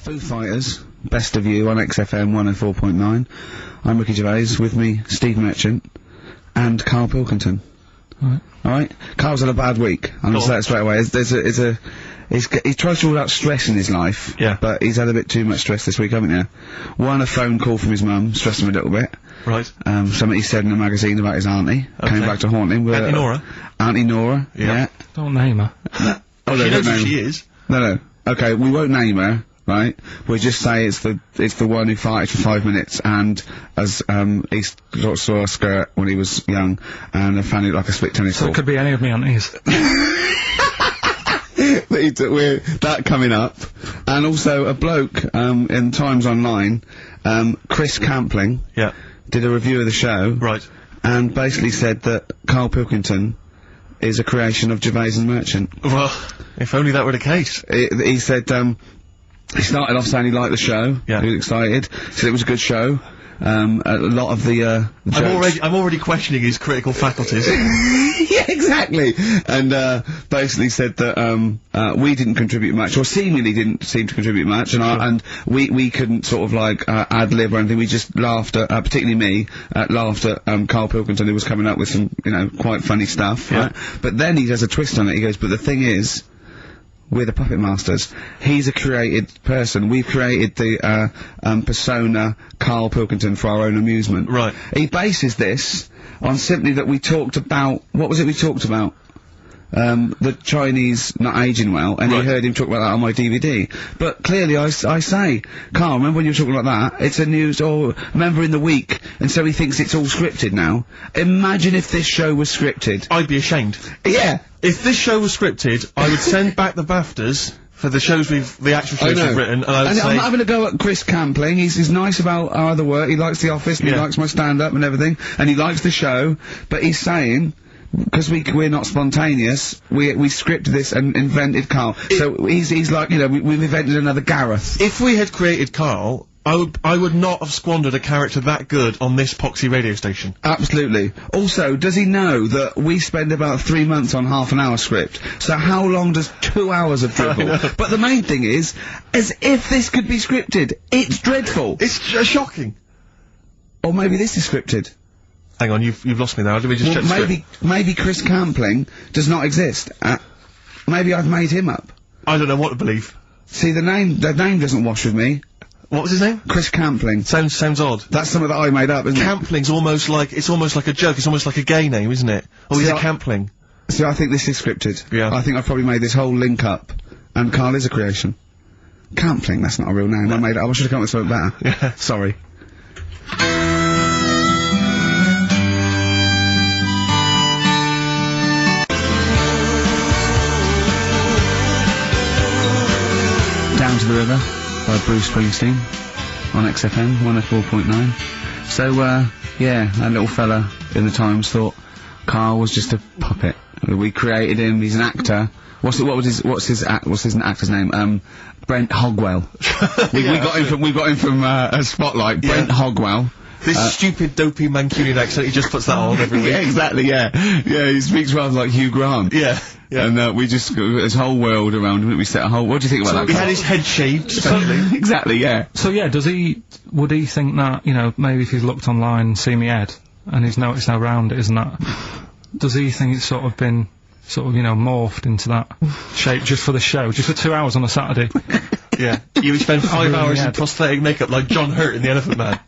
Foo Fighters, Best of You on Xfm 104.9. I'm Ricky Gervais, with me, Steve Merchant, and Karl Pilkington. Alright? Karl's had a bad week, I'm gonna say that straight away. He tries to rule out stress in his life, but he's had a bit too much stress this week, haven't you? One, a phone call from his mum, stressed him a little bit. Right. Something he said in a magazine about his auntie, came back to haunt him. Auntie Nora? Auntie Nora, yeah. Don't name her. No. Oh, she knows who she is. No. Okay, we won't name her, right? We'll just say it's the one who farted for 5 minutes and as he saw a skirt when he was young and found it like a split tennis ball. So it could be any of me aunties. We're that coming up, and also a bloke in Times Online, Chris Campling, did a review of the show, right, and basically said that Karl Pilkington is a creation of Gervais and Merchant. Well, if only that were the case. He said he started off saying he liked the show. He was excited. Said it was a good show. A lot of the I'm already questioning his critical faculties. Yeah, exactly. And basically said that we didn't contribute much, or seemingly didn't seem to contribute much, and we couldn't sort of like ad lib or anything. We just laughed at, particularly me, laughed at Karl Pilkington, who was coming up with some, quite funny stuff. Right? But then he does a twist on it. He goes, but the thing is, we're the puppet masters. He's a created person. We've created the persona Karl Pilkington for our own amusement. Right. He bases this on simply that we talked about, what was it we talked about? The Chinese not aging well, and he heard him talk about that on my DVD. But clearly I say, Karl, remember when you were talking about that? It's a news, remember in the week, and so he thinks it's all scripted now. Imagine if this show was scripted. I'd be ashamed. Yeah. If this show was scripted, I would send back the BAFTAs for the shows the actual shows we've written, and I would say... I'm not having a go at Chris Campling. He's nice about our other work. He likes The Office, and he likes my stand-up and everything, and he likes the show, but he's saying, because we're not spontaneous, we scripted this and invented Karl. So he's like, we've invented another Gareth. If we had created Karl, I would not have squandered a character that good on this poxy radio station. Absolutely. Also, does he know that we spend about 3 months on half-an-hour script? So how long does 2 hours of dribble? But the main thing is, as if this could be scripted, it's dreadful. It's shocking. Or maybe this is scripted. Hang on, you've lost me now. Did we just check the script? Maybe Chris Campling does not exist. Maybe I've made him up. I don't know what to believe. See, the name doesn't wash with me. What was his name? Chris Campling. Sounds odd. That's something that I made up, isn't it? Campling's almost like a joke. It's almost like a gay name, isn't it? Oh, he's a Campling. See, I think this is scripted. Yeah. I think I've probably made this whole link up, and Karl is a creation. Campling, that's not a real name. I made it up. I should have come up with something better. Yeah. Sorry. Down to the River by Bruce Springsteen on XFM 104.9. So, that little fella in the Times thought Karl was just a puppet. We created him, he's an actor. What's his actor's name? Brent Hogwell. we got him from Spotlight. Brent Hogwell. This stupid, dopey Mancunian accent, he just puts that on every week. Yeah, exactly, yeah, he speaks rather like Hugh Grant. Yeah. And, we just, this whole world around him, we set a whole, what do you think about that? He had his head shaved, especially. Exactly, yeah. So yeah, would he think that, maybe if he's looked online and seen me head, and he's noticed how round it is and that, does he think it's sort of been, morphed into that shape just for the show, just for 2 hours on a Saturday? Yeah. You would spend 5 hours in prosthetic makeup like John Hurt in The Elephant Man.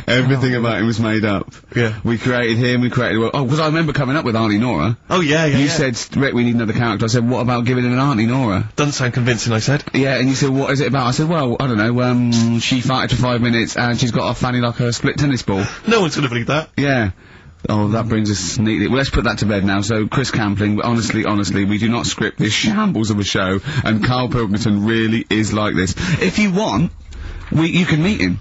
Everything about him was made up. Yeah. We created him, because I remember coming up with Auntie Nora. Oh, yeah. You said, Rick, we need another character. I said, what about giving him an Auntie Nora? Doesn't sound convincing, I said. Yeah, and you said, what is it about? I said, well, I don't know, she farted for 5 minutes and she's got a fanny like a split tennis ball. No one's gonna believe that. Yeah. Oh, that brings us neatly. Well, let's put that to bed now. So, Chris Campling, honestly, we do not script this shambles of a show, and Karl Pilkington really is like this. If you want, you can meet him.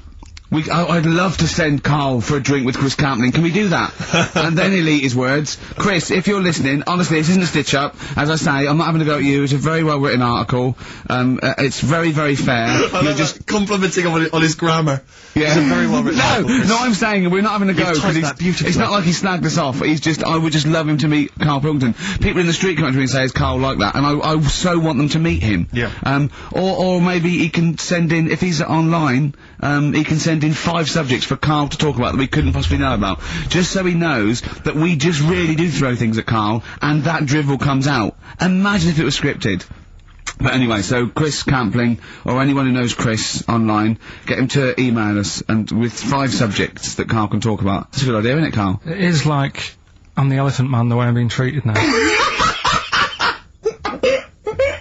I'd love to send Karl for a drink with Chris Campling. Can we do that? And then he'll eat his words. Chris, if you're listening, honestly, this isn't a stitch-up. As I say, I'm not having a go at you. It's a very well-written article. It's very, very fair. You're just complimenting on his grammar. Yeah. It's a very well-written article. No, I'm saying we're not having a go. It's not like he snagged us off. I would just love him to meet Karl Pilkington. People in the street come up to me and say, is Karl like that? And I so want them to meet him. Yeah. Or maybe he can send in, if he's online, he can send in 5 subjects for Karl to talk about that we couldn't possibly know about. Just so he knows that we just really do throw things at Karl, and that drivel comes out. Imagine if it was scripted. But anyway, so Chris Campling, or anyone who knows Chris online, get him to email us, and with 5 subjects that Karl can talk about. That's a good idea, isn't it, Karl? It is like, I'm the Elephant Man the way I'm being treated now.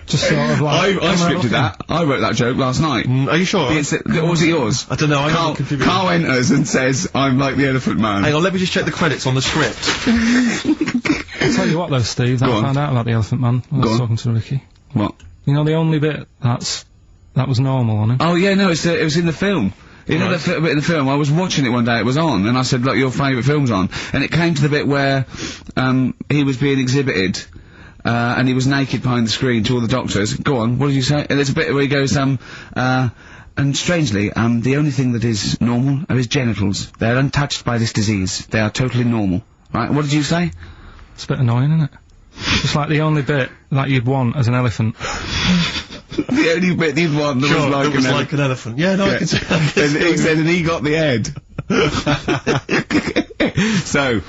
Just sort of like... I scripted that. I wrote that joke last night. Are you sure? Or was it yours? I don't know, Karl enters and says, I'm like the Elephant Man. Hang on, let me just check the credits on the script. I'll tell you what though, Steve, I found out about the Elephant Man when I was talking to Ricky. What? You know the only bit that was normal on him? Oh yeah, no, it was in the film. You know that bit in the film, I was watching it one day, it was on, and I said, look, your favourite film's on. And it came to the bit where, he was being exhibited, and he was naked behind the screen to all the doctors. Go on, what did you say? And there's a bit where he goes, and strangely, the only thing that is normal are his genitals. They're untouched by this disease. They are totally normal. Right, what did you say? It's a bit annoying, isn't it? It's like the only bit that you'd want as an elephant. The only bit you'd want that was like an elephant. Yeah, no, I can see and he said, and he got the head. So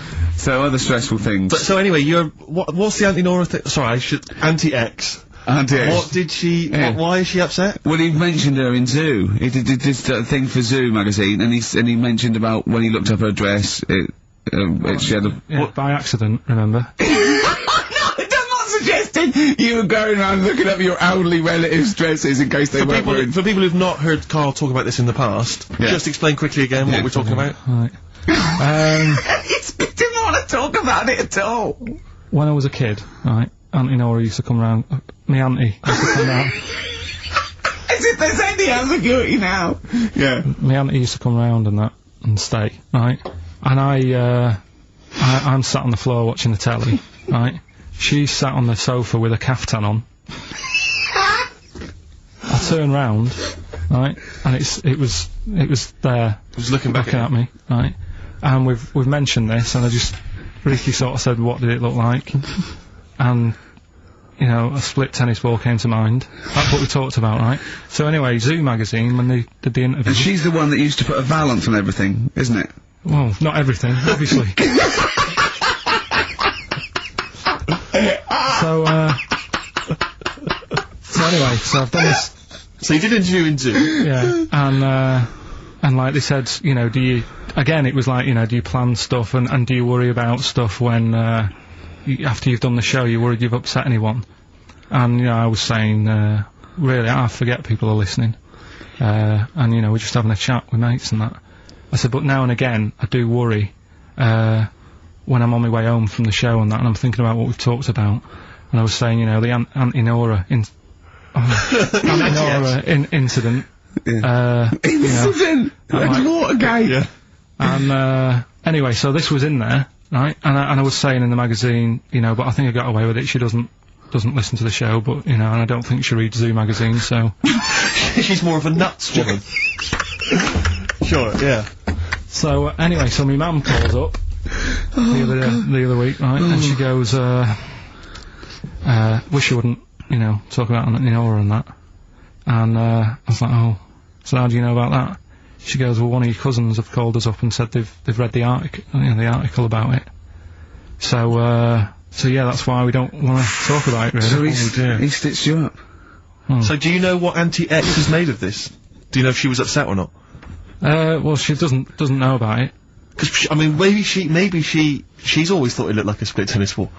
other stressful things. So anyway, what's the anti-Nora thing? Sorry, anti-X. Anti-X. What did she, why is she upset? Well, he mentioned her in Zoo. He did this thing for Zoo magazine, and he mentioned about when he looked up her dress, she had a... by accident, remember? You were going around looking up your elderly relatives' dresses in case they weren't wearing... For people who've not heard Karl talk about this in the past, just explain quickly again what we're talking about. Right. He didn't want to talk about it at all. When I was a kid, right, Auntie Nora used to come round... me auntie used to come round... As if there's any ambiguity now. Yeah. My auntie used to come round and stay, right? And I'm sat on the floor watching the telly, right? She sat on the sofa with a caftan on. I turn round, right, and it was there. It was looking at me, right? And we've mentioned this, and Ricky sort of said, what did it look like? And, you know, a split tennis ball came to mind. That's what we talked about, right? So anyway, Zoo magazine, when they did the interview... And she's the one that used to put a valance on everything, isn't it? Well, not everything, obviously. So anyway, so I've done this. So you did an interview in Zoo? Yeah, and like they said, you know, it was like, you know, do you plan stuff and do you worry about stuff when, after you've done the show, you're worried you've upset anyone? And, you know, I was saying, really, I forget people are listening. And, you know, we're just having a chat with mates and that. I said, but now and again, I do worry, when I'm on my way home from the show and that, and I'm thinking about what we've talked about. And I was saying, you know, the Auntie Nora incident. Yeah. Incident! Like Watergate! Yeah. And, anyway, so this was in there, right? And I was saying in the magazine, you know, but I think I got away with it. She doesn't listen to the show, but, you know, and I don't think she reads Zoo magazine, so... She's more of a nuts woman. Sure, yeah. So, anyway, so my mum calls up the other week, right, and she goes, wish you wouldn't, you know, talk about Auntie Nora and that. And, I was like, oh, so how do you know about that? She goes, well, one of your cousins have called us up and said they've read the article about it. So yeah, that's why we don't want to talk about it, really. So he stitched you up. So do you know what Anti-X is made of this? Do you know if she was upset or not? Well, she doesn't know about it. Because, I mean, maybe she's always thought it looked like a split tennis ball.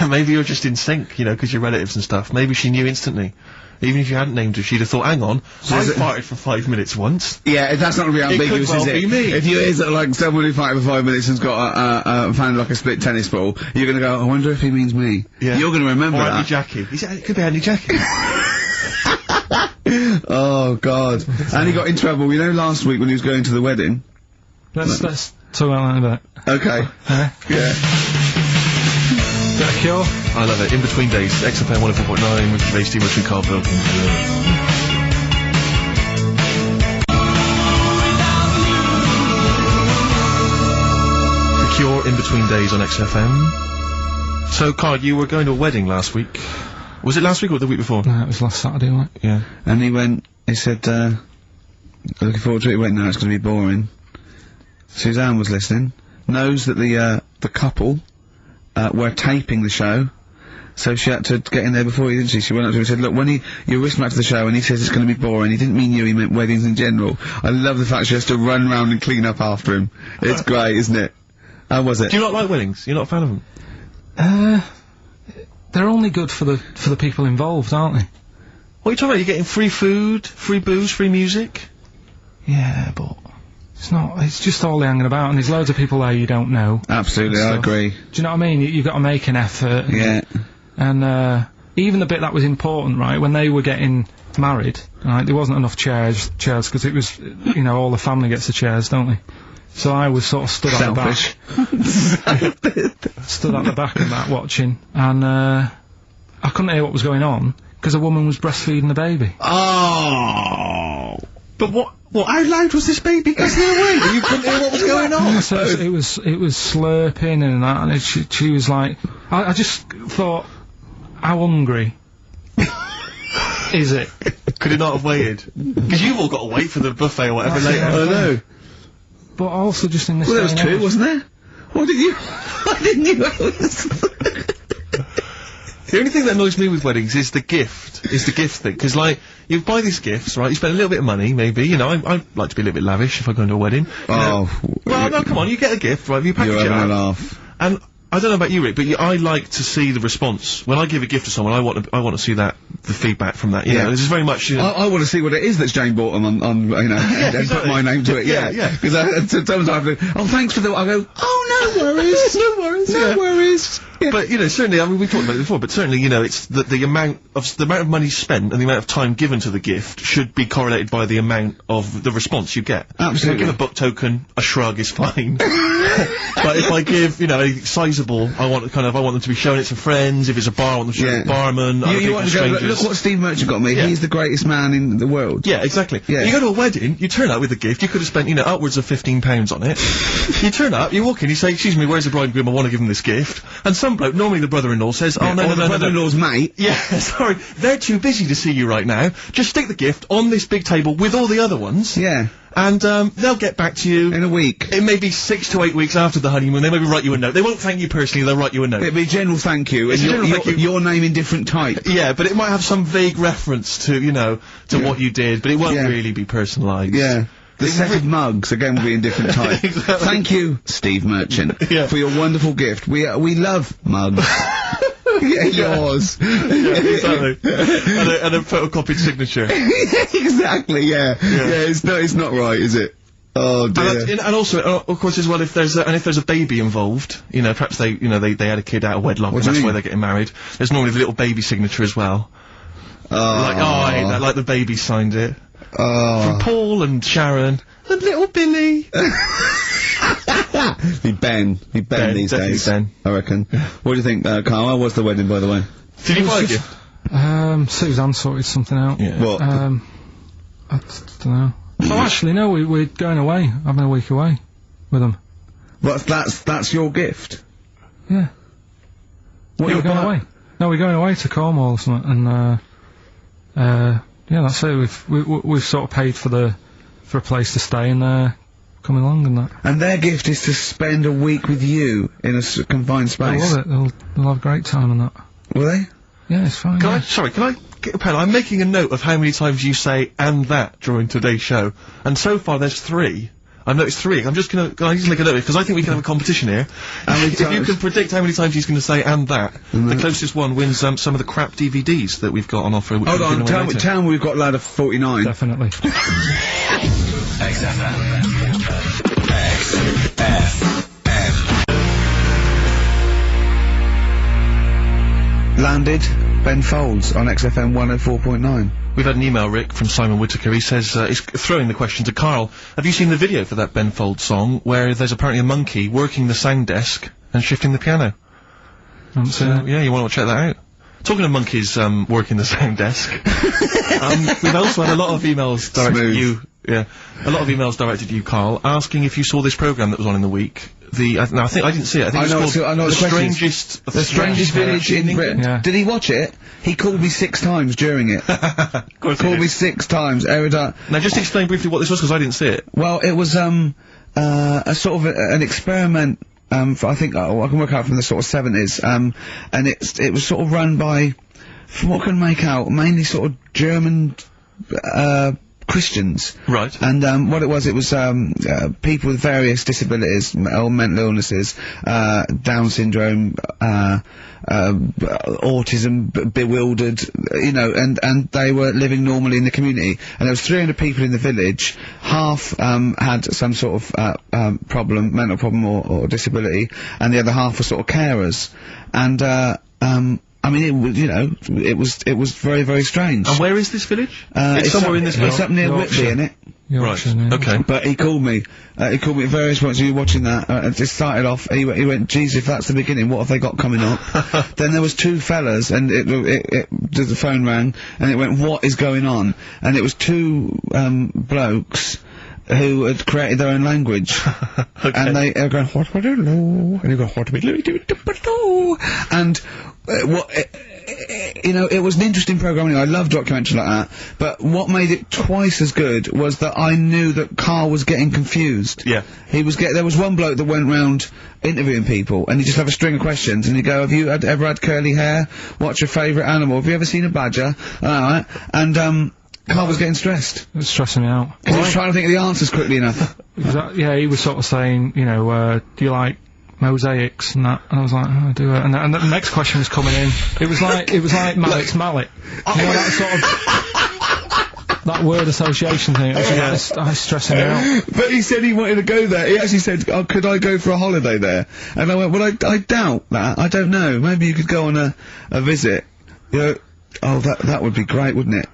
Maybe you're just in sync, you know, because you're relatives and stuff. Maybe she knew instantly. Even if you hadn't named her, she'd have thought, hang on, I farted for 5 minutes once. Yeah, that's not going to be ambiguous, is it? Be me. If you hear like someone who farted for 5 minutes and's got found like a split tennis ball, you're going to go, I wonder if he means me. Yeah. You're going to remember that. Or Annie Jackie. It could be Annie Jackie. Oh, God. And he got in trouble, you know, last week when he was going to the wedding? Let's talk about that in a bit. Okay. Yeah. Is that a Cure? I love it. In Between Days, XFM 104.9, Ricky Gervais, Steve Merchant, Karl Pilkington. Cure, In Between Days on XFM. So, Karl, you were going to a wedding last week. Was it last week or the week before? No, it was last Saturday, wasn't it? Yeah. And he said, looking forward to it. He went, no, it's going to be boring. Suzanne was listening, knows that the couple, were taping the show, so she had to get in there before he, didn't she? She went up to him and said, look, when you're listening back to the show and he says it's going to be boring, he didn't mean you, he meant weddings in general. I love the fact she has to run round and clean up after him. It's great, isn't it? How was it? Do you not like weddings? You're not a fan of them? They're only good for the people involved, aren't they? What are you talking about? You're getting free food, free booze, free music? Yeah, but it's just all hanging about, and there's loads of people there you don't know. Absolutely, I agree. Do you know what I mean? You've got to make an effort. Yeah. And, even the bit that was important, right, when they were getting married, right, there wasn't enough chairs, because it was, you know, all the family gets the chairs, don't they? So I was sort of stood at the back. Stood at the back of that watching, and I couldn't hear what was going on because a woman was breastfeeding the baby. Oh! But what? How loud was this baby guzzling away? You couldn't hear what was going on. So it was slurping and that, and she was like, I just thought, how hungry is it? Could it not have waited? Because you've all got to wait for the buffet or whatever later. I know. But also just in this. Well, there was two, wasn't there? Why didn't you? The only thing that annoys me with weddings is the gift thing. Because, like, you buy these gifts, right, you spend a little bit of money, maybe, you know, I like to be a little bit lavish if I go into a wedding. Oh. Well, no, come on, you get a gift, right, you package it You're having a up. laugh. And I don't know about you, Rick, but I like to see the response. When I give a gift to someone, I want to see the feedback from that. You know, this is very much, you know, I want to see what it is that's Jane bought them on you know, and put my name to it, yeah. Because sometimes I have to, oh, thanks for the, I go, oh, no worries. No worries. Yeah. But, you know, certainly, I mean, we talked about it before, but certainly, you know, it's the amount of money spent and the amount of time given to the gift should be correlated by the amount of the response you get. Absolutely. If I give a book token, a shrug is fine. But if I give, you know, a sizable, I want them to be showing it to friends. If it's a bar, I want them to show it to the barman. You want to go, look what Steve Merchant got me. He's the greatest man in the world. Yeah, exactly. Yeah. You go to a wedding, you turn up with a gift, you could have spent, you know, upwards of £15 on it. You turn up, you walk in, you say, excuse me, where's the bride and groom? I want to give them this gift. And some bloke, normally the brother-in-law, says, oh, no, the brother-in-law's mate. Yeah, sorry, they're too busy to see you right now. Just stick the gift on this big table with all the other ones. Yeah. And, they'll get back to you. In a week. It may be 6 to 8 weeks after the honeymoon. They maybe write you a note. They won't thank you personally, they'll write you a note. It'll be a general thank you, and your name in different type. Yeah, but it might have some vague reference to, you know, to what you did, but it won't really be personalised. Yeah. The set of mugs, again, will be in different type. Exactly. Thank you, Steve Merchant, for your wonderful gift. We love mugs. Yeah, yours. Yeah, exactly. and a photocopied signature. Exactly, yeah. Yeah, it's not right, is it? Oh dear. And also, of course, as well, if there's a baby involved, you know, perhaps they had a kid out of wedlock, and that's why they're getting married. There's normally the little baby signature as well. I hate that, like the baby signed it. From Paul and Sharon and little Billy. Be Ben these days. Ben. I reckon. What do you think, Karl? How was the wedding, by the way? Did you buy a gift? Suzanne sorted something out. Yeah. What? I don't know. Oh, actually, no, we're going away, having a week away with them. But that's your gift? Yeah. What we're going away. No, we're going away to Cornwall or something, and, yeah, that's it. We've sort of paid for a place to stay, and coming along and that. And their gift is to spend a week with you in a confined space. I love it. They'll have a great time and that. Will they? Yeah, it's fine. Can I get a pen? I'm making a note of how many times you say "and that" during today's show, and so far there's 3. I've noticed 3. I'm just gonna just make a note because I think we can have a competition here. If you can predict how many times he's going to say "and that," the closest one wins some of the crap DVDs that we've got on offer. Hold on, tell me we've got ladder 49. Definitely. XFM. Landed Ben Folds on XFM 104.9. We've had an email, Rick, from Simon Whittaker. He says, he's throwing the question to Karl. Have you seen the video for that Ben Folds song, where there's apparently a monkey working the sound desk and shifting the piano? So, yeah, you want to check that out. Talking of monkeys, working the sound desk. We've also had a lot of emails directed at you. Yeah, a lot of emails directed at you, Karl, asking if you saw this programme that was on in the week. Now I think I didn't see it. I think it's called The Strangest Village in Britain. Yeah. Did he watch it? He called me 6 times during it. Called me 6 times. Now just explain briefly what this was, because I didn't see it. Well, it was a sort of an experiment. I think I can work out from the sort of 70s. And it was sort of run by, from what I can make out, mainly sort of German Christians. Right. And what it was people with various disabilities, or mental illnesses, Down syndrome, autism, bewildered, you know, and they were living normally in the community. And there was 300 people in the village. Half had some sort of problem, mental problem or disability, and the other half were sort of carers. And I mean, it was, you know, it was very, very strange. And where is this village? It's somewhere in this village. It's up near Whitby, isn't it? Right. Okay. But he called me at various points. You were watching that. It just started off. He went, "Geez, if that's the beginning, what have they got coming up?" Then there was 2 fellas, and the phone rang, and it went, "What is going on?" And it was 2 blokes who had created their own language. Okay. And they were going, "What do you know?" And you go, "What do you And you know, it was an interesting program anyway. I love documentaries like that. But what made it twice as good was that I knew that Karl was getting confused. Yeah. There was one bloke that went round interviewing people, and he'd just have a string of questions, and he'd go, "Have you ever had curly hair? What's your favourite animal? Have you ever seen a badger?" Alright. And, Karl was getting stressed. It was stressing me out. Because he was trying to think of the answers quickly enough. Yeah, he was sort of saying, you know, do you like mosaics and that? And I was like, oh, I do it. And the next question was coming in. It was like Mallet's mallet. You know, that sort of that word association thing. It was stressing me out. But he said he wanted to go there. He actually said, "Oh, could I go for a holiday there?" And I went, "Well, I doubt that. I don't know. Maybe you could go on a visit." You know, oh, that would be great, wouldn't it?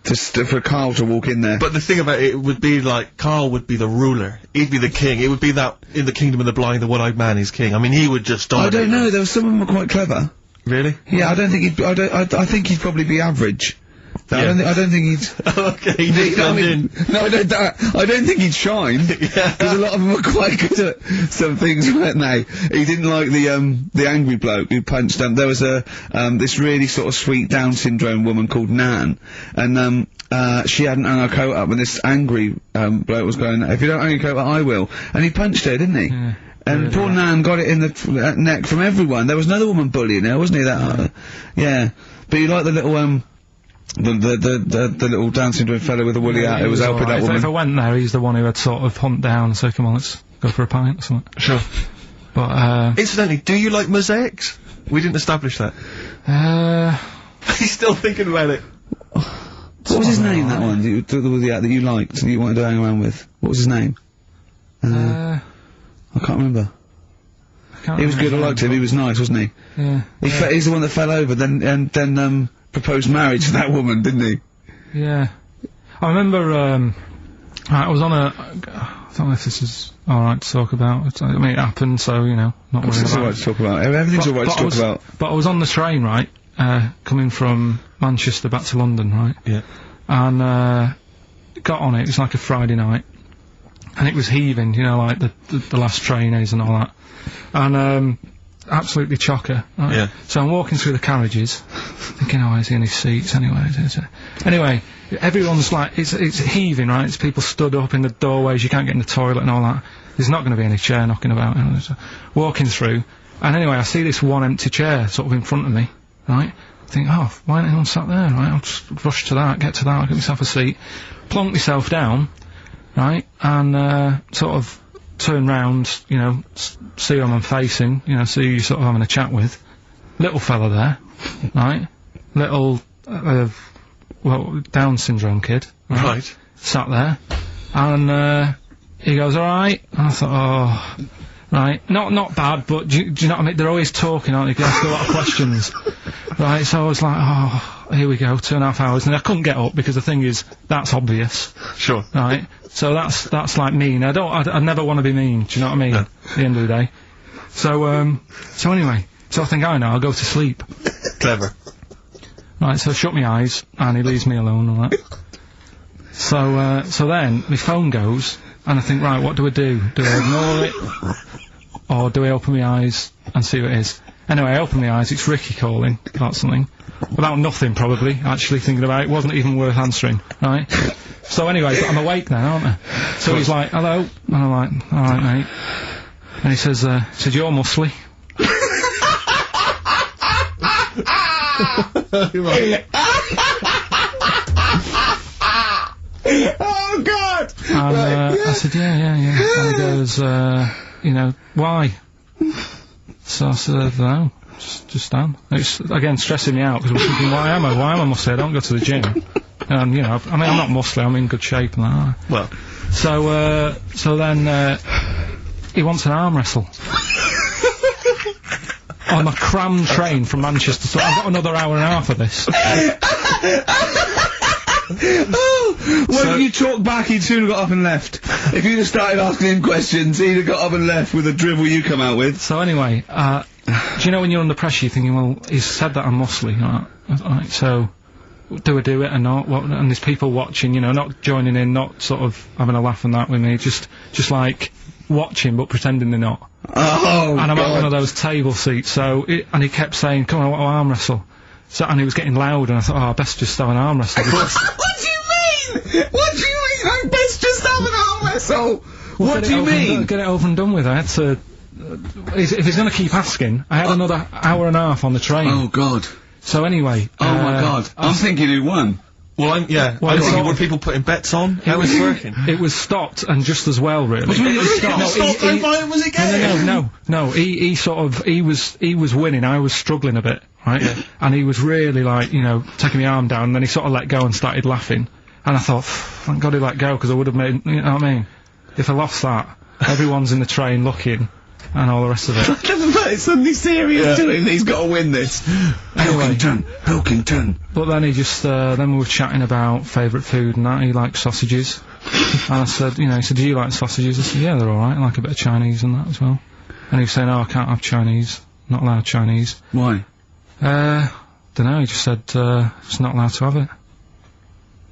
Just for Karl to walk in there. But the thing about it would be like, Karl would be the ruler. He'd be the king. It would be that, in the kingdom of the blind, the one-eyed man is king. I mean, he would just dominate. I don't know, there was some of them were quite clever. Really? Yeah, I don't think I think he'd probably be average. Yeah. I don't think he'd... Okay, he'd blend in. No, I don't think he'd shine. Yeah. Because a lot of them were quite good at some things, weren't they? He didn't like the angry bloke who punched him. There was this really sort of sweet Down syndrome woman called Nan, and she hadn't hung her coat up, and this angry bloke was going, "If you don't hang your coat up, I will." And he punched her, didn't he? Yeah. And poor Nan got it in the neck from everyone. There was another woman bullying her, wasn't he? Yeah. But you like the little the little Down syndrome fellow with the woolly hat who was helping that woman. If I went there, he's the one who had sort of humped down and said, "Come on, let's go for a pint," or something. Sure. But incidentally, do you like mosaics? We didn't establish that. He's still thinking about it. What was his name, that one, that you liked, that you wanted to hang around with? What was his name? I can't remember. He was good, I liked him, he was nice, wasn't he? Yeah. He's the one that fell over, then proposed marriage to that woman, didn't he? Yeah. I remember, I was on I don't know if this is alright to talk about. I mean, it happened, so, you know, not worried about it. It's alright to talk about. Everything's alright to talk about. But I was on the train, right, coming from Manchester back to London, right? Yeah. And, got on it was like a Friday night. And it was heaving, you know, like the last train is and all that. And, absolutely chocker. Right? Yeah. So I'm walking through the carriages, thinking, oh, is he in his seats anyway? Anyway, everyone's like, it's heaving, right? It's people stood up in the doorways, you can't get in the toilet and all that. There's not going to be any chair knocking about. You know, so walking through, and anyway, I see this one empty chair sort of in front of me, right? I think, oh, why ain't anyone sat there, right? I'll just rush to that, get I'll get myself a seat, plonk myself down, right? And, sort of turn round, you know, see who I'm facing, you know, see who you're sort of having a chat with. Little fella there, right? Little, Down syndrome kid. Right. Sat there. And, he goes, alright. And I thought, oh. Right? Not bad, but do you know what I mean? They're always talking, aren't they? You ask a lot of questions. Right, so I was like, oh, here we go, 2.5 hours, and I couldn't get up, because the thing is, that's obvious. Sure. Right? So that's like mean. I never want to be mean, do you know what I mean? No. At the end of the day. So anyway, so I think, I know, I'll go to sleep. Clever. Right, so I shut my eyes, and he leaves me alone and that. So then, my phone goes, and I think, right, what do I do? Do I ignore it? Or do I open my eyes and see what it is? Anyway, I open my eyes, it's Ricky calling about something. About nothing, probably, actually, thinking about it. It wasn't even worth answering, right? So anyway, but I'm awake now, aren't I? So he's like, hello? And I'm like, alright, mate. And he says, you're muscly. Right. Oh, God! And I said, yeah. And he goes, why? So I said, no, just stand. It's, again, stressing me out, because I'm thinking, why am I muscly? I don't go to the gym. And, I'm not muscly, I'm in good shape and that. Well. So then, he wants an arm wrestle. On a crammed train from Manchester, so I've got another hour and a half of this. When you talk back, he'd soon have got up and left. If you'd have started asking him questions, he'd have got up and left with the drivel you come out with. So anyway, do you know when you're under pressure, you're thinking, well, he's said that I'm muscly, right? So, do I do it or not? And there's people watching, not joining in, not sort of having a laugh and that with me, just like watching but pretending they're not. Oh, and I'm God. at one of those table seats, and he kept saying, come on, I want to arm wrestle. So, and he was getting loud, and I thought, I best just have an arm wrestle. What do you mean? I best just have an arm wrestle? What do you mean? Get it over and done with. I had to... if he's going to keep asking, I had another hour and a half on the train. Oh, God. So anyway... Oh, my God. I'm thinking who won. Well, I'm thinking, were people putting bets on? How was it working? It was stopped, and just as well, really. What do you mean it was stopped? Was it game? No, he was winning, I was struggling a bit, right? Yeah. And he was really, like, taking my arm down, and then he sort of let go and started laughing. And I thought, thank God he let go, because I would have made, you know what I mean? If I lost that, everyone's in the train looking, and all the rest of it. It's suddenly serious to him that he's got to win this. Anyway. Pilkington. But then he just, then we were chatting about favourite food and that. He likes sausages. And I said, he said, do you like sausages? I said, yeah, they're alright. I like a bit of Chinese and that as well. And he was saying, I can't have Chinese. Not allowed Chinese. Why? Dunno, he just said, just not allowed to have it.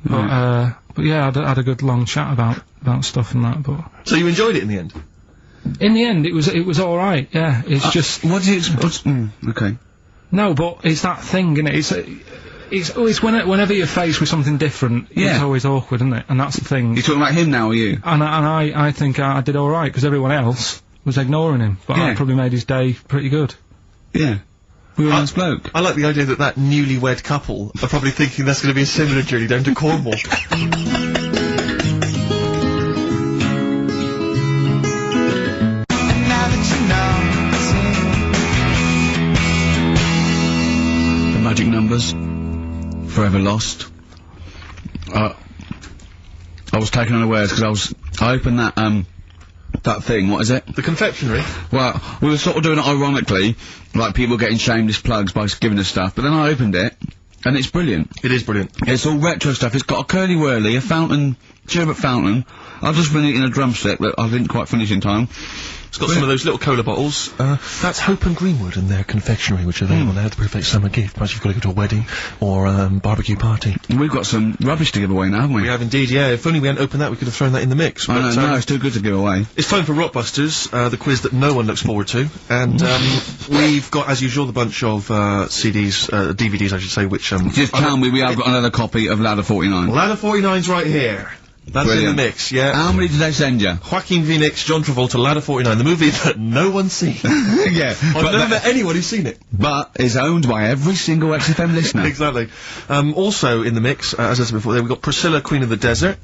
But yeah, I had a good long chat about stuff and that, but... So you enjoyed it in the end? In the end, it was alright, yeah. It's just... What do you okay. No, but it's that thing, innit? It's whenever you're faced with something different, it's always awkward, isn't it? And that's the thing. You're talking about him now, are you? And I think I did alright, because everyone else was ignoring him. But I probably made his day pretty good. Yeah. We were a nice bloke. I like the idea that newlywed couple are probably thinking that's going to be a similar journey down to Cornwall. Magic numbers, forever lost. I was taken unawares because I opened that thing, what is it? The confectionery? Well, we were sort of doing it ironically, like people getting shameless plugs by giving us stuff, but then I opened it, and it's brilliant. It is brilliant. It's all retro stuff, it's got a curly whirly, a fountain, sherbet fountain. I've just been eating a drumstick that I didn't quite finish in time. It's got some of those little cola bottles. That's Hope and Greenwood and their confectionery, which are available now, the perfect summer gift, once you've got to go to a wedding or barbecue party. We've got some rubbish to give away now, haven't we? We have indeed, yeah. If only we hadn't opened that, we could have thrown that in the mix. I know, no, it's too good to give away. It's time for Rockbusters, the quiz that no one looks forward to. And we've got, as usual, the bunch of CDs, DVDs, I should say, which... Just tell me we have got another copy of Ladder 49. Ladder 49's right here. That's Brilliant. in the mix, yeah. How many did they send you? Joaquin Phoenix, John Travolta, Ladder 49, the movie that no one's seen. Yeah. I've never met anyone who's seen it. But is owned by every single XFM listener. Exactly. Also in the mix, as I said before, we've got Priscilla, Queen of the Desert,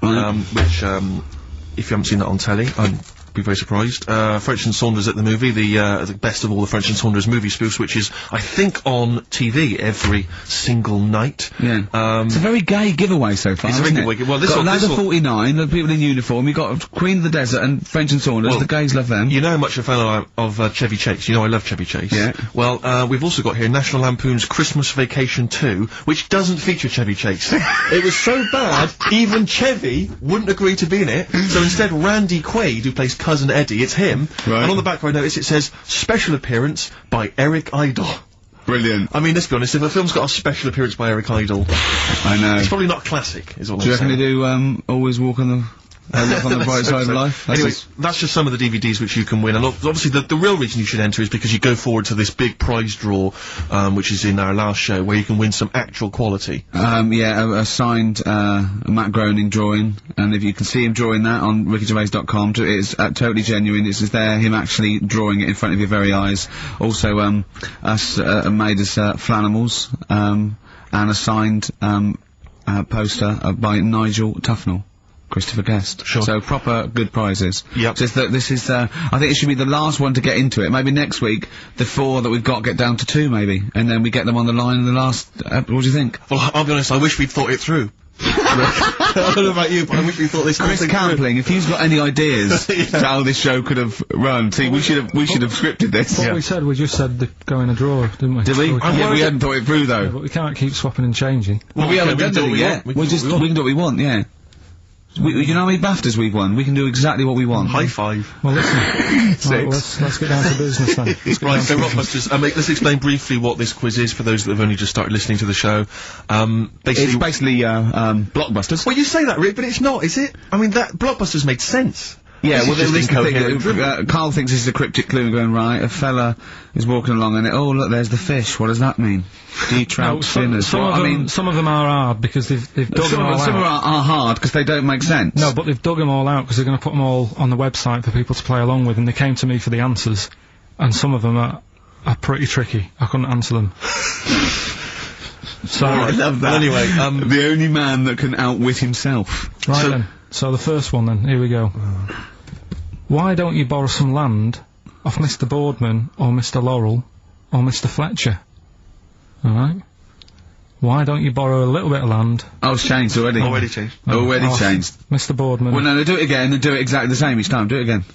which, if you haven't seen that on telly, I'm Be very surprised. French and Saunders at the movie, the best of all the French and Saunders movie spoofs, which is, I think, on TV every single night. Yeah. It's a very gay giveaway so far, It's a isn't very it? gay. Well, this got one, Ladder 49, the people in uniform. You got Queen of the Desert and French and Saunders. Well, the gays love them. You know how much a fan of Chevy Chase. You know I love Chevy Chase. Yeah. Well, we've also got here National Lampoon's Christmas Vacation 2, which doesn't feature Chevy Chase. It was so bad, even Chevy wouldn't agree to be in it. So instead, Randy Quaid, who plays Cousin Eddie, it's him. Right. And on the back I notice it says special appearance by Eric Idle. Brilliant. I mean, let's be honest, if a film's got a special appearance by Eric Idle, I know. it's probably not classic, is all Do you I'm reckon saying. they do, always walk on the... look on the bright side of life. Anyway, that's just some of the DVDs which you can win, and obviously the real reason you should enter is because you go forward to this big prize draw, which is in our last show, where you can win some actual quality. Yeah, a signed Matt Groening drawing, and if you can see him drawing that on rickygervais.com, it's totally genuine. It's just there, him actually drawing it in front of your very eyes. Also, us made us Flanimals, and a signed poster by Nigel Tufnell. Christopher Guest. Sure. So proper good prizes. Yep. Just that this is, I think it should be the last one to get into it. Maybe next week, the 4 that we've got get down to 2 maybe. And then we get them on the line in the last, what do you think? Well, I'll be honest, I wish we'd thought it through. I don't know about you, but I wish we thought this whole Chris thing Campling, if you've got any ideas to how this show could have run, see, we should have scripted this. What we said, we just said go in a drawer, didn't we? Did we? Yeah, we hadn't thought it through though. Yeah, but we can't keep swapping and changing. Well, we haven't done do what it we yet. want. We can do what we want, yeah. You know how many BAFTAs we've won? We can do exactly what we want. High five. Well, listen. Right, let's get down to business then. Right, so Rockbusters, let's explain briefly what this quiz is for those that have only just started listening to the show. It's basically, blockbusters. Well, you say that, Rick, but it's not, is it? I mean, that Blockbusters made sense. Yeah, This well, is this just is the incoherent. thing. Carl thinks this is a cryptic clue and going, right, a fella is walking along and oh, look, there's the fish. What does that mean? Trout spinners. Some of them are hard because they've dug them all out. Some of them are hard because they don't make sense. No, but they've dug them all out because they're going to put them all on the website for people to play along with, and they came to me for the answers, and some of them are pretty tricky. I couldn't answer them. So I love that. Well, anyway, the only man that can outwit himself. Right then. So the first one then. Here we go. Why don't you borrow some land off Mr. Boardman or Mr. Laurel or Mr. Fletcher? Alright? Why don't you borrow a little bit of land? Oh, it's changed already. Already changed. Already off changed. Mr. Boardman. Well, no, do it again and do it exactly the same each time. Do it again.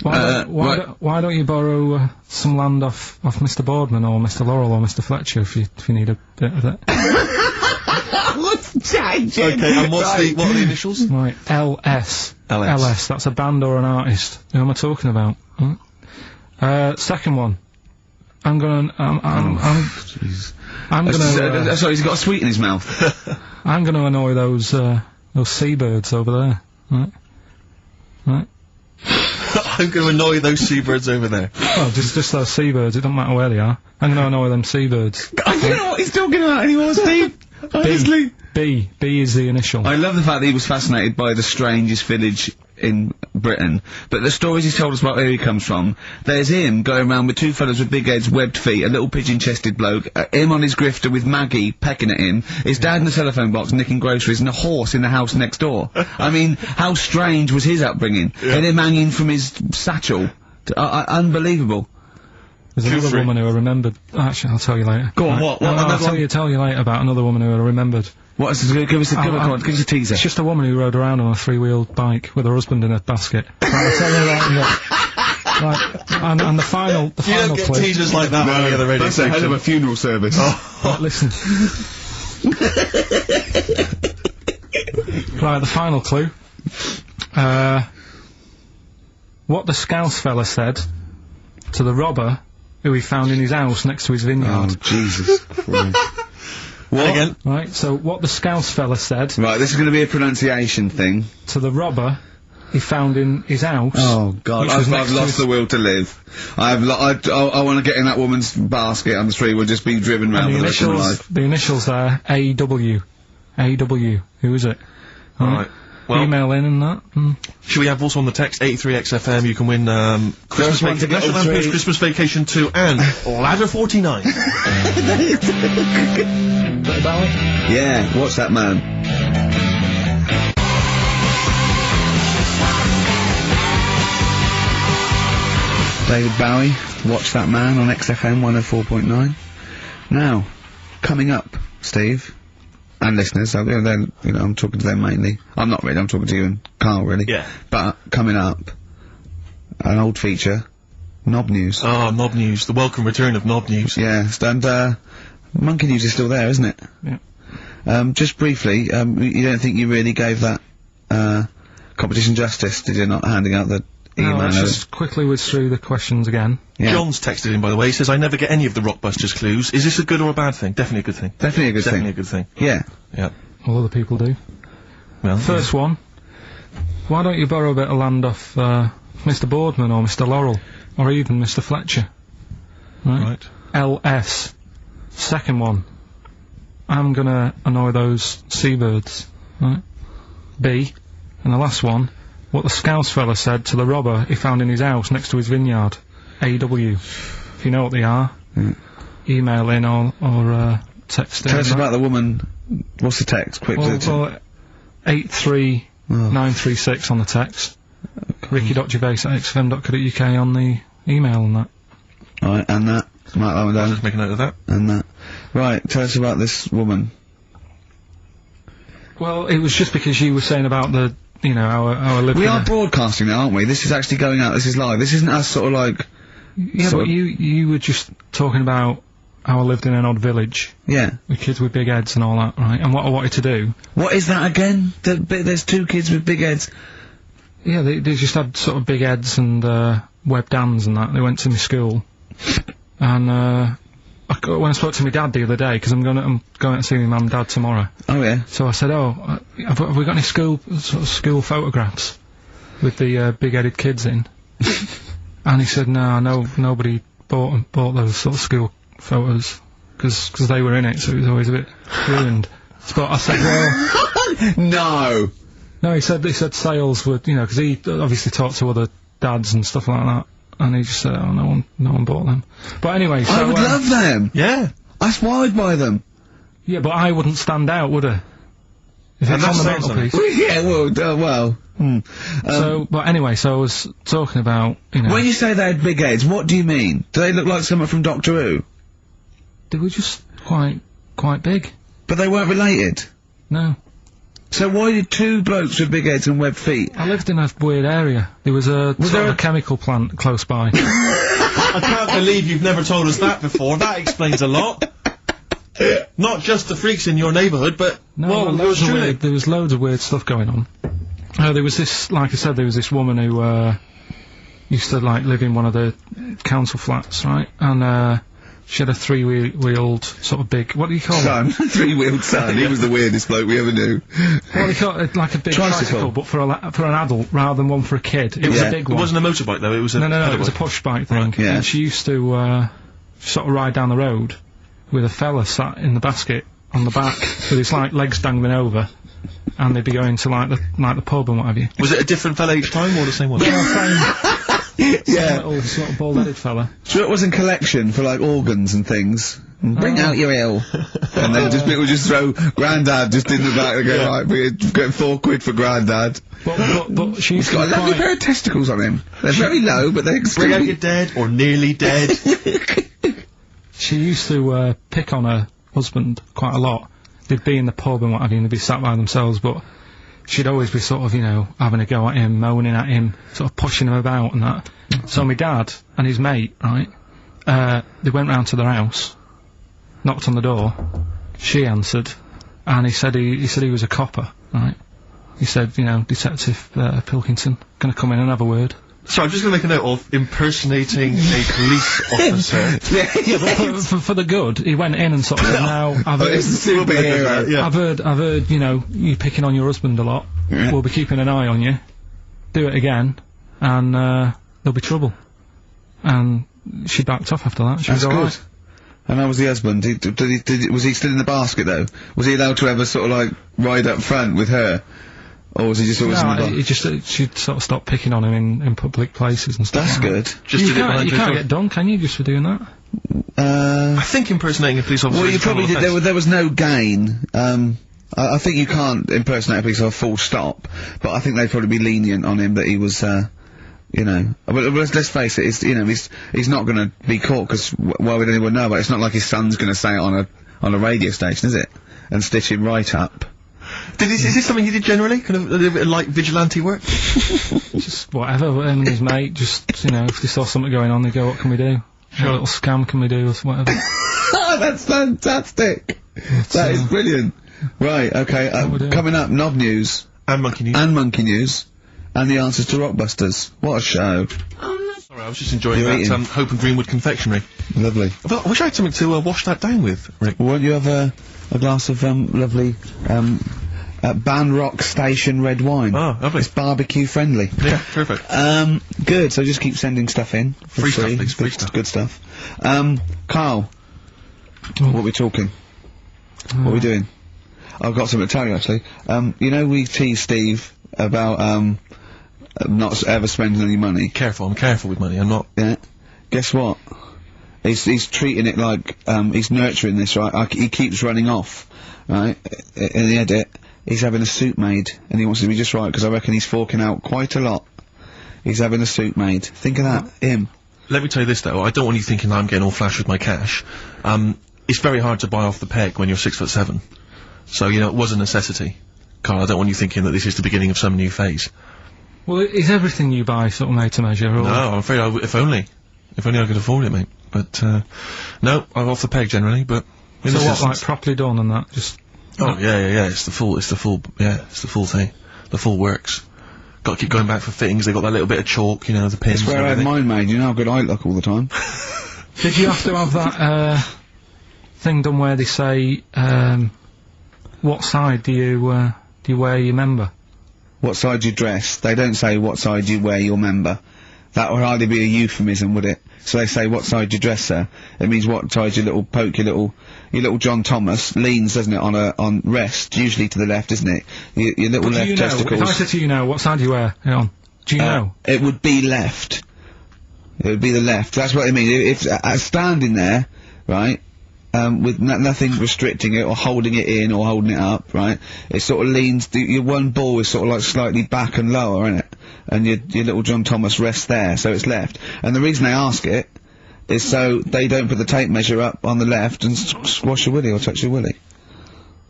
Why don't you borrow some land off Mr. Boardman or Mr. Laurel or Mr. Fletcher if you need a bit of it? What's changing? Okay, and what are the initials? Right, LS. LS, that's a band or an artist. Who am I talking about? Second one. I'm gonna, sorry, he's got a sweet in his mouth. I'm gonna annoy those seabirds over there. Right? I'm going to annoy those seabirds over there. Oh, just those seabirds, it doesn't matter where they are. I'm gonna annoy them seabirds. I don't know what he's talking about anymore, Steve. Honestly. B is the initial. I love the fact that he was fascinated by the strangest village in Britain, but the stories he's told us about where he comes from, there's him going around with 2 fellas with big heads, webbed feet, a little pigeon-chested bloke, him on his grifter with Maggie pecking at him, his dad in the telephone box nicking groceries, and a horse in the house next door. I mean, how strange was his upbringing? Yeah. And him hanging from his satchel. Unbelievable. There's another woman who I remembered. Actually, I'll tell you later. Go on, what? I'll tell you later about another woman who I remembered. What is it? Give us a teaser. It's just a woman who rode around on a 3-wheeled bike with her husband in a basket. Right, I'll tell you that. Right, and the final you don't get clip. teasers like that on the other radio That's a hell of a funeral service. Right, listen. Right, the final clue. What the Scouse fella said to the robber who he found in his house next to his vineyard. Oh, Jesus Christ. What? Again? Right, so what the Scouse fella said... Right, this is going to be a pronunciation thing. ...to the robber he found in his house... Oh, God, I've lost the will to live. I want to get in that woman's basket on the street. We'll just be driven round for the rest of my life. The initials there, A.W. A.W. Who is it? Alright. Well, email in and that. Should we have also on the text 83XFM? You can win Christmas Vacation 2 and Ladder 49. Yeah, watch that man. David Bowie, Watch That Man on XFM 104.9. Now, coming up, Steve, and listeners, I'm talking to them mainly. I'm not really, I'm talking to you and Carl, really. Yeah. But, coming up, an old feature, Knob News. Oh, Knob News, the welcome return of Knob News. Yeah, and, Monkey News is still there, isn't it? Yeah. Just briefly, you don't think you really gave that, competition justice, did you, not handing out the email? No, let's just quickly whiz through the questions again. Yeah. John's texted in, by the way. He says, I never get any of the Rockbusters clues. Is this a good or a bad thing? Definitely a good thing. Definitely a good Definitely thing. a good thing. Yeah. Yeah. All other people do. Well, First one. Why don't you borrow a bit of land off, Mr. Boardman or Mr. Laurel? Or even Mr. Fletcher? Right. LS. Second one. I'm gonna annoy those seabirds. Right. B. And the last one. What the Scouse fella said to the robber he found in his house next to his vineyard. AW. If you know what they are, email in or text in. Tell us about the woman. What's the text? Quickly. Well, 83936 on the text. Ricky.gervais@xfm.co.uk on the email and that. Right, and that. Mark that one I'll down. just make a note of that. And that. Right, tell us about this woman. Well, it was just because you were saying about the, our living. We are broadcasting now, aren't we? This is actually going out, this is live. This isn't us sort of like... Yeah, sort but you were just talking about how I lived in an odd village. Yeah. With kids with big heads and all that, right? And what I wanted to do... What is that again? There's two kids with big heads. Yeah, they just had sort of big heads and, webbed hands and that. They went to my school. And, when I spoke to my dad the other day, because I'm going to see my mum and dad tomorrow. Oh, yeah. So I said, have we got any school photographs with the, big-headed kids in? And he said, no, nobody bought those sort of school photos, because they were in it, so it was always a bit ruined. But I said, well... No, he said sales would, because he obviously talked to other dads and stuff like that, and he just said, oh, no one bought them. But anyway, so... I would love them! Yeah. That's why I'd buy them. Yeah, but I wouldn't stand out, would I? If it's on the mantelpiece. Well, yeah, well, So, but anyway, so I was talking about, When you say they had big heads, what do you mean? Do they look like someone from Doctor Who? They were just quite big. But they weren't related? No. So why did two blokes with big heads and webbed feet? I lived in a weird area. There was a chemical plant close by. I can't believe you've never told us that before. That explains a lot. Not just the freaks in your neighbourhood, but... No, there was loads of weird stuff going on. There was this, like I said, there was this woman who, used to, live in one of the council flats, right? And, she had a three-wheeled, sort of big, what do you call it? Son. Three-wheeled son. He was the weirdest bloke we ever knew. Well, they call it like a big tricycle, but for an adult rather than one for a kid. It was a big one. It wasn't a motorbike, though, it was a... No, it was a push bike thing. Right. Yeah. And she used to, sort of ride down the road with a fella sat in the basket on the back with his, legs dangling over, and they'd be going to, the pub and what have you. Was it a different fella each time, or the same one? Yeah. Little sort of bald-headed fella. So it was in collection for, organs and things. Bring out your ill. And then people just throw Grandad just in the back and go, right, we're getting £4 for Grandad. But she's got a lovely pair of testicles on him. They're very low, but they're Bring out your dead, or nearly dead. She used to, pick on her husband quite a lot. They'd be in the pub and what have you, and they'd be sat by themselves, but she'd always be sort of, having a go at him, moaning at him, sort of pushing him about and that. So my dad and his mate, right, they went round to their house, knocked on the door, she answered, and he said he was a copper, right? He said, Detective Pilkington, gonna come in and have a word. So I'm just gonna make a note of impersonating a police officer. But for the good, he went in and sort of said, now, I've heard, superhero. Yeah. I've heard, you picking on your husband a lot. Yeah. We'll be keeping an eye on you. Do it again, and, there'll be trouble. And she backed off after that. She was alright. And how was the husband? Was he still in the basket, though? Was he allowed to ever sort of, ride up front with her? Or was he just always in the basket? She'd sort of stopped picking on him in public places and stuff. That's good. You can't get done, can you, just for doing that? I think impersonating a police officer... Well, you probably did. There was no gain. I think you can't impersonate a police officer full stop, but I think they'd probably be lenient on him that he was, You know, but let's face it. He's not going to be caught because why would anyone know? But it's not like his son's going to say it on a radio station, is it? And stitch him right up. Is this something you did generally? Kind of a little bit of light vigilante work? Just whatever. Him and his mate. Just if they saw something going on, they go, "What can we do? Sure. What little scam can we do, or whatever?" That's fantastic. That is brilliant. Right. Okay. Coming up, Knob News And Monkey News. And the answers to Rockbusters. What a show. Sorry, I was just enjoying that Hope and Greenwood confectionery. Lovely. I wish I had something to wash that down with, Rick. Won't you have a glass of lovely Banrock Station red wine? Oh, lovely. It's barbecue friendly. Yeah, perfect. Good. So just keep sending stuff in for Free free. stuff, please, free stuff. Good stuff. Carl, what are we talking? What are we doing? I've got something to tell you actually. We teased Steve about not ever spending any money. I'm careful with money, I'm not. Yeah. Guess what? He's treating it like, he's nurturing this, right? He keeps running off, right? In the edit, he's having a suit made, and he wants to be just right, because I reckon he's forking out quite a lot. He's having a suit made. Think of that, him. Let me tell you this though, I don't want you thinking I'm getting all flash with my cash. It's very hard to buy off the peg when you're 6'7". So, it was a necessity. Carl, I don't want you thinking that this is the beginning of some new phase. Well, is everything you buy sort of made to measure? Or? No, I'm afraid if only I could afford it, mate. But, no, I'm off the peg generally, but... So what, like, properly done and that, just... Oh, yeah, it's the full thing. The full works. Got to keep going back for fittings, they got that little bit of chalk, the pins. That's where I had mine made, you know how good I look all the time. Did you have to have that, thing done where they say, what side do you wear your member? What side you dress? They don't say what side you wear your member. That would hardly be a euphemism, would it? So they say what side you dress, sir. It means what side your little John Thomas leans, doesn't it, on rest, usually to the left, isn't it? Your little left testicles. If I said to you now, what side do you wear it on? Do you know? It would be left. It would be the left. That's what I mean. If standing there, right, with nothing restricting it or holding it in or holding it up, right? It sort of leans. Your one ball is sort of like slightly back and lower, isn't it? And your little John Thomas rests there, so it's left. And the reason they ask it is so they don't put the tape measure up on the left and squash your willy or touch your willy.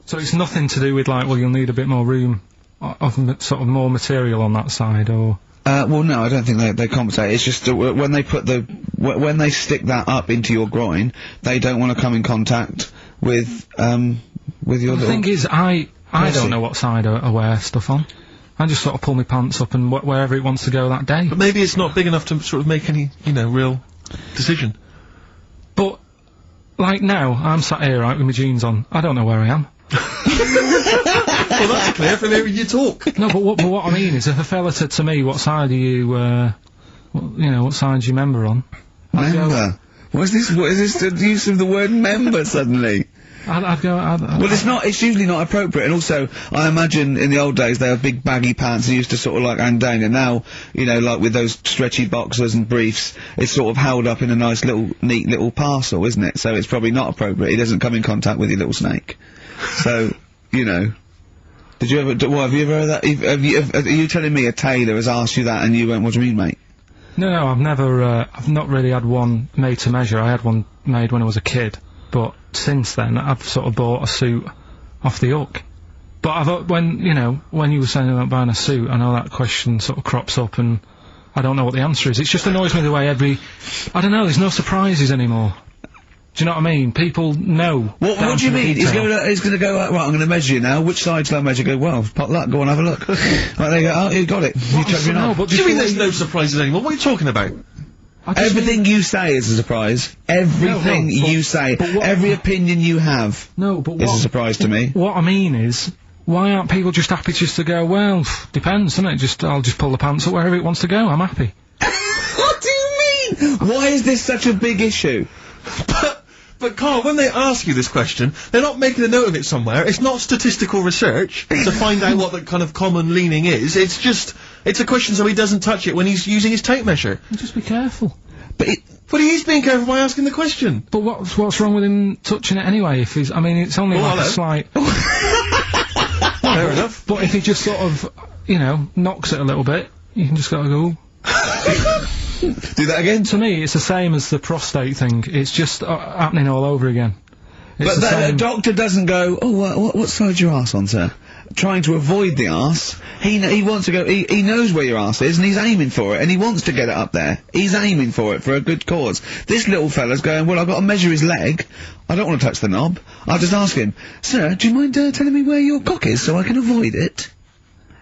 So it's nothing to do with like, well, you'll need a bit more room, sort of more material on that side, or. Well, no, I don't think they compensate. It's just when they put when they stick that up into your groin, they don't want to come in contact with your. The thing is, I don't know what side I wear stuff on. I just sort of pull my pants up and wherever it wants to go that day. But maybe it's not big enough to sort of make any, real decision. But like now, I'm sat here right with my jeans on. I don't know where I am. Well, that's clear from hearing you talk. No, but what I mean is, if a fella said to me, "What side are you? What side's your member on?" Member. What is this? The use of the word member suddenly? I'd go. Well, it's not. It's usually not appropriate. And also, I imagine in the old days they had big baggy pants and used to sort of like hang down. And now, like with those stretchy boxers and briefs, it's sort of held up in a nice neat little parcel, isn't it? So it's probably not appropriate. It doesn't come in contact with your little snake. So, Did you ever? Have you ever heard that? Are you telling me a tailor has asked you that and you went, "What do you mean, mate?" No, I've never. I've not really had one made to measure. I had one made when I was a kid, but since then I've sort of bought a suit off the hook. But when you were saying about buying a suit, I know that question sort of crops up, and I don't know what the answer is. It just annoys me the way I don't know. There's no surprises anymore. Do you know what I mean? People know. What do you mean? He's gonna go, right, I'm gonna measure you now. Which side shall I measure? Go, well, pot luck, go on, have a look. Right, there you go, oh, you got it. You took me no, off. but do you mean there's no surprises anymore? What are you talking about? Everything you say is a surprise. Everything you say, every opinion you have is a surprise to me. What I mean is, why aren't people just happy just to go, well, depends, doesn't it? I'll just pull the pants up wherever it wants to go, I'm happy. What do you mean? Why is this such a big issue? But Carl, when they ask you this question, they're not making a note of it somewhere. It's not statistical research to find out what the kind of common leaning is. It's a question so he doesn't touch it when he's using his tape measure. Just be careful. But he is being careful by asking the question. But what's wrong with him touching it anyway? If he's, I mean, it's only like a slight. Fair enough. But if he just sort of, knocks it a little bit, you can just gotta go. Do that again? To me, it's the same as the prostate thing. It's just happening all over again. It's But the doctor doesn't go, oh, what side's your arse on, sir? Trying to avoid the arse. He wants to go, he knows where your arse is, and he's aiming for it, and he wants to get it up there. He's aiming for it for a good cause. This little fella's going, well, I've got to measure his leg. I don't want to touch the knob. I'll just ask him, sir, do you mind telling me where your cock is so I can avoid it?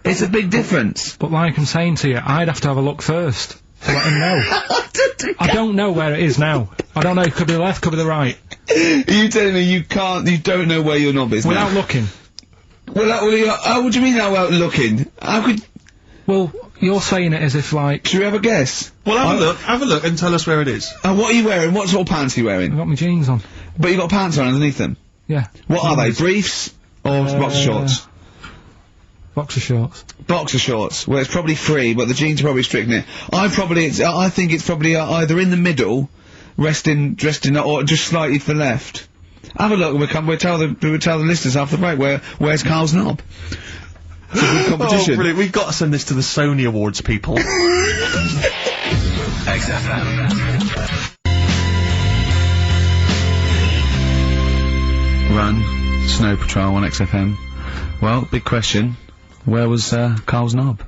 It's a big difference. But like I'm saying to you, I'd have to have a look first to let him know. I don't know where it is now. I don't know, it could be the left, could be the right. Are you telling me you don't know where your knob is Without now? looking. Well, what do you mean without looking? How could... Well, you're saying it as if, like... Should we have a guess? Well, have a look and tell us where it is. What are you wearing? What sort of pants are you wearing? I've got my jeans on. But you got pants on underneath them? Yeah. What are they? Briefs? Or boxer shorts? Boxer shorts. Boxer shorts. Well, it's probably free, but the jeans are probably stricken it. I think it's probably either in the middle, dressed in, or just slightly to the left. Have a look, we'll tell the listeners after the break where's Karl's knob. It's a good competition. Oh, brilliant. We've got to send this to the Sony Awards people. XFM. Run, Snow Patrol on XFM. Well, big question. Where was Karl's knob?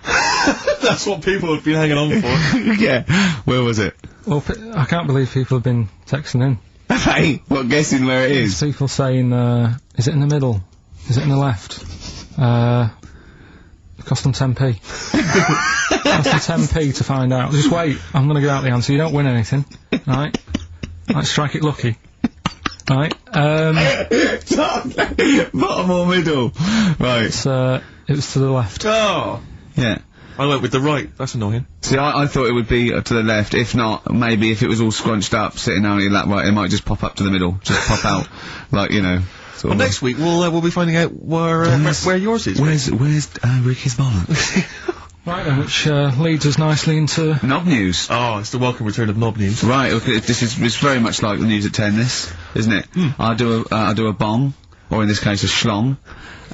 That's what people have been hanging on for. Yeah. Where was it? Well, I can't believe people have been texting in. Hey, what, guessing where it is? People saying, is it in the middle? Is it in the left? It cost them 10p. Cost them 10p to find out. Just wait, I'm gonna get out the answer. You don't win anything, right? Like, strike it lucky. Right, Bottom or middle? Right. It was to the left. Oh! Yeah. I went with the right. That's annoying. See, I thought it would be to the left. If not, maybe if it was all scrunched up, sitting down on your lap, right, it might just pop up to the middle. Just pop out. Like, you know. Sort of Next week, we'll be finding out where yours is. Where's Ricky's bollocks? Right then, which leads us nicely into... Knob news. Oh, it's the welcome return of knob news. Right, okay, it's very much like the news at 10, this, isn't it? I do a bong, or in this case a schlong,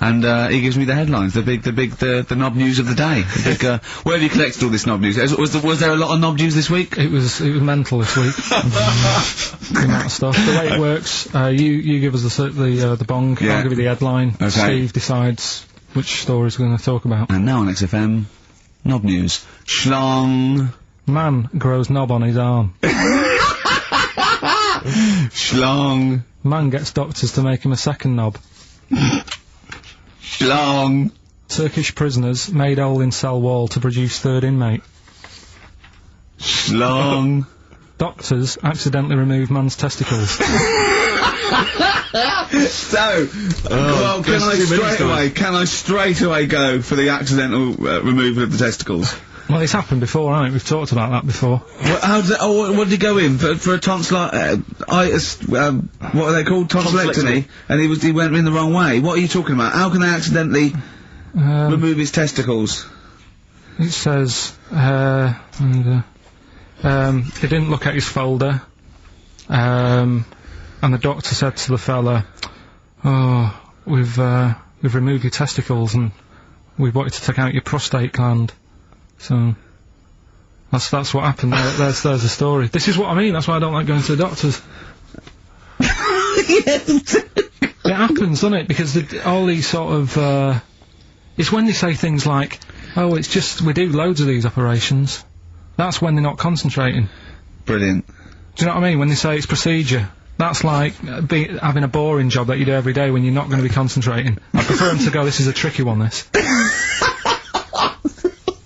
and he gives me the headlines, the knob news of the day. The big, where have you collected all this knob news? Was there a lot of knob news this week? It was mental this week. The amount of stuff. The way it works, you give us the bong, Yeah. I'll give you the headline, Okay. Steve decides which stories we're going to talk about. And now on XFM, knob news. Schlong. Man grows knob on his arm. Schlong. Man gets doctors to make him a second knob. Schlong. Turkish prisoners made hole in cell wall to produce third inmate. Schlong. Doctors accidentally remove man's testicles. So, well, can I straight away go for the accidental removal of the testicles? Well, it's happened before, hasn't it? We've talked about that before. How does that, what did he go in for a tonsillitis, what are they called? Tonsillectomy, and he went in the wrong way. What are you talking about? How can they accidentally remove his testicles? It says, he didn't look at his folder, and the doctor said to the fella, oh, we've removed your testicles and we wanted to take out your prostate gland. So, that's what happened. There's the story. This is what I mean, that's why I don't like going to the doctors. It happens, doesn't it? Because all these sort of, it's when they say things like, oh, it's just, we do loads of these operations. That's when they're not concentrating. Brilliant. Do you know what I mean? When they say it's procedure. That's like having a boring job that you do every day when you're not going to be concentrating. I prefer them to go, this is a tricky one, this.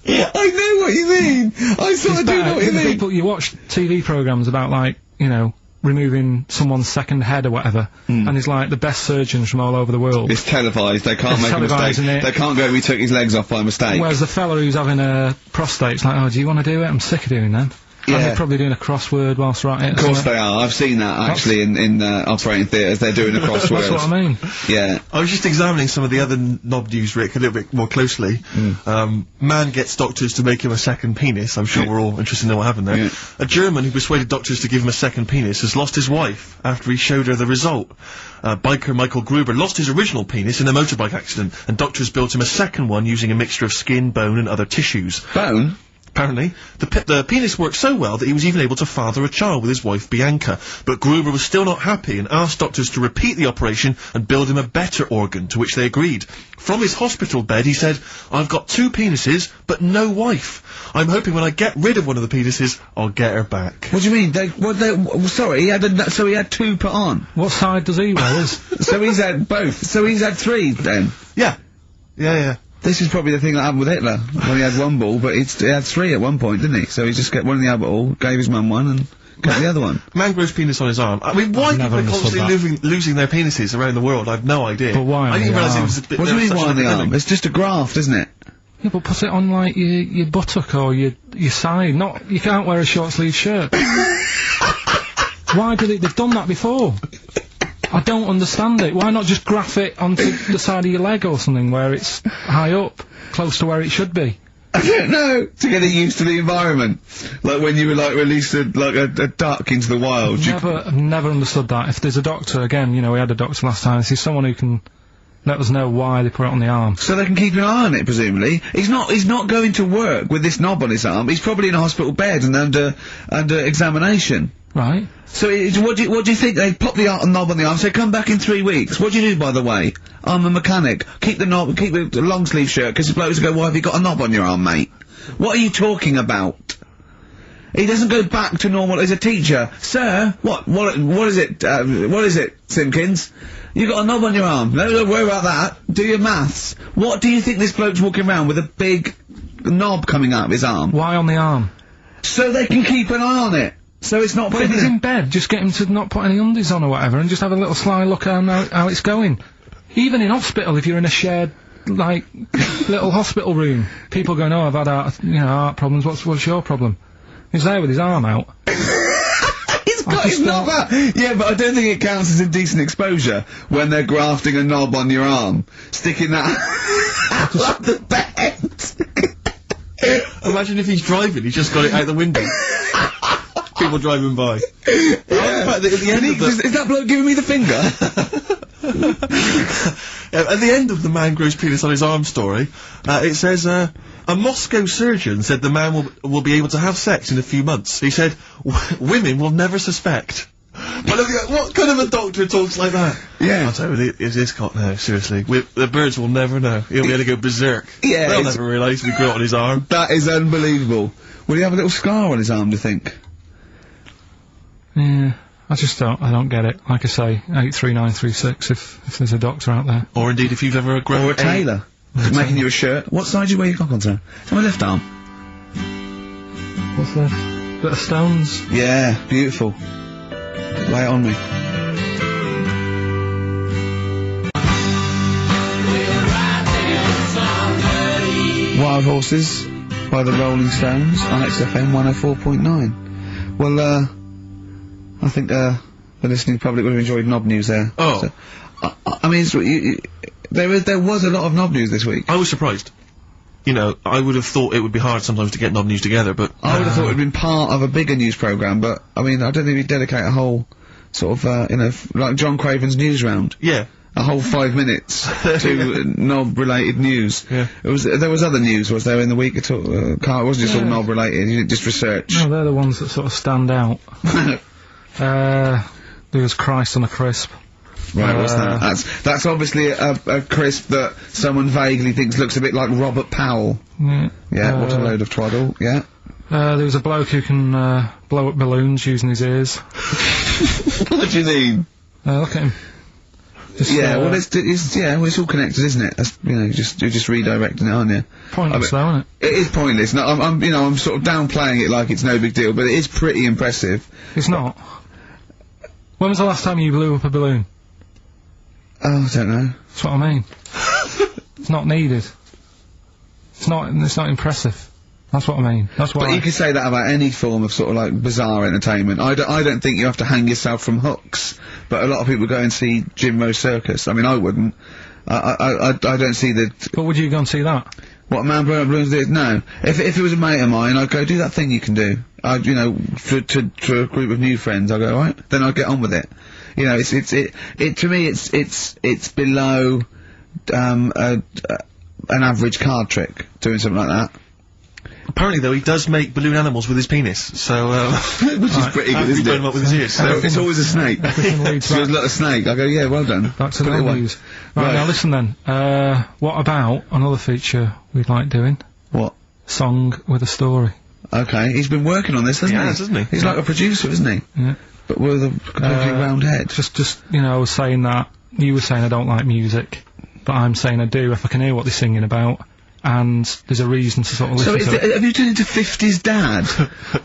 I know what you mean! I sort of do know what you mean! People, you watch TV programmes about, like, you know, removing someone's second head or whatever, and it's like the best surgeons from all over the world. It's televised, they can't make a mistake. They can't go, we took his legs off by mistake. Whereas the fella who's having a prostate's like, oh, do you want to do it? I'm sick of doing them. Yeah. And they're probably doing a crossword whilst they're at it. Of course they are. I've seen that actually in operating theatres. They're doing a crossword. That's what I mean. Yeah. I was just examining some of the other knob news, Rick, a little bit more closely. Man gets doctors to make him a second penis. I'm sure we're all interested in know what happened there. Yeah. A German who persuaded doctors to give him a second penis has lost his wife after he showed her the result. Biker Michael Gruber lost his original penis in a motorbike accident, and doctors built him a second one using a mixture of skin, bone, and other tissues. Bone? apparently. The penis worked so well that he was even able to father a child with his wife Bianca. But Gruber was still not happy and asked doctors to repeat the operation and build him a better organ, to which they agreed. From his hospital bed, he said, "I've got 2 penises, but no wife. I'm hoping when I get rid of one of the penises, I'll get her back." What do you mean? Sorry, he had 2 put on. What side does he wear? So he's had both. So he's had 3 then. Yeah. Yeah. This is probably the thing that happened with Hitler, when he had 1 ball, but he had 3 at one point, didn't he? So he just got one in the other ball, gave his mum one, and got the other one. Man grows penis on his arm. I mean, why people are constantly losing their penises around the world, I've no idea. But why I didn't realise it was a bit... What do you mean why on the arm? It's just a graft, isn't it? Yeah, but put it on, like, your buttock or your side. You can't wear a short-sleeved shirt. Why did they've done that before? I don't understand it. Why not just graph it onto the side of your leg or something where it's high up, close to where it should be? I don't know. To get it used to the environment. Like when you were, like, released a duck into the wild. I've never understood that. If there's a doctor, again, you know, we had a doctor last time, if there's someone who can let us know why they put it on the arm. So they can keep an eye on it, presumably. He's not going to work with this knob on his arm. He's probably in a hospital bed and under examination. Right. So what do you think? They pop the knob on the arm, say, come back in 3 weeks. What do you do, by the way? I'm a mechanic. Keep the knob, keep the long sleeve shirt, because the blokes go, why have you got a knob on your arm, mate? What are you talking about? He doesn't go back to normal as a teacher. Sir, what is it, Simpkins? You got a knob on your arm. No, don't worry about that. Do your maths. What do you think this bloke's walking around with a big knob coming out of his arm? Why on the arm? So they can keep an eye on it. So it's not... But if he's in bed, just get him to not put any undies on or whatever, and just have a little sly look at how it's going. Even in hospital, if you're in a shared, like, little hospital room, people going, oh, I've had heart problems, what's your problem? He's there with his arm out. He's got his knob out! Yeah, but I don't think it counts as indecent exposure when they're grafting a knob on your arm, sticking that out the bed. Imagine if he's driving, he's just got it out the window. People driving by. Yeah. At the end is that bloke giving me the finger? At the end of the man grows penis on his arm story, it says, a Moscow surgeon said the man will be able to have sex in a few months. He said, women will never suspect. But look at what kind of a doctor talks like that? Yeah. I'll tell you, is this cock now, seriously? The birds will never know. He'll be able to go berserk. Yeah. They'll never realise we grew it on his arm. That is unbelievable. Will he have a little scar on his arm, do you think? Yeah, I don't get it. Like I say, 83936 if there's a doctor out there. Or indeed if you've ever Or a tailor. Making you a shirt. What side do you wear your cock on, sir? It's on my left arm. What's this? Bit of stones? Yeah, beautiful. Lay it on me. Wild Horses by the Rolling Stones on Xfm 104.9. Well, I think the listening public would have enjoyed knob news there. Oh. So, I mean, there was a lot of knob news this week. I was surprised. You know, I would have thought it would be hard sometimes to get knob news together, but... I would have thought it would have been part of a bigger news programme, but, I mean, I don't think we'd dedicate a whole, sort of, like John Craven's news round. Yeah. A whole 5 minutes to knob-related news. Yeah. There was other news, was there, in the week at all? Carl, it wasn't just all knob-related, you didn't just research. No, they're the ones that sort of stand out. There was Christ on a crisp. Right, what's that? That's obviously a crisp that someone vaguely thinks looks a bit like Robert Powell. Yeah. Yeah, what a load of twaddle, yeah. There was a bloke who can, blow up balloons using his ears. What do you mean? Look at him. Just, well, it's all connected, isn't it? That's, you know, you're just redirecting it, aren't you? Pointless, though, isn't it? It is pointless. No, I'm sort of downplaying it like it's no big deal, but it is pretty impressive. It's not. When was the last time you blew up a balloon? Oh, I don't know. That's what I mean. It's not needed. It's not impressive. That's what I mean. That's why. But you can say that about any form of sort of like bizarre entertainment. I don't think you have to hang yourself from hooks, but a lot of people go and see Jim Rose Circus. I mean, I wouldn't. I don't see the... But would you go and see that? What, Man Blowing Up Balloons did? No. If it was a mate of mine, I'd go, do that thing you can do. You know, to a group of new friends, I'd go, right, then I'd get on with it. You know, to me, it's below, an average card trick, doing something like that. Apparently, though, he does make balloon animals with his penis, so, which is pretty good, isn't burn him up with his ears, So so. it's always a snake. So it's like a snake. I go, yeah, well done. Back to Put the it away. news. Right, now listen then. What about another feature we'd like doing? What? Song with a story. Okay, he's been working on this, hasn't he? Hasn't he? He's like a producer, isn't he? Yeah. But with a completely round head. Just, you know, I was saying that, you were saying I don't like music, but I'm saying I do if I can hear what they're singing about, and there's a reason to sort of listen to it. Have you turned into 50s dad?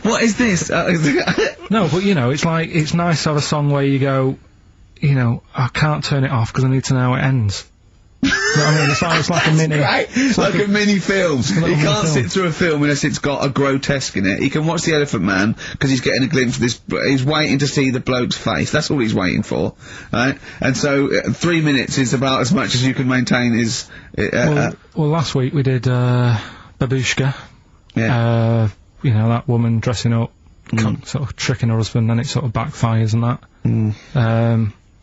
What is this? No, but you know, it's like, it's nice to have a song where you go, you know, I can't turn it off because I need to know how it ends. You know what I mean? It's like a mini... Right, It's like a mini film. He mini can't film. sit through a film unless it's got a grotesque in it. He can watch The Elephant Man because he's getting a glimpse of this. He's waiting to see the bloke's face. That's all he's waiting for, right? And so 3 minutes is about as much as you can maintain his. well, last week we did Babushka. Yeah. You know, that woman dressing up, sort of tricking her husband, then it sort of backfires and that.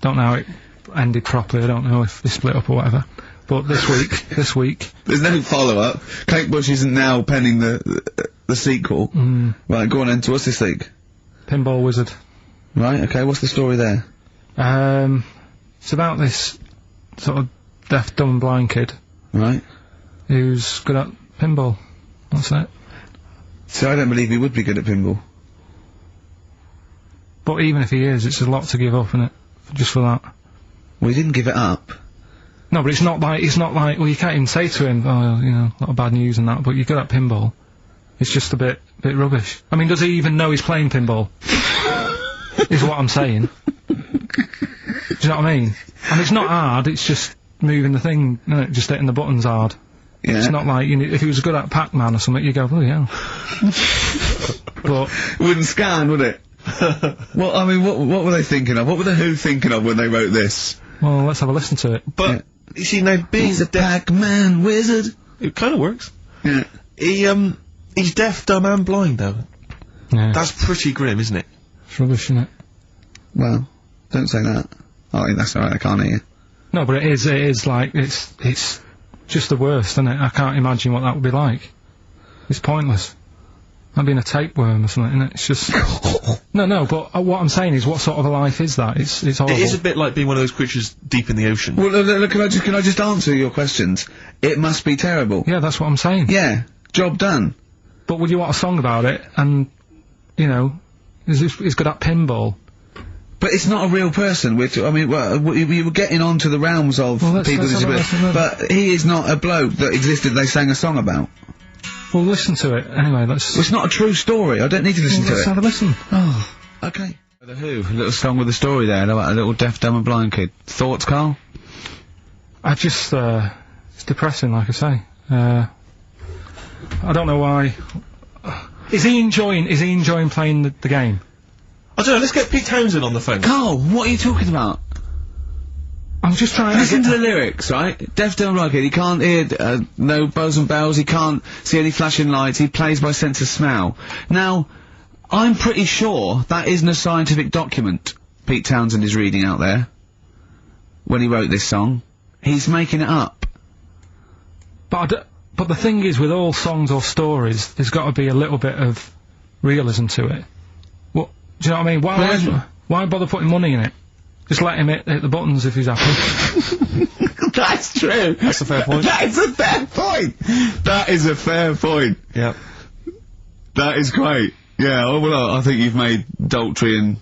Don't know how it ended properly. I don't know if they split up or whatever. But this week, There's no follow-up. Kate Bush isn't now penning the sequel. Right, go on then. So what's this week? Pinball Wizard. Right, okay. What's the story there? It's about this sort of deaf, dumb and blind kid Right. who's good at pinball. That's it. See, I don't believe he would be good at pinball. But even if he is, it's a lot to give up, innit? Just for that. Well, he didn't give it up. No, but it's not like, well, you can't even say to him, oh, you know, a lot of bad news and that, but you're good at pinball. It's just a bit rubbish. I mean, does he even know he's playing pinball? Is what I'm saying. Do you know what I mean? And it's not hard, it's just moving the thing, no, just hitting the buttons hard. Yeah. It's not like, you know, if he was good at Pac-Man or something, you go, oh yeah. But It wouldn't scan, would it? Well, I mean, what were they thinking of? What were the Who thinking of when they wrote this? well, let's have a listen to it. But, you see, now, being He's a deaf, Pac-Man wizard. it kind of works. Yeah. He's deaf, dumb, and blind, though. Yeah, That's pretty grim, isn't it? it's rubbish, isn't it? Well, don't say that. Oh, that's alright, I can't hear you. No, but it is like, it's just the worst, isn't it? I can't imagine what that would be like. It's pointless. Like being a tapeworm or something, innit? It's just... No, but what I'm saying is, what sort of a life is that? It's horrible. It is a bit like being one of those creatures deep in the ocean. Well, look, can I just answer your questions? It must be terrible. Yeah, that's what I'm saying. Yeah, job done. But would you want a song about it, and, you know, he's good at pinball? But it's not a real person. We were getting on to the realms of Well, people with let's have a disabilities, listen then. but he is not a bloke that existed they sang a song about. Well, listen to it. Anyway, let's... Well, it's not a true story. I don't need to listen to let's it. have a listen. Oh, okay. The Who, a little song with a story there, about a little deaf, dumb and blind kid. Thoughts, Carl? I just, it's depressing, like I say. I don't know why. Is he enjoying playing the game? I don't know, let's get Pete Townsend on the phone. Carl, what are you talking about? I'm just trying Listen to to the lyrics, right? Deaf, dumb, blind kid. He can't hear, no bows and bells. He can't see any flashing lights. He plays by sense of smell. Now, I'm pretty sure that isn't a scientific document Pete Townsend is reading out there when he wrote this song. He's making it up. But the thing is, with all songs or stories, there's got to be a little bit of realism to it. What, do you know what I mean? Why bother putting money in it? Just let him hit the buttons if he's happy. That's true. That's a fair point. That is a fair point. That is a fair point. Yeah. That is great. Yeah, oh, well, I think you've made Daltrey and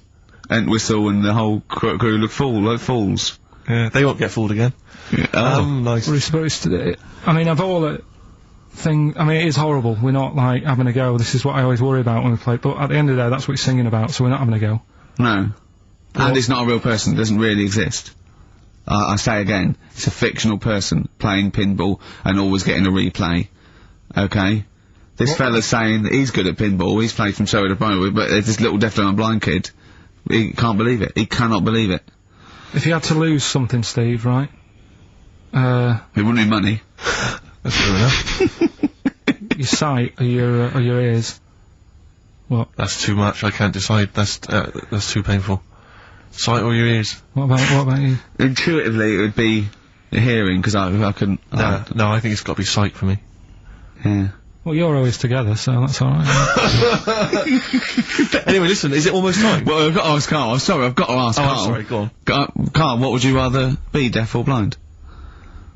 Entwistle and the whole crew look like fools. Yeah, they won't get fooled again. Yeah. Nice. We're supposed to... I mean, of all the thing... I mean, it is horrible. We're not, like, having a go. This is what I always worry about when we play. But at the end of the day, that's what he's singing about, so we're not having a go. No. And it's not a real person. It doesn't really exist. I say again, it's a fictional person playing pinball and always getting a replay. Okay? This fella's saying that he's good at pinball, he's played from show to point, but this little deaf and blind kid, he can't believe it. He cannot believe it. If you had to lose something, Steve, right? It wouldn't be money. That's true enough. Your sight or your ears. What? That's too much, I can't decide. That's too painful. Sight or your ears? What about you? Intuitively, it would be hearing, because I couldn't... No, I think it's got to be sight for me. Yeah. Well, you're always together, so that's alright. Anyway, listen, is it almost time? Well, I've got to ask Carl. I'm sorry, I've got to ask Carl. Sorry, go on. Carl, what would you rather be, deaf or blind?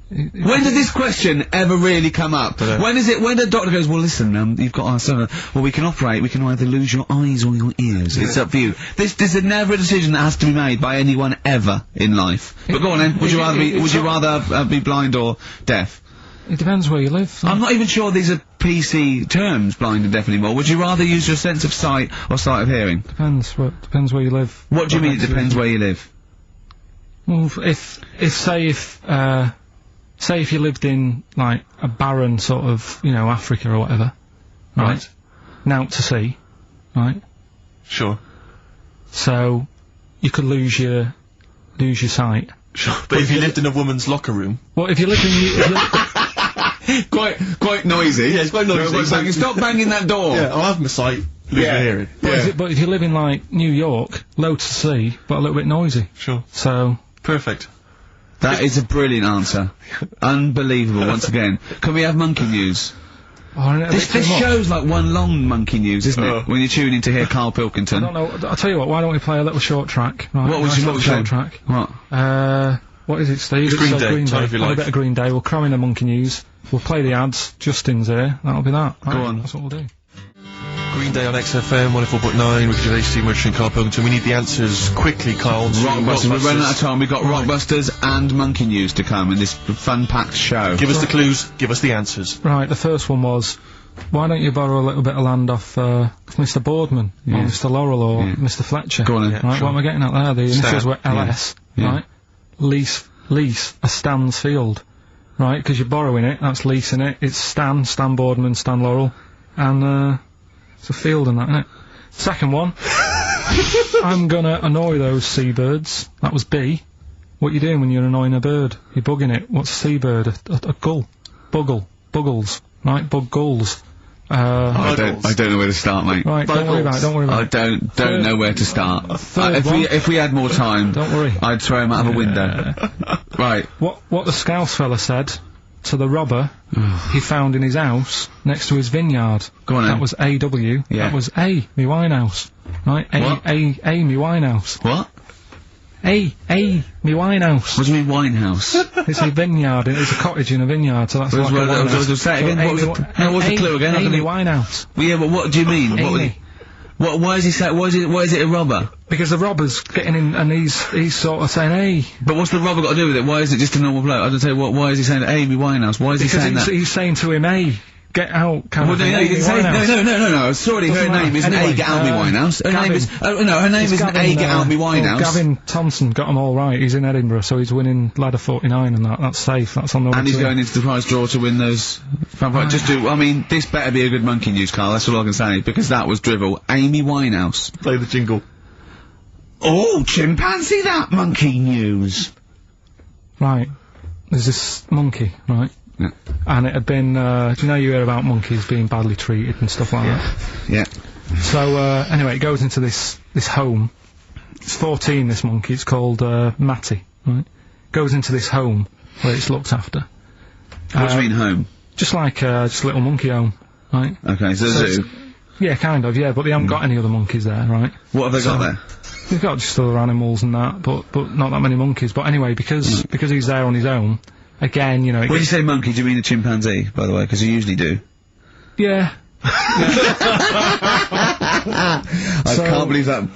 When did this question ever really come up? When the doctor goes, well listen, you've got well we can either lose your eyes or your ears. It's up for you. This is never a decision that has to be made by anyone ever in life. But go on then, would you rather be blind or deaf? It depends where you live. I'm not even sure these are PC terms, blind and deaf anymore. Would you rather use your sense of sight or sight of hearing? Depends where you live. What do you mean it depends where you live? Well, say if you lived in, like, a barren sort of, you know, Africa or whatever, right? Now to sea, right? Sure. So, you could lose your sight. Sure. But if you lived in a woman's locker room... Well, if you lived in... quite noisy. Yeah, it's quite noisy. Stop banging that door. Yeah, I'll have my sight, lose my hearing. But if you live in, like, New York, low to sea, but a little bit noisy. Sure. So... Perfect. That is a brilliant answer. Unbelievable, once again. Can we have monkey news? This show's like one long monkey news, isn't it? When you tune in to hear Karl Pilkington. I don't know, I'll tell you what, why don't we play a little short track? Right, what was your short track? What? What is it, Steve? It's Green Day. Green Day. If you like. A bit of Green Day, we'll cram in the monkey news, we'll play the ads, Justin's here, that'll be that. Right, go on. That's what we'll do. Green Day on Xfm 104.9, Ricky Gervais Show, and Karl Pilkington. We need the answers quickly, Carl. Rockbusters. We're running out of time. We've got Rockbusters and monkey news to come in this fun-packed show. Give us the clues, give us the answers. Right, the first one was, why don't you borrow a little bit of land off Mr. Boardman, or Mr. Laurel, or Mr. Fletcher? Go on then. Right, sure. what am I getting at there? The initials were LS, right? Lease a Stan's field, right? Because you're borrowing it, that's leasing it. It's Stan Boardman, Stan Laurel, and it's a field and that, innit? Second one. I'm gonna annoy those seabirds. That was B. What you doing when you're annoying a bird? You're bugging it. What's a seabird? A gull. Buggles. Right? Bug gulls. I don't know where to start, mate. Right, don't worry about it. I don't know where to start. If we had more time, don't worry. I'd throw him out of a window. Right. What the Scouse fella said to the robber he found in his house next to his vineyard. Go on then. That was A.W. Yeah. That was A, me Winehouse. Right? A, me Winehouse. What? A, me Winehouse. What do you mean Winehouse? It's a vineyard, it's a cottage in a vineyard, so that's like a winehouse. Say it again, what was the clue again? Amy Winehouse. Well, yeah, but what do you mean? Amy. Why is he saying, why is it a robber? Because the robber's getting in and he's sort of saying, hey. But what's the robber got to do with it? Why is it just a normal bloke? I don't say, why is he saying Amy Winehouse? Why is he saying that? Because he's saying to him, hey, get out, kind of thing. No, sorry, her name isn't A, get out me Winehouse. Her name is, her name isn't A, get out me Winehouse. Gavin Thompson got them all right. He's in Edinburgh, so he's winning ladder 49 and that's safe, that's on the way. And he's going into the prize draw to win those. This better be a good monkey news, Carl, that's all I can say, because that was drivel. Amy Winehouse. Play the jingle. Oh, chimpanzee that monkey news. Right. There's this monkey, right? Yeah. And it had been, do you know you hear about monkeys being badly treated and stuff like that? Yeah. So, anyway, it goes into this home. It's 14, this monkey, it's called, Matty, right? Goes into this home where it's looked after. What do you mean home? Just like, just a little monkey home, right? Okay, so zoo? Yeah, kind of, yeah, but they haven't got any other monkeys there, right? What have they got there? They've got just other animals and that, but not that many monkeys. But anyway, because he's there on his own, again, you know... When you say monkey, do you mean a chimpanzee, by the way? Because you usually do. Yeah. I can't believe that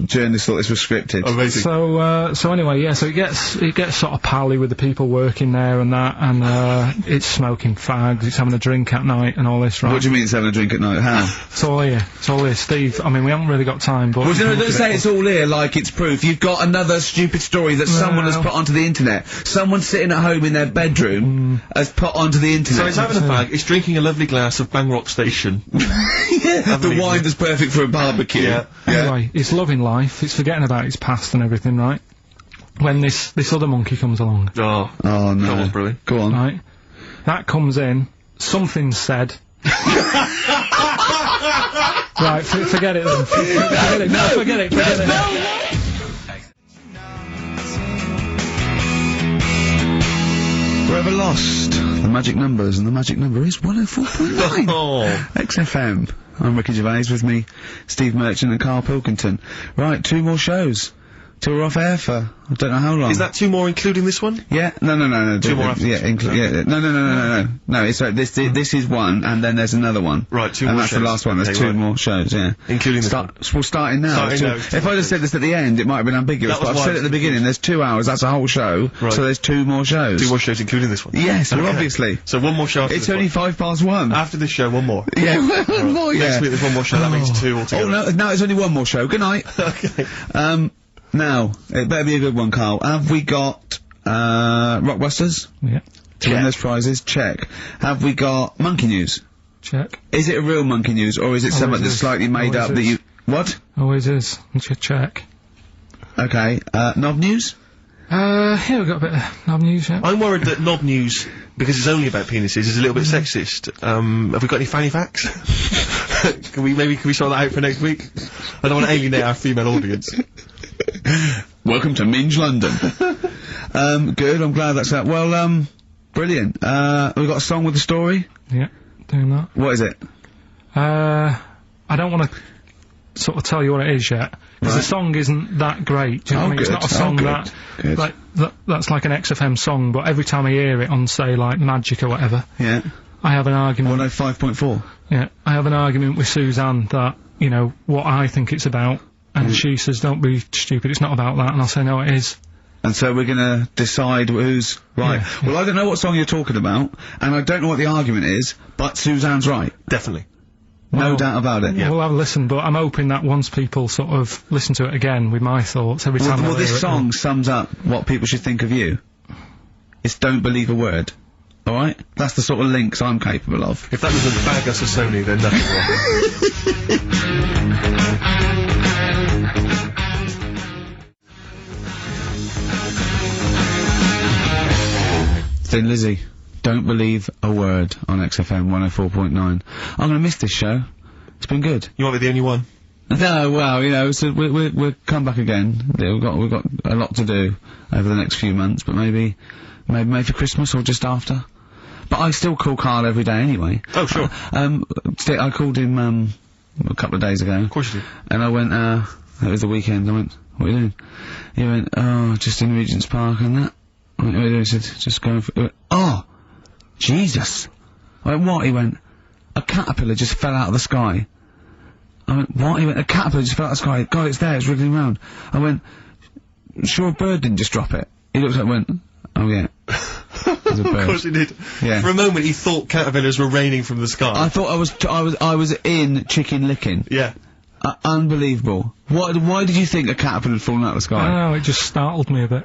journalist thought this was scripted. Amazing. So anyway, yeah, so it gets sort of pally with the people working there and that, and it's smoking fags, it's having a drink at night and all this, right? What do you mean it's having a drink at night? How? It's all here, Steve. I mean, we haven't really got time, but... Well, don't say it's all here like it's proof. You've got another stupid story that someone has put onto the internet. Someone sitting at home in their bedroom has put onto the internet. So it's having a fag, it's drinking a lovely glass of Bang Rock Station. Yeah, the wine that's perfect for a barbecue. Yeah. Anyway, it's loving life, it's forgetting about its past and everything, right? When this other monkey comes along. Oh no. That was brilliant. Go on. Right? That comes in, something's said. Right, forget it then. Forget it. Forever Lost. The magic numbers, and the magic number is 104.9. Oh. XFM. I'm Ricky Gervais, with me, Steve Merchant and Karl Pilkington. Right, 2 more shows. Till we're off air for, I don't know how long. Is that 2 more including this one? Yeah, no. 2 more after yeah, no, it's this is one, and then there's another one. Right, 2 more and that's shows. the last one, there's Okay, 2 right. more shows, yeah. Including this one. We're starting now. Starting now. If I'd have said this at the end, it might have been ambiguous, That was but I've why said I it at the was beginning, there's 2 hours, that's a whole show, Right. so there's 2 more shows. 2 more shows including this one? Yes, well, Okay. obviously. So 1 more show after It's this only one. 1:05. After this show, 1 more. Yeah, one more, yeah. Next week there's 1 more show, that makes 2 altogether. Oh, no, now it's only 1 more show. Good night. Okay. Now, it better be a good one, Karl. Have we got, Rockbusters? Yeah. To win those prizes? Check. Have we got Monkey News? Check. Is it a real Monkey News, or is it something that's is. slightly made Always up that is. you... What? Always is. Check. Okay, Knob News? Here we've got a bit of knob news, yeah. I'm worried that Knob News, because it's only about penises, is a little bit sexist. Have we got any fanny facts? Can we sort that out for next week? I don't want to alienate our female audience. Welcome to Minge London. Good, I'm glad that's out. Well, brilliant. We've got a song with a story? Yeah, doing that. What is it? I don't want to sort of tell you what it is yet, because the song isn't that great, do you know what I mean? It's good. not a song Good. that's like an XFM song, but every time I hear it on, say, like, Magic or whatever, Yeah. I have an argument. 105.4. Yeah, I have an argument with Suzanne that, you know, what I think it's about, and she says, don't be stupid, it's not about that, and I'll say, no, it is. And so we're gonna decide who's right. Yeah. Well, I don't know what song you're talking about, and I don't know what the argument is, but Suzanne's right. Definitely. No Well, doubt about it. We'll have a listen, but I'm hoping that once people sort of listen to it again with my thoughts, every time Well, I hear this it, song sums up what people should think of you. It's don't believe a word. Alright? That's the sort of links I'm capable of. If that doesn't bag us as Sony, then nothing Thin Lizzy, don't believe a word on XFM 104.9. I'm gonna miss this show. It's been good. You won't be the only one. No, well, you know, so we'll come back again. Yeah, we've got a lot to do over the next few months, but maybe for Christmas or just after. But I still call Karl every day anyway. Oh, sure. I called him, a couple of days ago. Of course you do. And I went, it was the weekend, I went, what are you doing? He went, oh, just in Regent's Park and that. I went, what are you doing? He said, just going for, he went, oh, Jesus. I went, what? He went, a caterpillar just fell out of the sky. I went, what? He went, a caterpillar just fell out of the sky. God, it's there, it's wriggling around. I went, sure a bird didn't just drop it. He looked at it and went, oh yeah. There's a bird. Of course he did. Yeah. For a moment he thought caterpillars were raining from the sky. I thought I was in Chicken Licking. Yeah. Unbelievable. Why did you think a caterpillar had fallen out of the sky? I don't know, it just startled me a bit.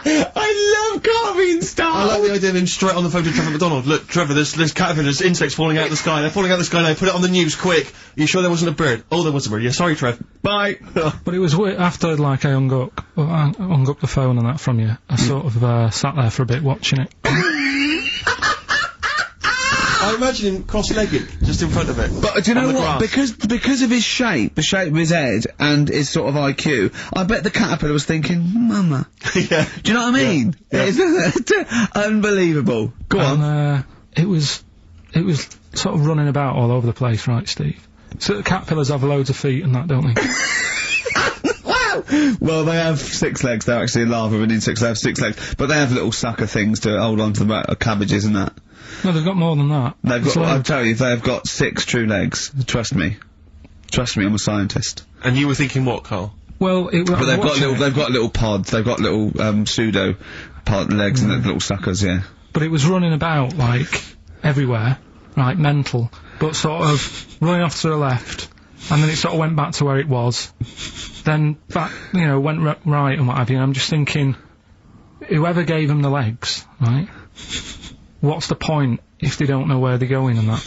I love Karl being I startled. like the idea of him straight on the phone to Trevor McDonald. Look, Trevor, there's caterpillars, insects falling out of the sky. They're falling out of the sky now. Put it on the news, quick. You sure there wasn't a bird? Oh, there was a bird. Yeah, sorry, Trev. Bye. But it was after, like, I hung up the phone and that from you, I sort of, sat there for a bit watching it. I imagine him cross-legged, just in front of it. But do you know On the what? grass. Because of his shape, the shape of his head, and his sort of IQ, I bet the caterpillar was thinking, Mama. Yeah. Do you know what I mean? Yeah. It's unbelievable. Go on. And, it was sort of running about all over the place, right, Steve? So the caterpillars have loads of feet and that, don't they? Wow! Well, they have 6 legs. They're actually larvae of an insect. They have 6 legs, but they have little sucker things to hold on to the cabbages and that. No, they've got more than that. They've It's got. I'll loads. tell you, they've got 6 true legs. Trust me. Trust me, I'm a scientist. And you were thinking what, Karl? Well, But they've got little pods. They've got little pseudo pod legs and little suckers. Yeah. But it was running about, like, everywhere, right, mental, but sort of running off to the left, and then it sort of went back to where it was, then back, you know, went right and what have you, and I'm just thinking, whoever gave them the legs, right, what's the point if they don't know where they're going and that?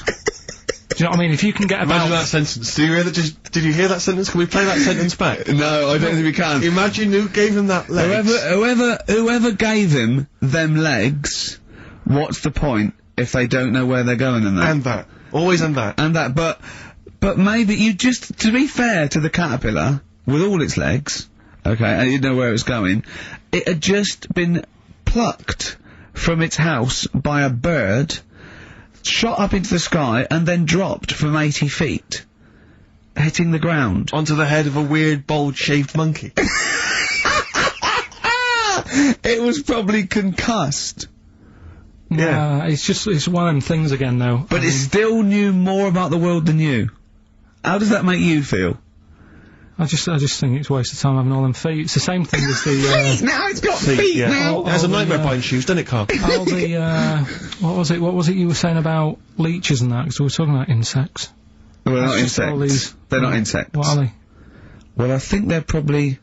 Do you know what I mean? If you can get Imagine about... that sentence. Did you hear that sentence? Can we play that sentence back? No, I don't think we can. Imagine who gave him that legs. Whoever gave him them legs, what's the point if they don't know where they're going and that? And that. Always and that. And that, but maybe you just, to be fair to the caterpillar, with all its legs, okay, and you know where it's going, it had just been plucked from its house by a bird, shot up into the sky, and then dropped from 80 feet, hitting the ground. Onto the head of a weird, bold-shaved monkey. It was probably concussed. Yeah, it's one of them things again, though. But it still knew more about the world than you. How does that make you feel? I just think it's a waste of time having all them feet. It's the same thing as the, feet now! It's got feet now! It has a nightmare buying shoes, doesn't it, Carl? all the, what was it you were saying about leeches and that? Because we were talking about insects. Well, they're not insects. They're not insects. What are they? Well, I think they're probably,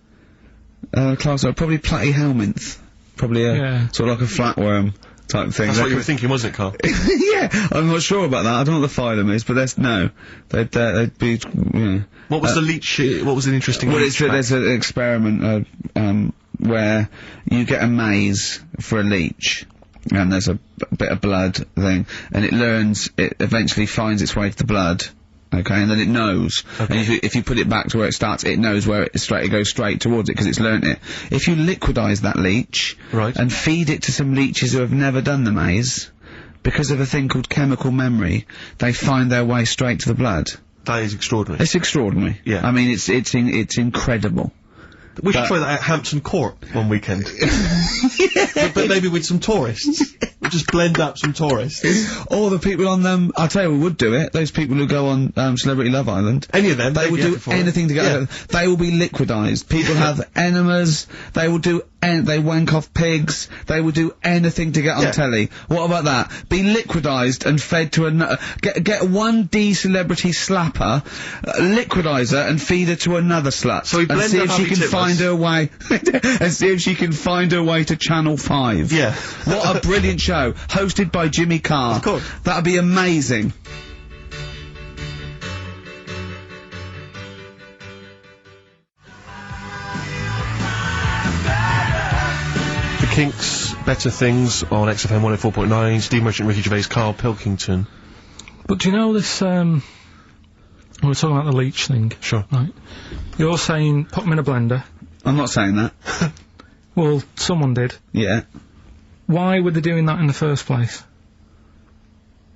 class are probably platyhelminths. Probably sort of like a flatworm type thing. That's what you were thinking, wasn't it, Carl? Yeah, I'm not sure about that. I don't know what the phylum is, but they'd be, What was the leech, what was an interesting leech fact? There's an experiment, where you get a maze for a leech, and there's a bit of blood thing, and it eventually finds its way to the blood. Okay, and then it knows. Okay. And if you put it back to where it starts, it knows where it goes straight towards it because it's learnt it. If you liquidise that leech, right, and feed it to some leeches who have never done the maze, because of a thing called chemical memory, they find their way straight to the blood. That is extraordinary. It's extraordinary. Yeah. I mean, it's incredible. We should try that at Hampton Court one weekend. but maybe with some tourists. We'll just blend up some tourists. Or the people on them, I'll tell you who would do it, those people who go on Celebrity Love Island. Any of them. They will do anything to get they will be liquidised. People have enemas, they will do they wank off pigs, they will do anything to get on telly. What about that? Be liquidised and fed to another, get one D-celebrity slapper, liquidise her and feed her to another slut. So we blend and see if she can find her way, and see if she can find her way to Channel 5. Yeah. What a brilliant show, hosted by Jimmy Carr. Of course. That'd be amazing. Kinks, Better Things on XFM 104.9, Steve Merchant, Ricky Gervais, Karl Pilkington. But do you know this, we were talking about the leech thing. Sure. Right. You're saying put them in a blender. I'm not saying that. Well, someone did. Yeah. Why were they doing that in the first place?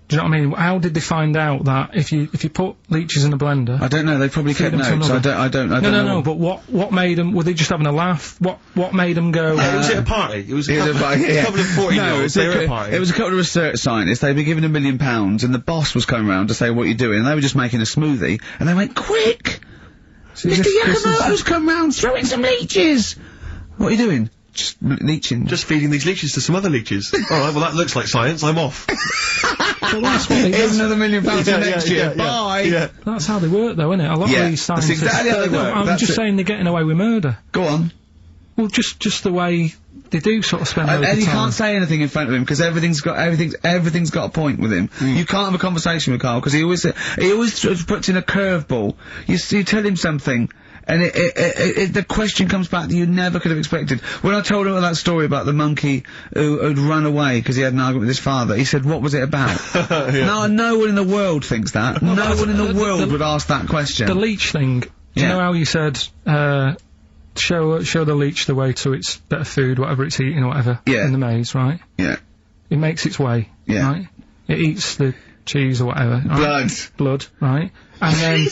Do you know what I mean? How did they find out that if you put leeches in a blender? I don't know. They probably kept notes. I don't know. No. But what made them? Were they just having a laugh? What made them go? Was it a party? It was a couple of 40-year-olds. They were at a party. It was a couple of research scientists. They'd been given £1 million, and the boss was coming around to say, "What are you doing?" And they were just making a smoothie, and they went, "Quick, Mr. Yakamoto's come round, throw in some leeches." What are you doing? Just leeching. Just feeding these leeches to some other leeches. Alright, well that looks like science, I'm off. Well, that's what here's another £1 million for next year. Bye! Yeah. That's how they work though, isn't it? A lot of these scientists. That's exactly how they work. I'm just saying they're getting away with murder. Go on. Well, just the way they do sort of spend loads of time. And you can't say anything in front of him, because everything's got a point with him. You can't have a conversation with Karl, because he always puts in a curveball. You tell him something, and the question comes back that you never could have expected. When I told him that story about the monkey who'd run away because he had an argument with his father, he said, "What was it about?" No one in the world thinks that. No one in the world would ask that question. The leech thing. Do you know how you said, show the leech the way to its better food, whatever it's eating or whatever, in the maze, right? Yeah. It makes its way, right? It eats the cheese or whatever. Right? Blood, right? And then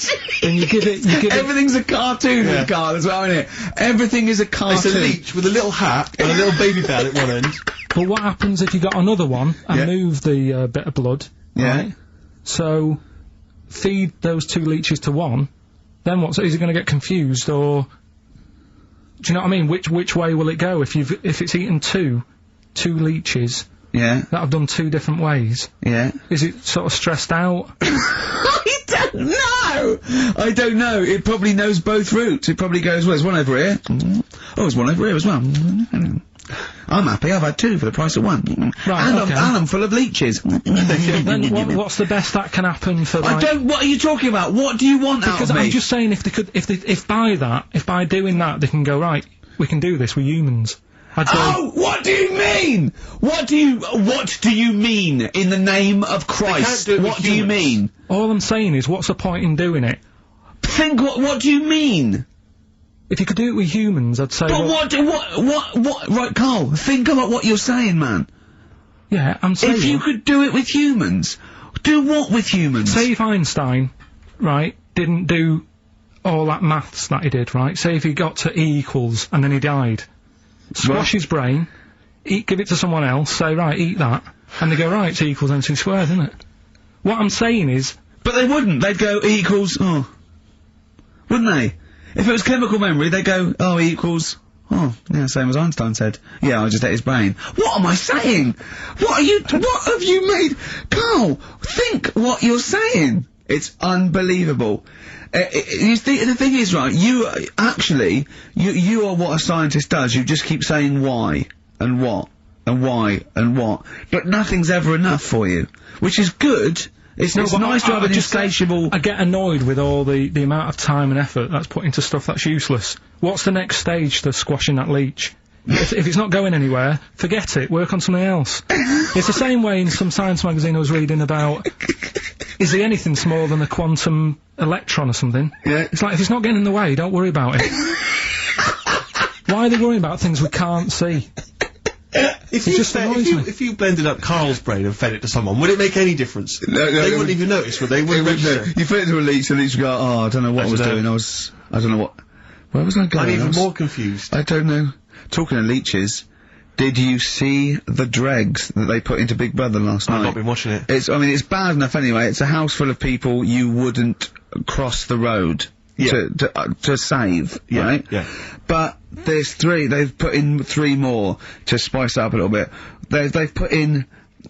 you give it... Everything's a cartoon with Karl as well, isn't it? Everything is a cartoon. It's a leech with a little hat and a little baby bell at one end. But what happens if you got another one and move the bit of blood, right? So, feed those two leeches to one, then what? So is it going to get confused, or... Do you know what I mean? Which way will it go if it's eaten two leeches that have done two different ways? Yeah. Is it sort of stressed out? I don't know. It probably knows both routes. It probably goes, well, there's one over here. Oh, there's one over here as well. I'm happy. I've had two for the price of one. Right, and I'm full of leeches. Then what's the best that can happen for? What are you talking about? What do you want out of me? Because I'm just saying, if by doing that they can go, right, we can do this. We're humans. What do you mean? What do you mean in the name of Christ? What do you mean? All I'm saying is, what's the point in doing it? What do you mean? If you could do it with humans, I'd say... But right, Karl, think about what you're saying, man. Yeah, I'm saying... If you could do it with humans, do what with humans? Say if Einstein, right, didn't do all that maths that he did, right? Say if he got to E equals and then he died. Squash his brain, give it to someone else, say, right, eat that, and they go, right, it's E equals MC squared, isn't it? What I'm saying is... But they wouldn't. They'd go, E equals, oh. Wouldn't they? If it was chemical memory, they'd go, oh, E equals, oh, yeah, same as Einstein said. Yeah, I just ate his brain. What am I saying? What have you made? Carl, think what you're saying. It's unbelievable. The thing is, right, you are what a scientist does. You just keep saying why, and what, and why, and what. But nothing's ever enough for you. Which is good. It's nice to have an insatiable... I get annoyed with all the amount of time and effort that's put into stuff that's useless. What's the next stage to squashing that leech? if it's not going anywhere, forget it, work on something else. It's the same way in some science magazine I was reading about, is there anything smaller than a quantum electron or something? Yeah. It's like, if it's not getting in the way, don't worry about it. Why are they worrying about things we can't see? If you blended up Carl's brain and fed it to someone, would it make any difference? No, they wouldn't even notice, would they? You put it to a leech, and the leech would go, oh, I don't know what I was doing, I don't know what... Where was I going? I'm even more confused. I don't know. Talking of leeches, did you see the dregs that they put into Big Brother last night? I've not been watching it. It's bad enough anyway. It's a house full of people you wouldn't cross the road to save, right? Yeah. But there's three. They've put in three more to spice it up a little bit. They've put in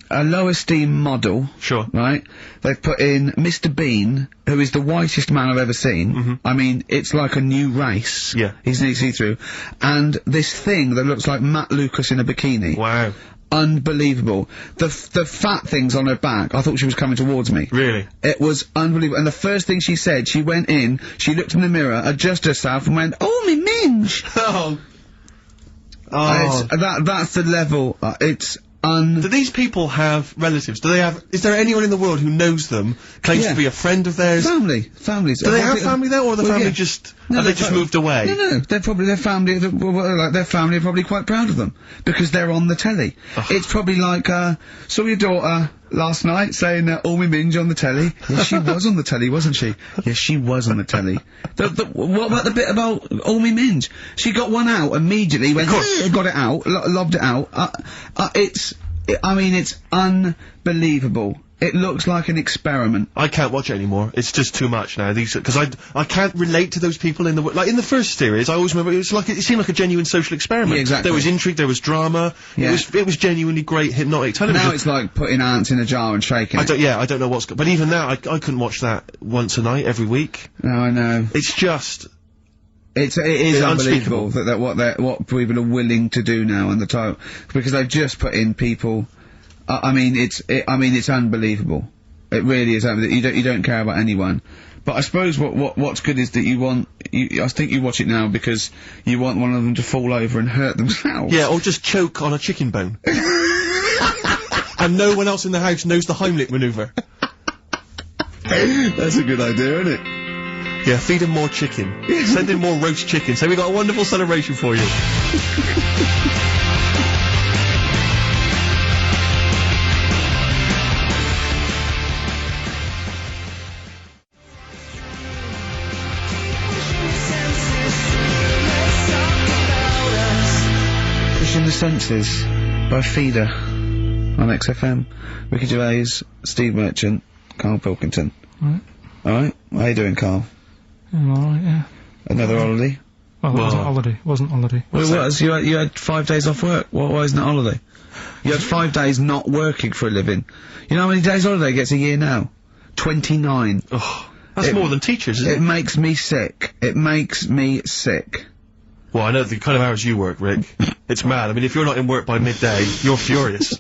a low esteem model. Sure. Right? They've put in Mr. Bean, who is the whitest man I've ever seen. Mm-hmm. I mean, it's like a new race. Yeah. He's nearly see-through. And this thing that looks like Matt Lucas in a bikini. Wow. Unbelievable. The fat things on her back, I thought she was coming towards me. Really? It was unbelievable. And the first thing she said, she went in, she looked in the mirror, adjusted herself, and went, oh, me minge! Oh. That's the level. It's Do these people have relatives? Is there anyone in the world who knows them, claims to be a friend of theirs? Families. Do they have family there, or the family just... have they just moved away? No, they're probably, their family, their family are probably quite proud of them, because they're on the telly. It's probably like, saw your daughter last night saying, all me minge on the telly. Yes, she was on the telly, wasn't she? Yes, she was on the telly. What about the bit about all me minge? She got one out immediately, went, got it out, lobbed it out. I mean, it's unbelievable. It looks like an experiment. I can't watch it anymore. It's just too much now. Because I can't relate to those people in the... Like, in the first series, I always remember, it seemed like a genuine social experiment. Yeah, exactly. There was intrigue, there was drama. Yeah. It was genuinely great hypnotic television. Now it's like putting ants in a jar and shaking it. I don't know what's... But even now, I couldn't watch that once a night, every week. No, I know. It's just... It is unbelievable that what people are willing to do now on the time, because they've just put in people. I mean, it's unbelievable. It really is. You don't care about anyone. But I suppose what's good is that I think you watch it now because you want one of them to fall over and hurt themselves. Yeah, or just choke on a chicken bone. And no one else in the house knows the Heimlich manoeuvre. That's a good idea, isn't it? Yeah, feed him more chicken. Send him more roast chicken. So we got a wonderful celebration for you. Pushing the Senses by Feeder on XFM. Ricky Gervais, Steve Merchant, Karl Pilkington. Alright, how you doing, Carl? I'm alright, yeah. Another holiday? Well, it wasn't holiday. Wasn't holiday. Well, it was. You had 5 days off work. Why isn't it holiday? You had 5 days not working for a living. You know how many days holiday gets a year now? 29. Oh, that's more than teachers, isn't it? It makes me sick. It makes me sick. Well, I know the kind of hours you work, Rick. It's mad. I mean, if you're not in work by midday, you're furious.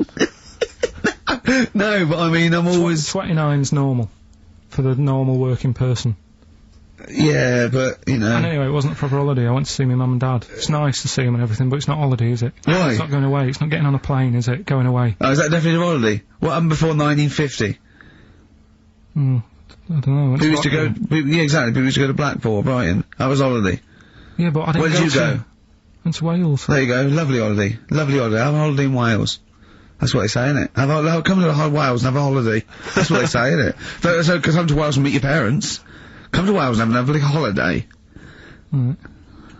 No, but I mean, I'm always... 29's normal. For the normal working person. Yeah, but, you know... And anyway, it wasn't a proper holiday. I went to see my mum and dad. It's nice to see them and everything, but it's not holiday, is it? Why? It's not going away. It's not getting on a plane, is it? Going away. Oh, is that definitely a holiday? What happened before 1950? I don't know. People used to go... Yeah, exactly. People used to go to Blackpool or Brighton. That was holiday. Yeah, but I didn't Where did you go? Went to Wales. There you go. Lovely holiday. Lovely holiday. I have a holiday in Wales. That's what they say, innit? Come to Wales and have a holiday. That's what they say, innit? So, come to Wales and meet your parents. Come to Wales and have a lovely holiday. Mm.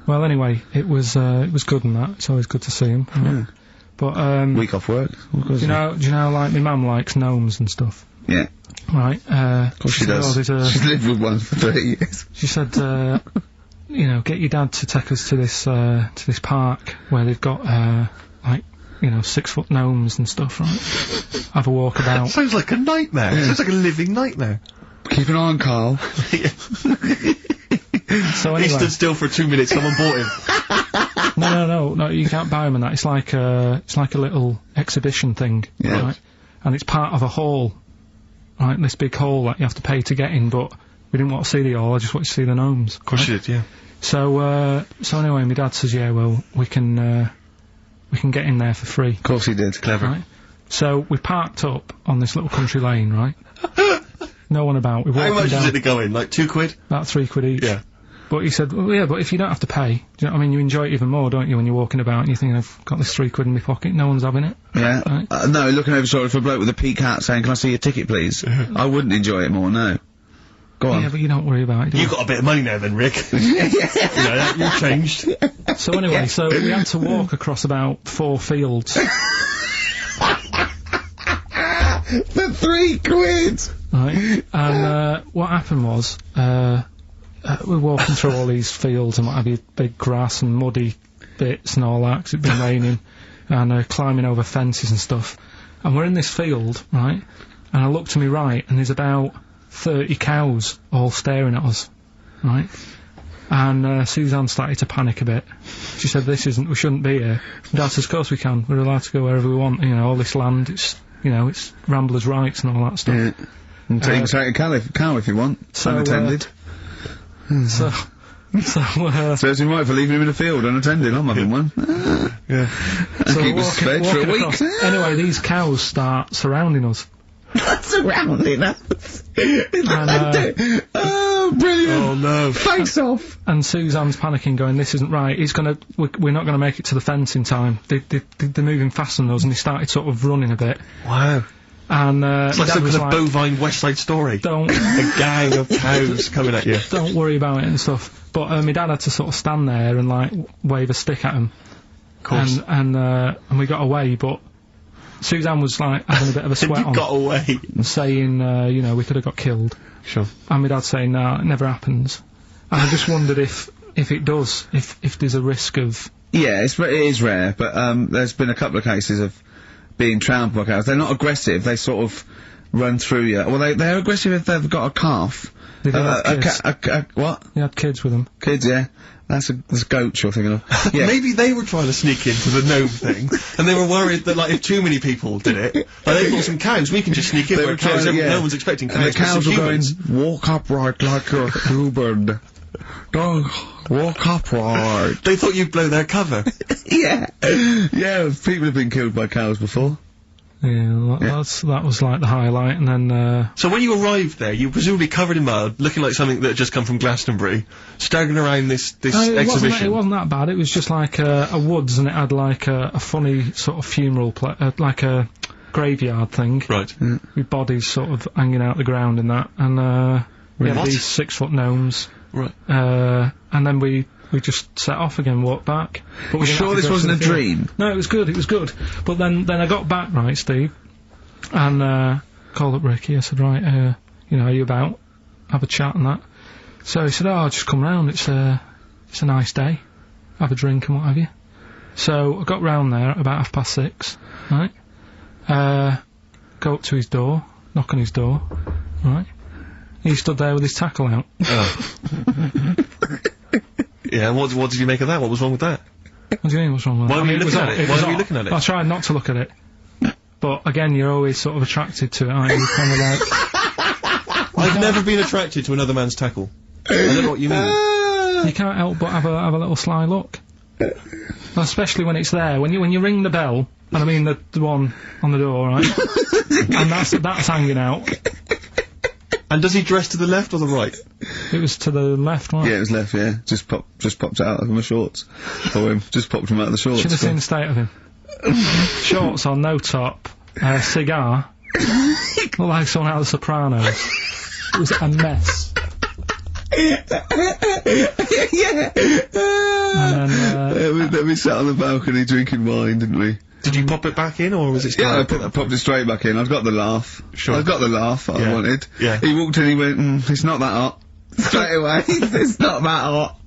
Well, anyway, it was good and that. It's always good to see him. Yeah. But, week off work. do you know, like, my mum likes gnomes and stuff? Yeah. Right, Of course she does. She's lived with one for 30 years. She said, you know, get your dad to take us to this park where they've got, like, you know, 6-foot gnomes and stuff, right? Have a walk about. Sounds like a nightmare. Sounds like a living nightmare. Keep an eye on Carl. So anyway. He stood still for 2 minutes, someone bought him. No, you can't buy them and that. It's like a little exhibition thing, right? And it's part of a hall, right? This big hall that you have to pay to get in, but we didn't want to see the hall, I just wanted to see the gnomes. Of course you did, yeah. So anyway, my dad says, yeah, well, we can get in there for free. Of course he did. Clever. Right? So we parked up on this little country lane, right? No one about. We walked How much down, is it to go in? Like £2? about £3 each. Yeah. But he said, well, yeah, but if you don't have to pay, do you know what I mean? You enjoy it even more, don't you, when you're walking about and you think, I've got this £3 in my pocket, no one's having it. Yeah. Right? No, looking over shoulder for a bloke with a peak hat saying, can I see your ticket, please? I wouldn't enjoy it more, no. Go on. Yeah, but you don't worry about it, do you? You got a bit of money now then, Rick. You know, you've changed. So anyway, so we had to walk across about 4 fields. For £3! Right? And, what happened was, we're walking through all these fields and what have you, big grass and muddy bits and all that, 'cause it'd been raining, and, climbing over fences and stuff. And we're in this field, right? And I look to my right, and there's about 30 cows all staring at us, right? And, Suzanne started to panic a bit. She said, we shouldn't be here. Dad says, of course we can. We're allowed to go wherever we want, you know, all this land, it's, you know, it's Ramblers' rights and all that stuff. Yeah. And take a cow if you want. So, unattended. So Serves him right for leaving him in the field unattended. I'm having one. Yeah. So keep us fed for a week. Anyway, these cows start surrounding us. Surrounding us. Oh, brilliant. Oh, no. Face off. And Suzanne's panicking, going, this isn't right. We're not going to make it to the fence in time. They're moving faster than us, and they started sort of running a bit. Wow. And, it's like some kind of bovine West Side Story. A gang of cows coming at you. Don't worry about it and stuff. But, my dad had to sort of stand there and, like, wave a stick at him. Of course. And we got away, but Suzanne was, like, having a bit of a sweat on. Got away. Saying, you know, we could have got killed. Sure. And my dad saying, no, it never happens. And I just wondered if it does, if there's a risk of... Yeah, it is rare, but, there's been a couple of cases of being trampled by cows. They're not aggressive, they sort of run through you. Well, they're aggressive if they've got a calf. They do have kids. What? They had kids with them. Kids, yeah. That's a goat you're thinking of. Yeah. Maybe they were trying to sneak into the gnome thing, and they were worried that, like, if too many people did it, like, they've got some cows, we can just sneak in where cows, no one's expecting cows. And the cows were going, walk upright like a human. Don't walk upright. They thought you'd blow their cover. Yeah. Yeah, people have been killed by cows before. Yeah, that was like the highlight, and then, So when you arrived there, you were presumably covered in mud, looking like something that had just come from Glastonbury, staggering around this exhibition. It wasn't that bad, it was just like a woods, and it had like a funny sort of funeral, like a graveyard thing. Right. With bodies sort of hanging out the ground and that, and, we had these 6-foot gnomes. Right. And then we just set off again, walked back. But we sure this wasn't a dream? No, it was good. But then I got back, right, Steve, and, called up Ricky. I said, right, you know, are you about? Have a chat and that. So he said, oh, just come round, it's a nice day. Have a drink and what have you. So I got round there at about 6:30, right? Go up to his door, knock on his door, right? He stood there with his tackle out. Oh. Yeah, and what did you make of that? What was wrong with that? What do you mean, what's wrong with that? Why were you looking at it? Why were you looking at it? I tried not to look at it. But, again, you're always sort of attracted to it, aren't you? Kind of like... I've never been attracted to another man's tackle. I don't know what you mean. You can't help but have a little sly look. Well, especially when it's there. When you ring the bell, and I mean the one on the door, right? And that's hanging out. And does he dress to the left or the right? It was to the left, wasn't it? Yeah, it was left, yeah. Just popped it out of my shorts for him. Just popped him out of the shorts. Should have seen the state of him. shorts on, no top, cigar. Looked like someone out of The Sopranos. It was a mess. Yeah. And then, we sat on the balcony drinking wine, didn't we? Did you pop it back in, or was it still? Yeah, I popped it straight back in. I've got the laugh. Sure. I've got the laugh I wanted. Yeah. He walked in, he went, it's not that hot. Straight away. It's not that hot.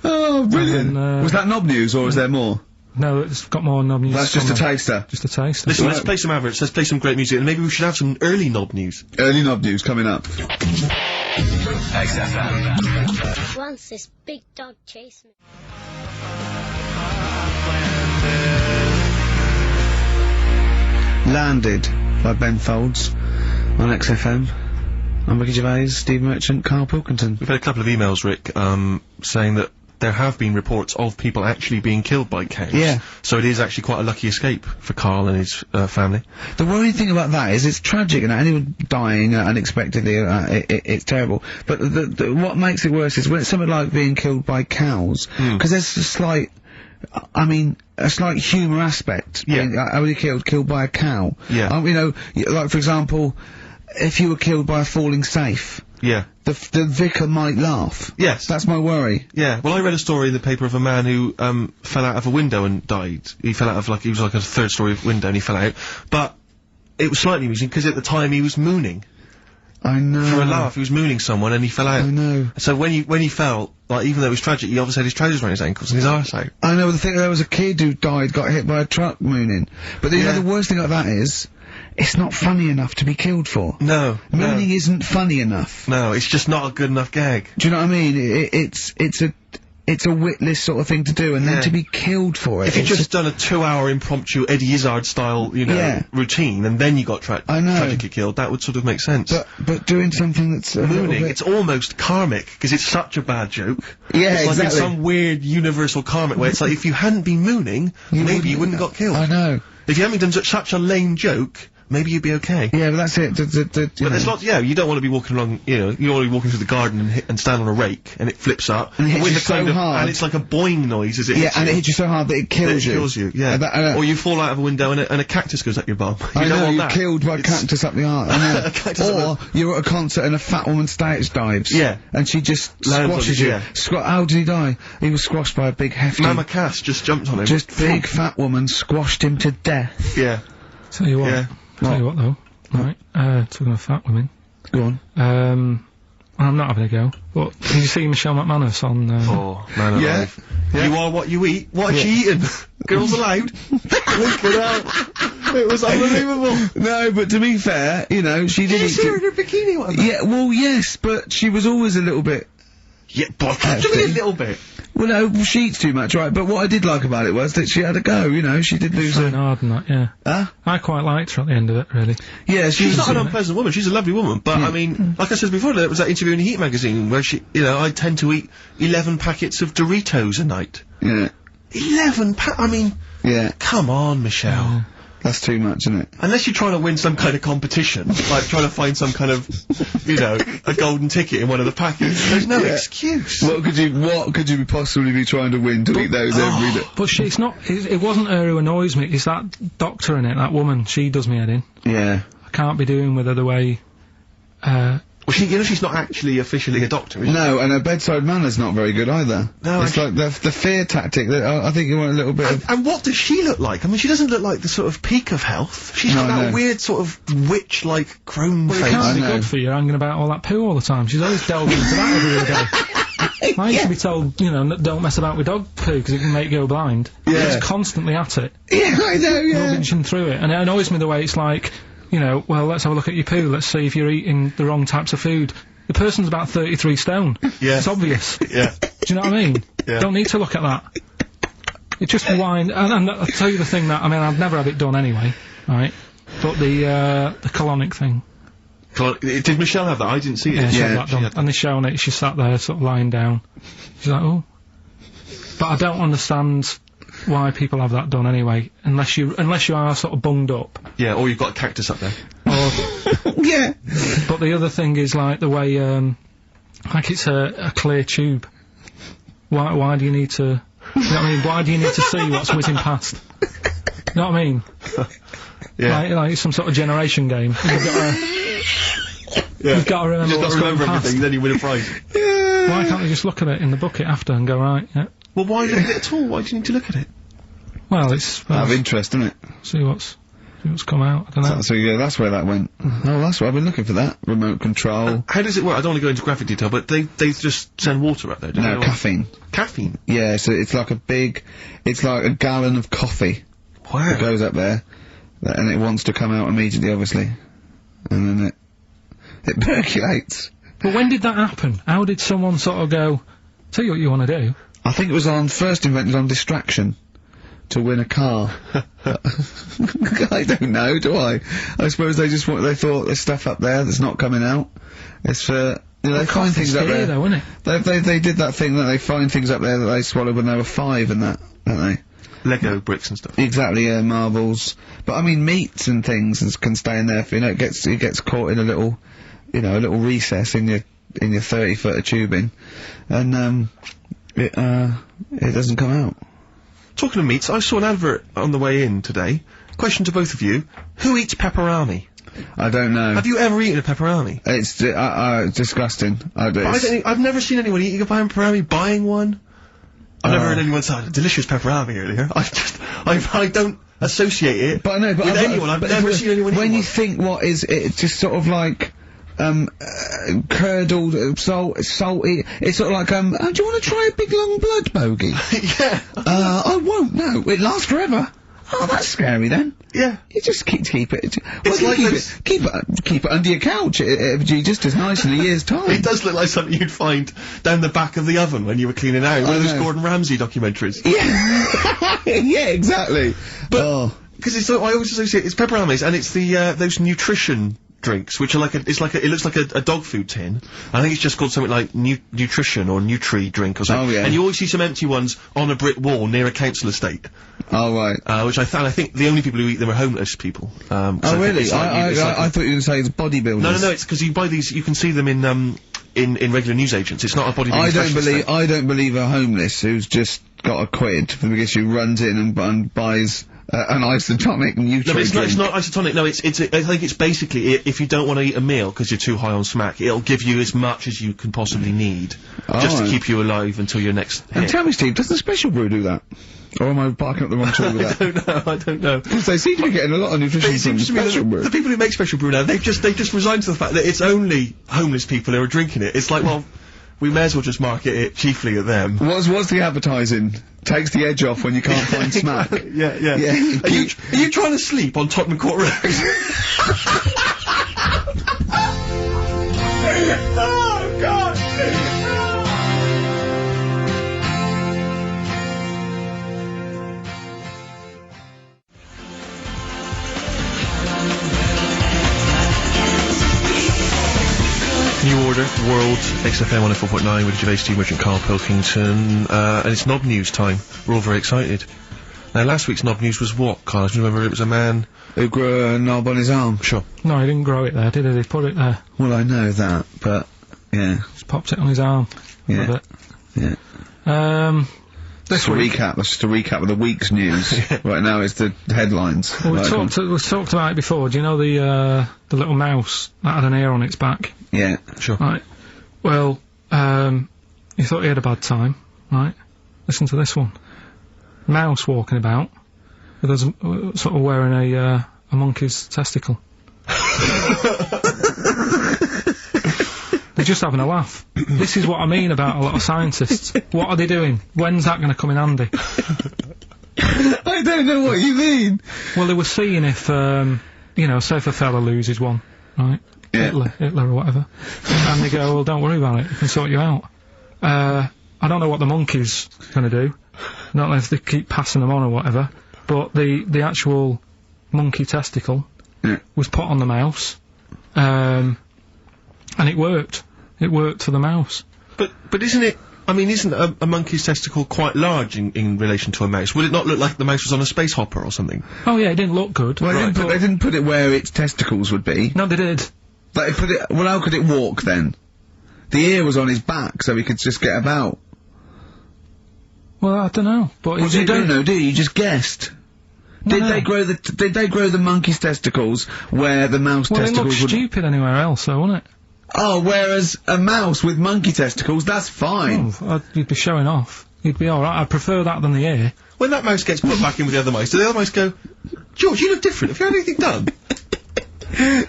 Oh, brilliant. And, was that knob news, or is there more? no, it's got more knob news. That's just a taster. Just a taster. Listen, let's play some adverts, let's play some great music, and maybe we should have some early knob news. Early knob news coming up. XFM. Once this big dog chased me. Landed by Ben Folds on XFM. I'm Ricky Gervais, Steve Merchant, Karl Pilkington. We've had a couple of emails, Rick, saying that there have been reports of people actually being killed by cows. Yeah. So it is actually quite a lucky escape for Karl and his family. The worrying thing about that is it's tragic, and anyone dying unexpectedly, it's terrible. But what makes it worse is when it's something like being killed by cows, because there's a slight humour aspect. Yeah. Are you killed by a cow? Yeah. You know, like for example, if you were killed by a falling safe, Yeah. the vicar might laugh. Yes. That's my worry. Yeah. Well, I read a story in the paper of a man who fell out of a window and died. He fell out of he was like a third-story window and he fell out. But it was slightly amusing because at the time he was mooning. I know. For a laugh, he was mooning someone and he fell out. I know. So when he fell, like, even though it was tragic, he obviously had his trousers around his ankles and his arse out. I know, the thing, there was a kid who died, got hit by a truck mooning. But you know, the worst thing about that is, it's not funny enough to be killed for. No. Mooning isn't funny enough. No, it's just not a good enough gag. Do you know what I mean? It's a witless sort of thing to do, and then to be killed for it. If you'd just done a 2-hour impromptu Eddie Izzard style, routine, and then you got tragically killed, that would sort of make sense. But doing something that's mooning, it's almost karmic, because it's such a bad joke. Yeah, it's like exactly. in some weird universal karmic way, it's like if you hadn't been mooning, maybe you wouldn't have got killed. I know. If you hadn't done such a lame joke, maybe you'd be okay. Yeah, but that's it. But there's lots, you don't want to be walking along, you don't want to be walking through the garden and stand on a rake, and it flips up. And it hits you so hard. And it's like a boing noise as it hits you. and it hits you so hard that it kills you. It kills you, yeah. Or you fall out of a window and a cactus goes up your bum. You're killed by a cactus up the arse. A cactus or you're at a concert and a fat woman stage dives. Yeah. And she just squashes you. How did he die? He was squashed by a big hefty... Mama Cass just jumped on him. Just big fat woman squashed him to death. Yeah. Tell you what. Yeah. Tell you what though. Right, talking of fat women. Go on. I'm not having a go, but did you see Michelle McManus on, Oh, man alive. Yeah. You are what you eat. What is she eating? Girls allowed. Look at that. It was unbelievable. No, but to be fair, you know, she did Did you see her in her bikini one? Yeah, well, yes, but she was always a little bit... Yeah, but what do you mean a little bit? Well, no, she eats too much, right? But what I did like about it was that she had a go, you know, she did lose Trying hard and that, yeah. Huh? I quite liked her at the end of it, really. Yeah, She's not an unpleasant woman, she's a lovely woman, but I mean, like I said before, there was that interview in Heat magazine where she, you know, I tend to eat 11 packets of Doritos a night. Yeah. 11 I mean... Yeah. Come on, Michelle. That's too much, isn't it? Unless you're trying to win some kind of competition, like trying to find some kind of, you know, a golden ticket in one of the packets. There's no excuse. What could you possibly be trying to win to eat those every day? But it's not, it wasn't her who annoys me, it's that doctor in it, that woman, she does me head in. Yeah. I can't be doing with her the way, Well, you know, she's not actually officially a doctor, is she? No, and her bedside manner's not very good either. No, it's like the fear tactic that I think you want a little bit of... And what does she look like? I mean, she doesn't look like the sort of peak of health. She's got that weird sort of witch-like crone face. It can't be good for you hanging about all that poo all the time. She's always delving into that every day. I used to be told, you know, don't mess about with dog poo because it can make you go blind. Yeah. She's constantly at it. Yeah, I know, yeah. Rubbishing through it. And it annoys me the way it's like, you know, well, let's have a look at your poo, let's see if you're eating the wrong types of food. The person's about 33 stone. Yeah. It's obvious. Yeah. Do you know what I mean? Yeah. Don't need to look at that. It just rewind, and I'll tell you the thing that, I mean, I've never had it done anyway, right? But the colonic thing. Did Michelle have that? I didn't see it. Yeah, she had that done. And they're showing it, she sat there sort of lying down. She's like, oh. But I don't understand why people have that done anyway, unless you are sort of bunged up. Yeah, or you've got a cactus up there. Or, yeah. But the other thing is like the way, like it's a clear tube. Why do you need to, you know what I mean, why do you need to see what's whizzing past? know what I mean? Yeah. Like some sort of generation game. You've got to remember You've what's got to going remember past. everything, then you win a prize. Why can't they just look at it in the bucket after and go, right, yeah. Well, why look at it at all? Why do you need to look at it? Well, it's... Out of interest, isn't it? See what's come out, I don't know. So yeah, that's where that went. Oh, that's what I've been looking for, that. Remote control. How does it work? I don't want to go into graphic detail, but they just send water up there, don't No, they? caffeine. Caffeine? Yeah, so it's like it's like a gallon of coffee. Wow. It goes up there, and it wants to come out immediately, obviously. And then it percolates. But when did that happen? How did someone sort of go, tell you what you want to do? I think it was first invented on distraction. To win a car. I don't know, do I? I suppose they thought there's stuff up there that's not coming out. It's for, they find things up there. Though, isn't it? They did that thing that they find things up there that they swallowed when they were 5 and that, don't they? Lego bricks and stuff. Exactly, yeah, marbles. But I mean, meats and things can stay in there for, it gets caught in a little recess in your 30-foot of tubing. And, it doesn't come out. Talking of meats, I saw an advert on the way in today. Question to both of you. Who eats pepperami? I don't know. Have you ever eaten a pepperami? It's disgusting. I've never seen anyone eating a pepperami, buying one. I've never heard anyone say, delicious pepperami earlier. I don't associate it with anyone. I've never seen anyone eat When you one. think what is it, just sort of like, curdled, salty, it's sort of like, do you want to try a big long blood bogey? Yeah. I won't, no, it lasts forever. Oh, that's scary then. Yeah. You just keep it. It's like keep it under your couch. It'll be just as nice in a year's time. It does look like something you'd find down the back of the oven when you were cleaning out. One of those Gordon Ramsay documentaries. Yeah. Yeah, exactly. But, because I always associate, it's pepperami, and it's those nutrition drinks, which are it looks like a dog food tin. I think it's just called something like nutrition or Nutri drink or something. Oh, yeah. And you always see some empty ones on a brick wall near a council estate. Oh, right. Which I think the only people who eat them are homeless people. Oh, really? I thought you were going to say it's bodybuilders. No, it's because you buy these, you can see them in regular newsagents. It's not a bodybuilding I don't believe a homeless who's just got a quid because who runs in and buys an isotonic Nutri No, but it's drink. not isotonic. No, I think it's basically if you don't want to eat a meal because you're too high on smack, it'll give you as much as you can possibly need just to keep you alive until your next hit. And tell me, Steve, doesn't Special Brew do that? Or am I barking up the wrong tree with that? I don't know. Because they seem to be getting a lot of nutrition It from seems to me Special Brew. the people who make Special Brew now, they've just resigned to the fact that it's only homeless people who are drinking it. It's like, well, we may as well just market it chiefly at them. What's the advertising? Takes the edge off when you can't find smack. Yeah. Are you trying to sleep on Tottenham Court Road? Oh, God! New Order, World, Xfm 104.9 with Gervais, Steve Merchant, Karl Pilkington, and it's Knob News time. We're all very excited. Now, last week's Knob News was what, Karl? Do you remember it was a man who grew a knob on his arm? Sure. No, he didn't grow it there, did he? He put it there. Well, I know that, but, yeah. Just popped it on his arm. Yeah. For a bit. Yeah. That's just a recap of the week's news. Right now it's the headlines. Well, we've talked about it before. Do you know the little mouse that had an ear on its back? Yeah. Sure. Right. Well, he thought he had a bad time, right? Listen to this one. Mouse walking about with us, sort of wearing a monkey's testicle. They're just having a laugh. This is what I mean about a lot of scientists. What are they doing? When's that going to come in handy? I don't know what you mean. Well, they were seeing if, say if a fella loses one, right? Yeah. Hitler or whatever. And they go, well, don't worry about it, we can sort you out. I don't know what the monkey's gonna do. Not if they keep passing them on or whatever. But the actual monkey testicle was put on the mouse. And it worked. It worked for the mouse. But isn't it, I mean, isn't a monkey's testicle quite large in relation to a mouse? Would it not look like the mouse was on a space hopper or something? Oh yeah, it didn't look good. Well, they didn't put it where its testicles would be. No, they did. Like, well, how could it walk then? The ear was on his back, so he could just get about. Well, I don't know. But Well, you don't know, do you? You just guessed. Did they grow the monkey's testicles where the mouse Well, it testicles looks stupid anywhere else, though, wouldn't it? Oh, whereas a mouse with monkey testicles, that's fine. Oh, you'd be showing off. You'd be alright. I'd prefer that than the ear. When that mouse gets put back in with the other mice, do the other mice go, George, you look different. Have you had anything done?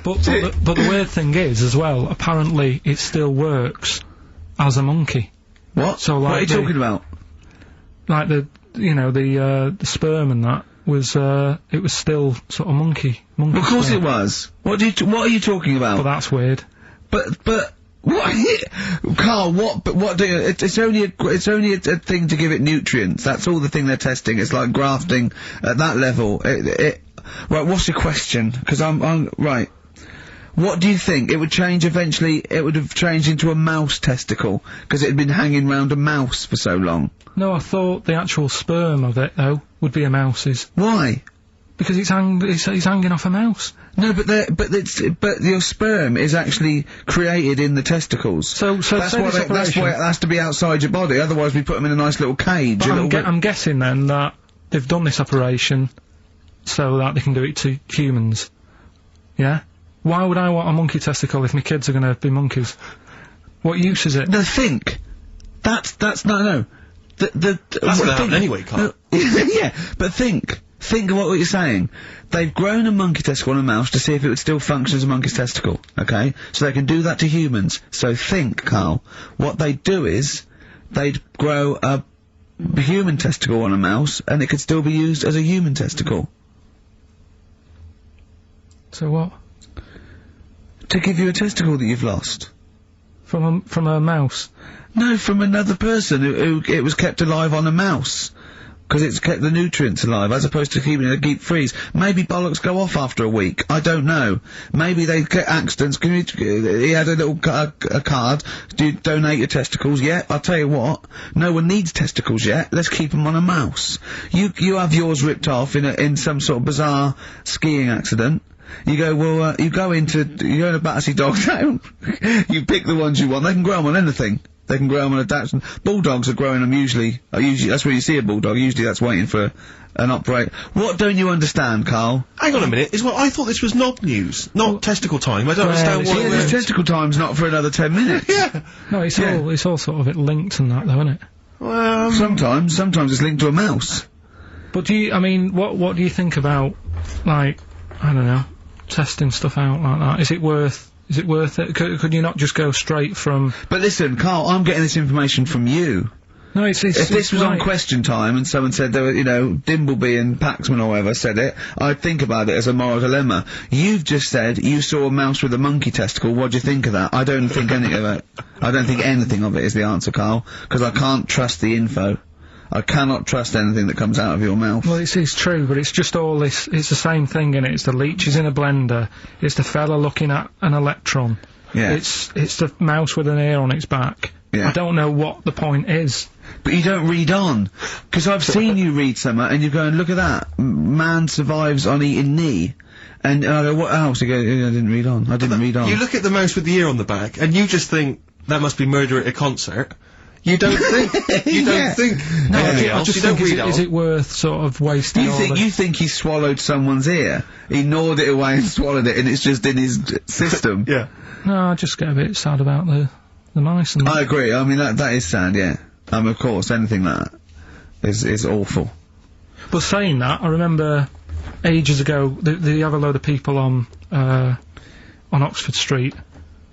But the weird thing is, as well, apparently it still works as a monkey. What? So, like, what are you talking about? Like the sperm and that was, it was still sort of monkey Of course sperm. it was. What are you talking about? But that's weird. But what, Carl? What do you? It's only a thing to give it nutrients. That's all the thing they're testing. It's like grafting at that level. Right. What's your question? Because I'm right. What do you think? It would change eventually. It would have changed into a mouse testicle because it had been hanging round a mouse for so long. No, I thought the actual sperm of it though would be a mouse's. Why? Because it's hanging off a mouse. No, but your sperm is actually created in the testicles. So that's why it has to be outside your body. Otherwise, we put them in a nice little cage. But I'm guessing then that they've done this operation so that they can do it to humans. Yeah. Why would I want a monkey testicle if my kids are going to be monkeys? What use is it? No, think. That's no. That's going to happen anyway, Carl. Yeah, but think. Think of what you're saying. They've grown a monkey testicle on a mouse to see if it would still function as a monkey's testicle, okay? So they can do that to humans. So think, Carl. What they'd do is, they'd grow a human testicle on a mouse, and it could still be used as a human testicle. So what? To give you a testicle that you've lost. From a mouse? No, from another person who it was kept alive on a mouse. Because it's kept the nutrients alive, as opposed to keeping it in a deep freeze. Maybe bollocks go off after a week. I don't know. Maybe they get accidents. He had a little a card. Do you donate your testicles? Yeah, I'll tell you what. No one needs testicles yet. Let's keep them on a mouse. You have yours ripped off in some sort of bizarre skiing accident. You go, well, you go in a Battersea Dog Town. You pick the ones you want. They can grow them on anything. They can grow them on a Dachshund. Bulldogs are growing them usually, that's where you see a bulldog. Usually that's waiting for an operate. What don't you understand, Carl? Hang on a minute. I thought this was nog news, not testicle time. I don't understand what. Yeah, this testicle time's not for another 10 minutes. Yeah. No, it's all sort of linked and that, though, isn't it? Well, sometimes it's linked to a mouse. But what do you think about, like, I don't know, testing stuff out like that? Is it worth it? Could you not just go straight from... But listen, Carl, I'm getting this information from you. No, if this was on Question Time and someone said there were, Dimbleby and Paxman or whatever said it, I'd think about it as a moral dilemma. You've just said you saw a mouse with a monkey testicle. What do you think of that? I don't think anything of it. I don't think anything of it is the answer, Carl, because I can't trust the info. I cannot trust anything that comes out of your mouth. Well, it's true, but it's just all this, it's the same thing, innit? It's the leeches in a blender, it's the fella looking at an electron. Yeah. It's the mouse with an ear on its back. Yeah. I don't know what the point is. But you don't read on. Because I've seen you read something, and you go and look at that. Man survives on eating knee. And I go, what else? You go, I didn't read on. You look at the mouse with the ear on the back, and you just think, that must be murder at a concert. You don't think. No, anything I else. just You don't think, read on. is it worth sort of wasting You think he swallowed someone's ear? He gnawed it away and swallowed it, and it's just in his system? Yeah. No, I just get a bit sad about the mice and... I agree. I mean, that is sad, yeah. Of course, anything like that is awful. But saying that, I remember ages ago, they have a load of people on Oxford Street.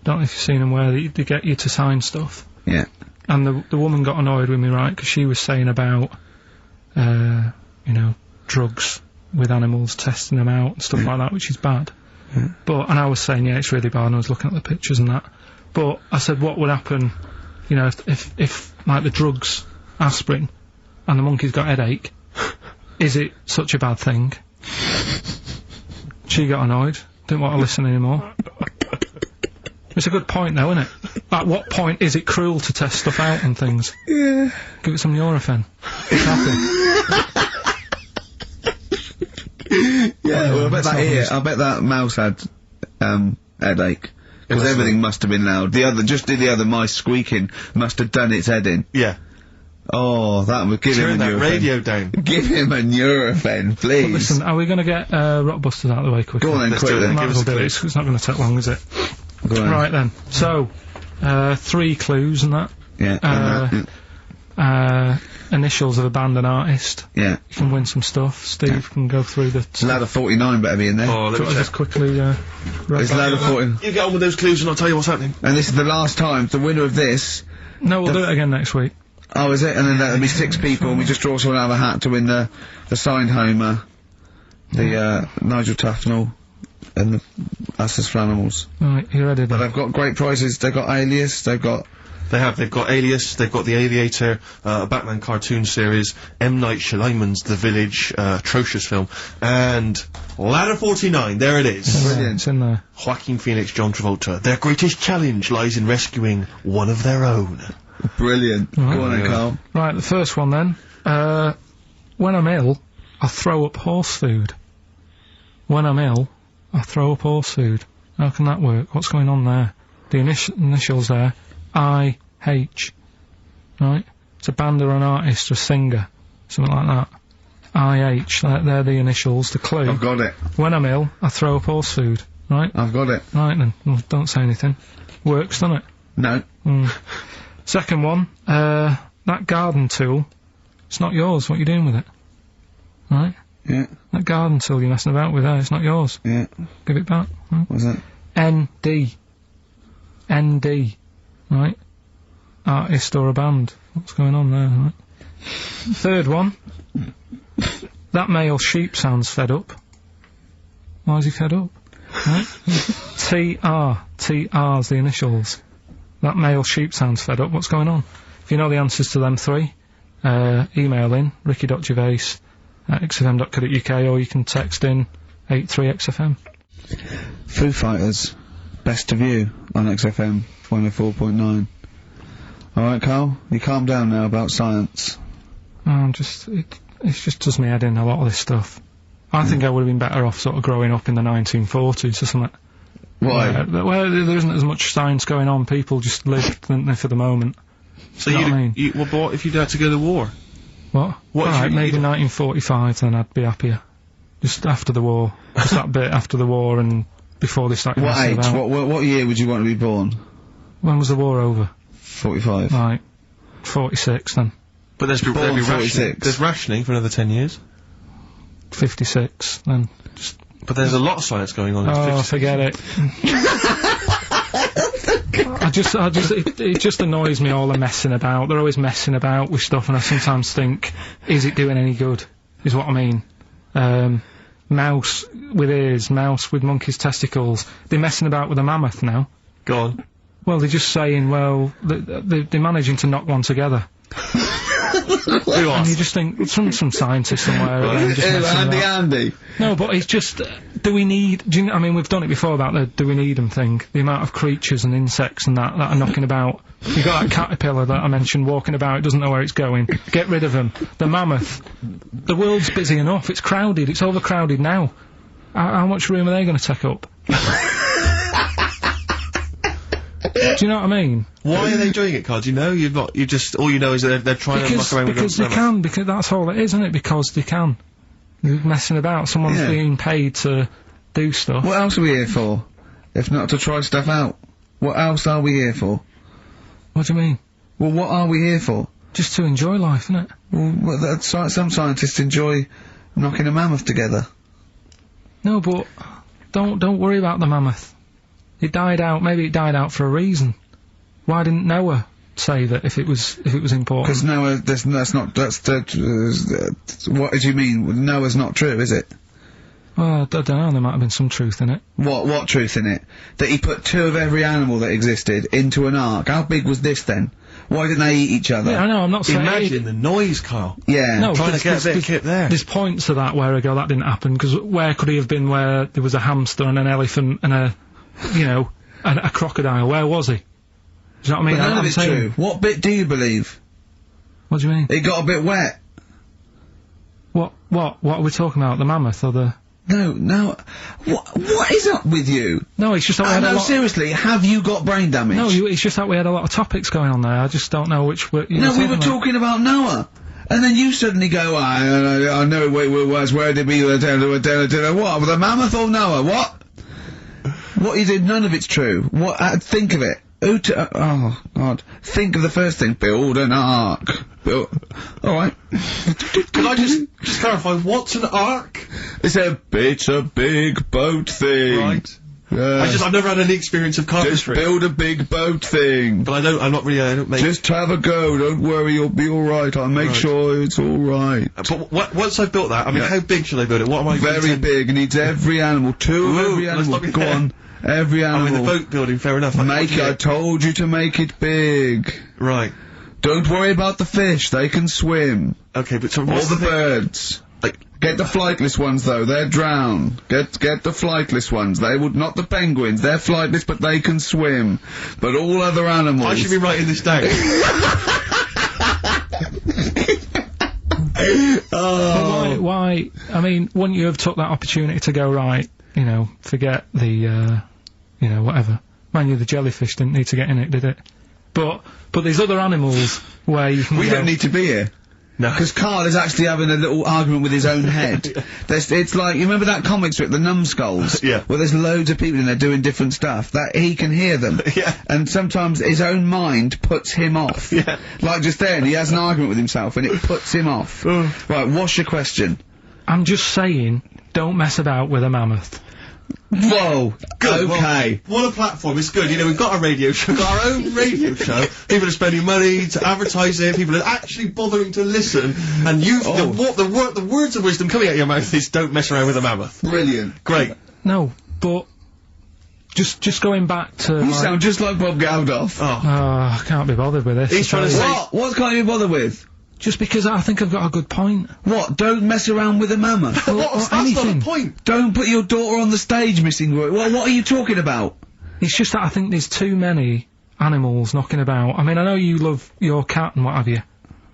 Don't know if you've seen them, where they get you to sign stuff. Yeah. And the woman got annoyed with me, right, because she was saying about, drugs with animals, testing them out and stuff like that, which is bad. And I was saying, yeah, it's really bad, and I was looking at the pictures and that. But I said, what would happen, if like the drugs, aspirin, and the monkey's got headache, is it such a bad thing? She got annoyed, didn't want to listen anymore. It's a good point, though, isn't it? At what point is it cruel to test stuff out and things? Yeah. Give it some Nurofen. It's happy. Yeah, well, I bet that mouse had, headache. Because everything must have been loud. The other mice squeaking must have done its head in. Yeah. Oh, that would give Turn him a that Nurofen. radio down. Give him a Nurofen, please. Listen, are we going to get Rockbusters out of the way quickly? Go on then, Let's do quick it then. then. Might Give as us well a do clue. it. It's not going to take long, is it? Go on. Right then. So, 3 clues and that. Yeah. Initials of a band and artist. Yeah. You can win some stuff. Steve can go through the... Ladder 49 better be in there. Oh, let me just check. quickly... It's ladder 49. You get on with those clues and I'll tell you what's happening. And this is the last time. The winner of this... No, we'll do it again next week. Oh, is it? And then there'll be 6 people, and we just draw someone out of a hat to win the signed Homer, the Nigel Tufnell, and the us as Flanimals. Right, you ready But then? they've got great prizes. They've got Alias. They've got They've got Alias, they've got The Aviator, a Batman cartoon series, M. Night Shyamalan's The Village, atrocious film, and Ladder 49, there it is. Brilliant. It's in there. Joaquin Phoenix, John Travolta. Their greatest challenge lies in rescuing one of their own. brilliant. Go on then, yeah. Carl. Right, the first one then. When I'm ill, I throw up horse food. When I'm ill, I throw up horse food. How can that work? What's going on there? The initials there. I-H. Right? It's a band or an artist or a singer. Something like that. I-H. They're the initials. The clue. I've got it. When I'm ill, I throw up horse food. Right? I've got it. Right then. Well, don't say anything. Works, doesn't it? No. Second one, that garden tool, it's not yours. What are you doing with it? Right? Yeah. That garden tool you're messing about with there, it's not yours. Yeah. Give it back. What's that? N-D. N-D. Right? Artist or a band. What's going on there, right? Third one, that male sheep sounds fed up. Why is he fed up? Right? T-R. T-R's the initials. That male sheep sounds fed up. What's going on? If you know the answers to them 3, email in ricky.gervais@xfm.co.uk, or you can text in 83XFM. Foo Fighters. Best of You on XFM 104.9. Alright, Carl? You calm down now about science. It just does me head in, a lot of this stuff. I think I would have been better off sort of growing up in the 1940s or something. Why? Where there isn't as much science going on, people just lived, didn't they, for the moment. So You know what I mean? well, but what if you'd had to go to war? What? What if Right, you- maybe 1945, then I'd be happier. Just after the war. Just that bit after the war and before they started What messing age? about. What year would you want to be born? When was the war over? 45. Right. 46 then. But there'd be Born rationing. 46. There's rationing for another 10 years. 56 then. But there's a lot of science going on. Oh, forget it. It just annoys me, all the messing about. They're always messing about with stuff, and I sometimes think, is it doing any good? Is what I mean. Mouse with ears, mouse with monkey's testicles. They're messing about with a mammoth now. Go on. Well, they're just saying, well, they're managing to knock one together. Who And you asked? just think, some scientist somewhere again, just messing Andy, about. Andy. No, but it's just, I mean, we've done it before about the do we need them thing. The amount of creatures and insects and that are knocking about. You got that caterpillar that I mentioned walking about, it doesn't know where it's going. Get rid of them. The mammoth. The world's busy enough, it's crowded, it's overcrowded now. How much room are they going to take up? Do you know what I mean? Why are they doing it, Carl? Do you know? All you know is that they're trying to muck around with Because they them. can, because that's all it is, isn't it? Because they can. You're messing about, someone's Yeah. being paid to do stuff. What else are we here for? If not to try stuff out. What else are we here for? What do you mean? Well, what are we here for? Just to enjoy life, isn't it? Well, some scientists enjoy knocking a mammoth together. No, but don't worry about the mammoth. It died out. Maybe it died out for a reason. Why didn't Noah save it if it was important? Because Noah, what did you mean? Noah's not true, is it? Well, I don't know. There might have been some truth in it. What truth in it? That he put 2 of every animal that existed into an ark. How big was this then? Why didn't they eat each other? Yeah, I know. I'm not saying. Imagine the noise, Carl. Yeah. No, Trying to there's- get a bit of there's- kit there. There's points to that where I go, that didn't happen, because where could he have been where there was a hamster and an elephant and a crocodile? Where was he? Do you know what I mean? But none I'm of it's saying, true. What bit do you believe? What do you mean? It got a bit wet. What are we talking about? The mammoth or the... No. What is up with you? No, it's just that we had a lot... seriously, have you got brain damage? No, it's just that we had a lot of topics going on there. I just don't know which were... No, we were talking about Noah. And then you suddenly go, I know where did we... What? With a mammoth or Noah? What? What you did, none of it's true. What? Think of it. Oh, God. Think of the first thing. Build an ark. Alright. Can I just clarify, what's an ark? It's a big boat thing. Right. I've never had any experience of carpentry. Just build a big boat thing. But I don't make... Just have a go, don't worry, you'll be alright, I'll make sure it's alright. But once I've built that, I mean, how big should I build it? What am I... Very big, it needs every animal, every animal, go on. Every animal. I mean, the boat building, fair enough. I told you to make it big. Right. Don't worry about the fish, they can swim. Okay, but so all the birds. Get the flightless ones though, they're drowned. Get the flightless ones, not the penguins, they're flightless but they can swim. But all other animals... I should be writing this down. Oh. Why, I mean, wouldn't you have took that opportunity to go, right, forget the, whatever. Mind you, the jellyfish didn't need to get in it, did it? But there's other animals where you can We don't need to be here. No. Because Karl is actually having a little argument with his own head. It's like, you remember that comic strip, The Numbskulls? Yeah. Where there's loads of people in there doing different stuff, that he can hear them. Yeah. And sometimes his own mind puts him off. Yeah. Like just then, he has an argument with himself and it puts him off. Right, what's your question? I'm just saying, don't mess about with a mammoth. Whoa, good. Okay. Well, what a platform, it's good. We've got a radio show, got our own radio show. People are spending money to advertise it, people are actually bothering to listen, and the words of wisdom coming out of your mouth is don't mess around with a mammoth. Brilliant. Great. No, but just going back to... You sound just like Bob Geldof. I can't be bothered with this. He's trying to say... What can't you be bothered with? Just because I think I've got a good point. What? Don't mess around with a mammoth? That's not a point. Don't put your daughter on the stage, Missing Roy. Well, what are you talking about? It's just that I think there's too many animals knocking about. I mean, I know you love your cat and what have you.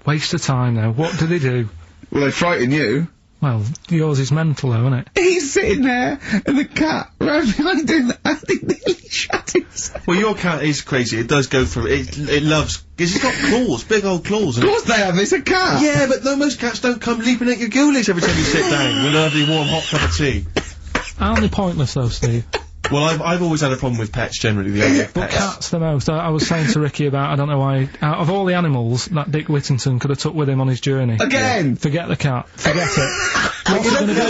Waste of time, though. What do they do? Well, they frighten you. Well, yours is mental, though, isn't it? He's sitting there, and the cat ran behind him, and he nearly shut himself. Well, your cat is crazy. It does go through... It loves... Because it's got claws, big old claws. Of course they have, it's a cat. Yeah, but no, most cats don't come leaping at your ghoulies every time you sit down with a lovely warm hot cup of tea. Aren't they pointless, though, Steve? Well, I've always had a problem with pets, generally, But cats the most. I was saying to Ricky about, I don't know why, out of all the animals that Dick Whittington could have took with him on his journey. Again! Yeah. Forget the cat. Forget it. What's he gonna do?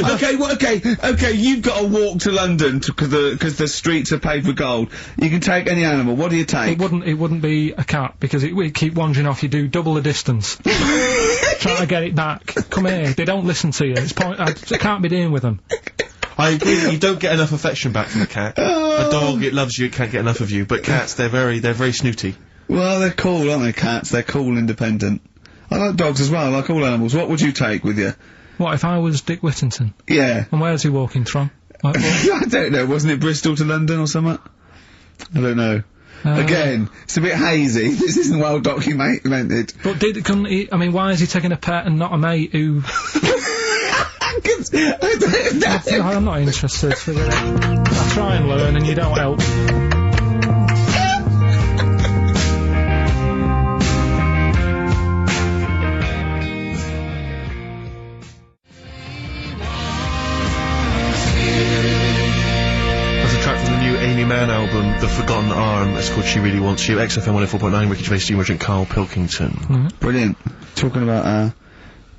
Okay, you've got to walk to London because the streets are paved with gold. You can take any animal, what do you take? It wouldn't be a cat, because it would keep wandering off, you do double the distance. Trying to get it back. Come here, they don't listen to you, I can't be dealing with them. I agree that you don't get enough affection back from a cat. A dog, it loves you, it can't get enough of you, but cats, they're very snooty. Well, they're cool, aren't they, cats? They're cool, independent. I like dogs as well, I like all animals. What would you take with you? What, if I was Dick Whittington? Yeah. And where's he walking from? I don't know, wasn't it Bristol to London or something? I don't know. Again, it's a bit hazy, this isn't well documented. But couldn't he, I mean, why is he taking a pet and not a mate who... I'm not interested. I try and learn and you don't help. That's a track from the new Amy Mann album, The Forgotten Arm. It's called She Really Wants You. XFM 104.9, Ricky Gervais Show, and Karl Pilkington. Brilliant. Talking about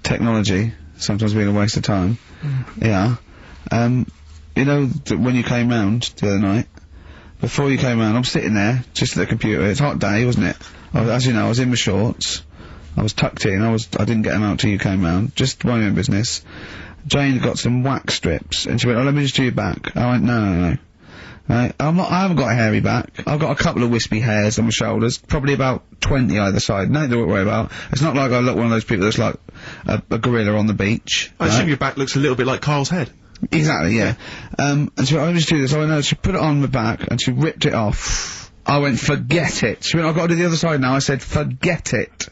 technology sometimes being a waste of time. Yeah. When you came round the other night, before you came round, I'm sitting there, just at the computer. It's a hot day, wasn't it? As you know, I was in my shorts. I was tucked in. I didn't get them out till you came round. Just my own business. Jane got some wax strips, and she went, let me just do your back. I went, no. Right, I haven't got a hairy back. I've got a couple of wispy hairs on my shoulders, probably about 20 either side. Nothing to worry about. It's not like I look one of those people that's like a gorilla on the beach. I assume your back looks a little bit like Karl's head. Exactly, yeah. And she went, let me just do this. I know, she put it on my back, and she ripped it off. I went, forget it. She went, I've got to do the other side now. I said, forget it.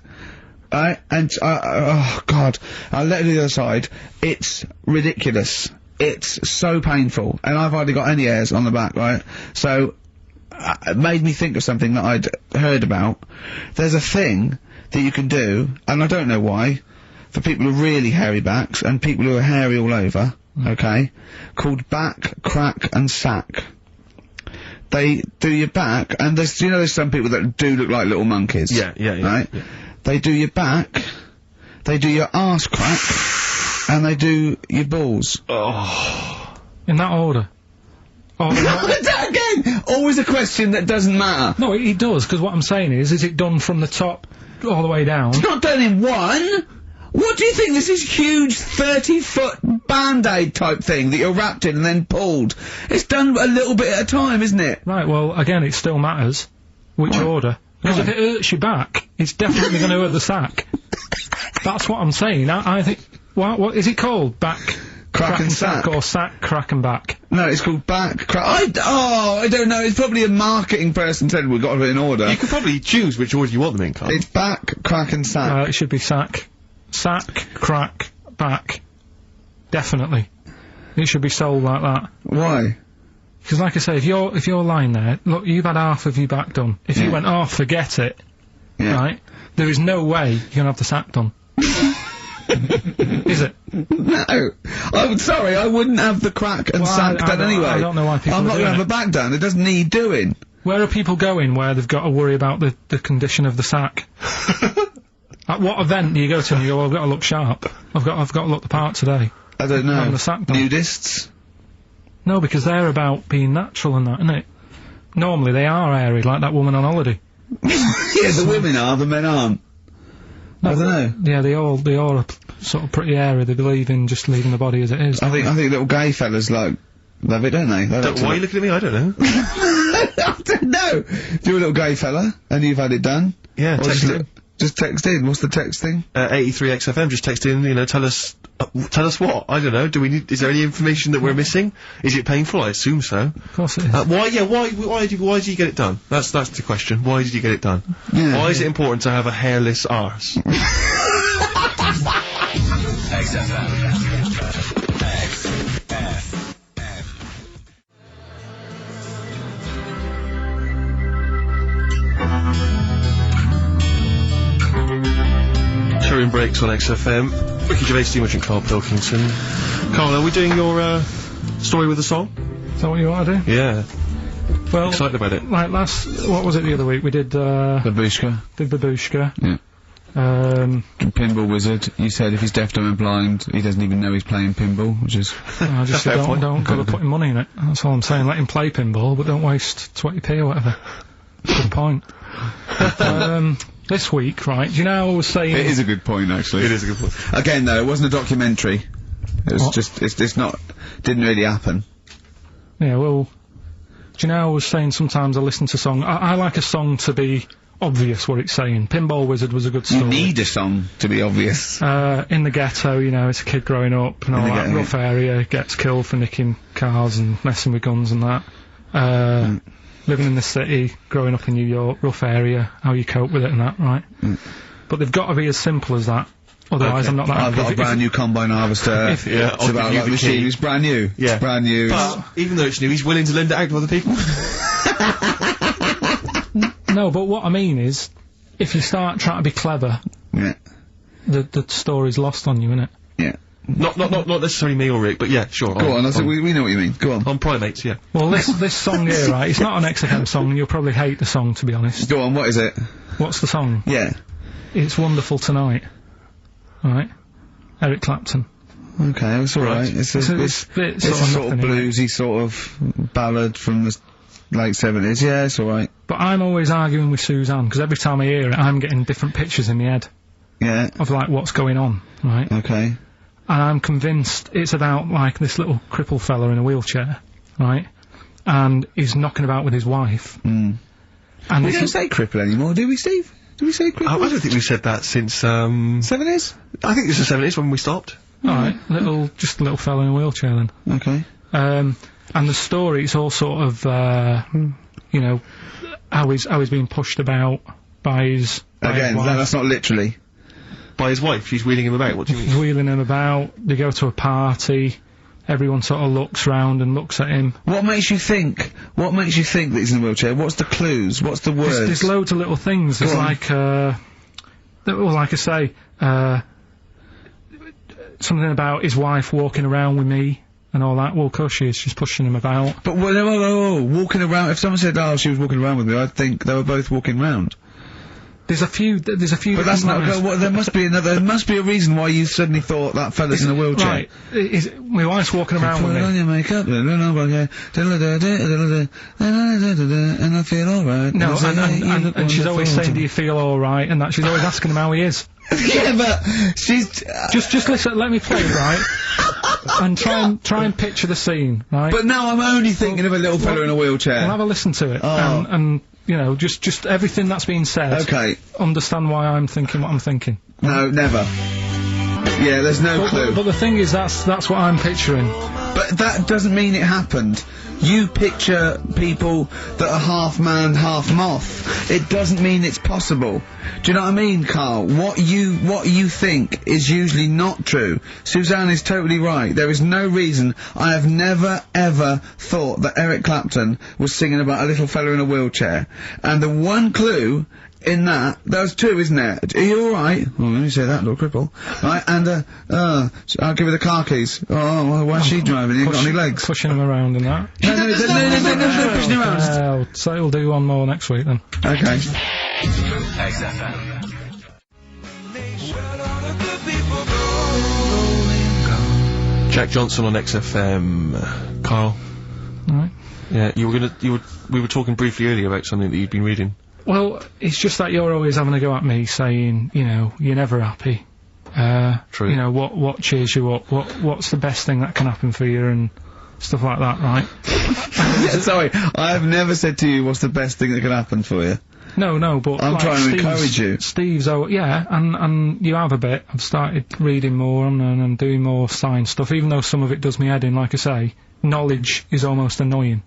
Oh God, I let her do the other side. It's ridiculous. it's so painful, and I've hardly got any hairs on the back, right? So, it made me think of something that I'd heard about. There's a thing that you can do, and I don't know why, for people with really hairy backs, and people who are hairy all over, okay, called back, crack, and sack. They do your back, and there's some people that do look like little monkeys. Yeah. Right? Yeah. They do your back, they do your arse crack, and they do your balls. Oh. In that order. Again, always a question that doesn't matter. No, it does, because what I'm saying is it done from the top all the way down? It's not done in one! What do you think? This is huge 30-foot Band-Aid type thing that you're wrapped in and then pulled. It's done a little bit at a time, isn't it? Right, well, again, it still matters which order. Because if it hurts your back, it's definitely going to hurt the sack. That's what I'm saying. I think... What is it called? Back... Crack and sack, or sack, crack and back? No, it's called back, crack. I don't know. It's probably a marketing person said we've got to be in order. You can probably choose which order you want them in, Carl. It's back, crack and sack. It should be sack. Sack, crack, back. Definitely. It should be sold like that. Why? Because like I say, if you're lying there, look, you've had half of your back done. If you went, oh, forget it, right, there is no way you're gonna have the sack done. Is it? No. I'm sorry, I wouldn't have the crack and sack done anyway. I don't know why people I'm not going to have a back done, it doesn't need doing. Where are people going where they've got to worry about the condition of the sack? At what event do you go to and you go, I've got to look sharp. I've got to look the part today. I don't know. Having the sack done. Nudists? No, because they're about being natural and that, isn't it? Normally they are airy, like that woman on holiday. Yeah, the women are, the men aren't. I don't know. Yeah, they all are sort of pretty airy. They believe in just leaving the body as it is. I think little gay fellas love it, don't they? Why are you looking at me? I don't know. I don't know. If you're a little gay fella and you've had it done, yeah, just text in. What's the text thing? 83XFM. Just text in. You know, tell us what. I don't know. Is there any information that we're missing? Is it painful? I assume so. Of course it is. Why did you get it done? That's the question. Why did you get it done? Yeah. Why is it important to have a hairless arse? Touring breaks on XFM. Ricky Gervais Show and Karl Pilkington. Karl, are we doing your story with a song? Is that what you want to do? Yeah. Well, excited about it. Like what was it the other week? We did Babushka. Did Babushka. Yeah. Pinball Wizard. You said if he's deaf, dumb and blind, he doesn't even know he's playing pinball, which is... I just don't bother putting money in it. That's all I'm saying. Let him play pinball, but don't waste 20p or whatever. Good point. This week, right, do you know I was saying... It is a good point, actually. It is a good point. Again, though, it wasn't a documentary. It was just, it's not, didn't really happen. Yeah, well, do you know I was saying sometimes I listen to song, I like a song to be obvious what it's saying. Pinball Wizard was a good story. You need a song to be obvious. In the ghetto, you know, it's a kid growing up and all that rough area, gets killed for nicking cars and messing with guns and that. Living in the city, growing up in New York, rough area, how you cope with it and that, right? But they've got to be as simple as that. Otherwise, I'm not that I've got a brand new combine harver. It's about like machine. It's brand new. Yeah. It's brand new. But even though it's new, he's willing to lend it out to other people. No, but what I mean is, if you start trying to be clever, the story's lost on you, innit? Yeah. Not necessarily me or Rick, but yeah, sure. Go on, we know what you mean. Go on. On Primates, yeah. Well, this song here, right, it's not an XFM song, and you'll probably hate the song, to be honest. Go on, what is it? What's the song? Yeah. It's Wonderful Tonight. Right? Eric Clapton. Okay, it's alright. It's a sort of bluesy sort of ballad from the late 70s. Yeah, it's alright. But I'm always arguing with Suzanne, because every time I hear it, I'm getting different pictures in my head. Yeah. Of, like, what's going on, right? Okay. And I'm convinced it's about, like, this little cripple fella in a wheelchair, right? And he's knocking about with his wife. And we don't say cripple anymore, do we, Steve? Do we say cripple? I don't think we've said that since, 70s? I think it was the 70s when we stopped. Alright, just a little fella in a wheelchair then. Okay. And the story, it's all sort of, you know, how he's being pushed about by his... Again, that's not literally. By his wife, she's wheeling him about, what do you mean? Wheeling him about, they go to a party, everyone sort of looks round and looks at him. What makes you think that he's in a wheelchair? What's the clues? What's the words? There's loads of little things. There's like, well, like I say, something about his wife walking around with me and all that. Well, of course she is. She's pushing him about. But walking around. If someone said, "Oh, she was walking around with me," I'd think they were both walking round. There's a few. But that's not. Well, there must be another. There must be a reason why you suddenly thought that fella's in a wheelchair. Right. My wife's walking around with me. Put on your makeup, and I feel alright. No, and she's always saying, "Do you feel alright?" And that she's always asking him how he is. Yeah, but she's just listen. Let me play, right? And try and picture the scene, right? But now I'm only thinking of a little fella in a wheelchair. Well, have a listen to it, and you know, just everything that's been said. Okay. Understand why I'm thinking what I'm thinking. No, never. Yeah, there's no clue. But the thing is, that's what I'm picturing. But that doesn't mean it happened. You picture people that are half man, half moth. It doesn't mean it's possible. Do you know what I mean, Carl? What you think is usually not true. Suzanne is totally right. There is no reason. I have never, ever thought that Eric Clapton was singing about a little fella in a wheelchair. And the one clue in that, there's two, isn't there? Are you alright? Well, let me say that, little cripple. Right, and, I'll give her the car keys. Oh, why's she driving? He ain't got any legs. Pushing him around and that. No, pushing him around. So he'll do one more next week then. Okay. XFM. Jack Johnson on XFM. Carl. Right. Yeah, we were talking briefly earlier about something that you'd been reading. Well, it's just that you're always having a go at me, saying, you know, you're never happy. True. You know, what cheers you up? What's the best thing that can happen for you and stuff like that, right? Sorry, I have never said to you what's the best thing that can happen for you. No, but I'm like trying to encourage you. Steve's, and you have a bit. I've started reading more and I'm doing more science stuff, even though some of it does me head in, like I say. Knowledge is almost annoying.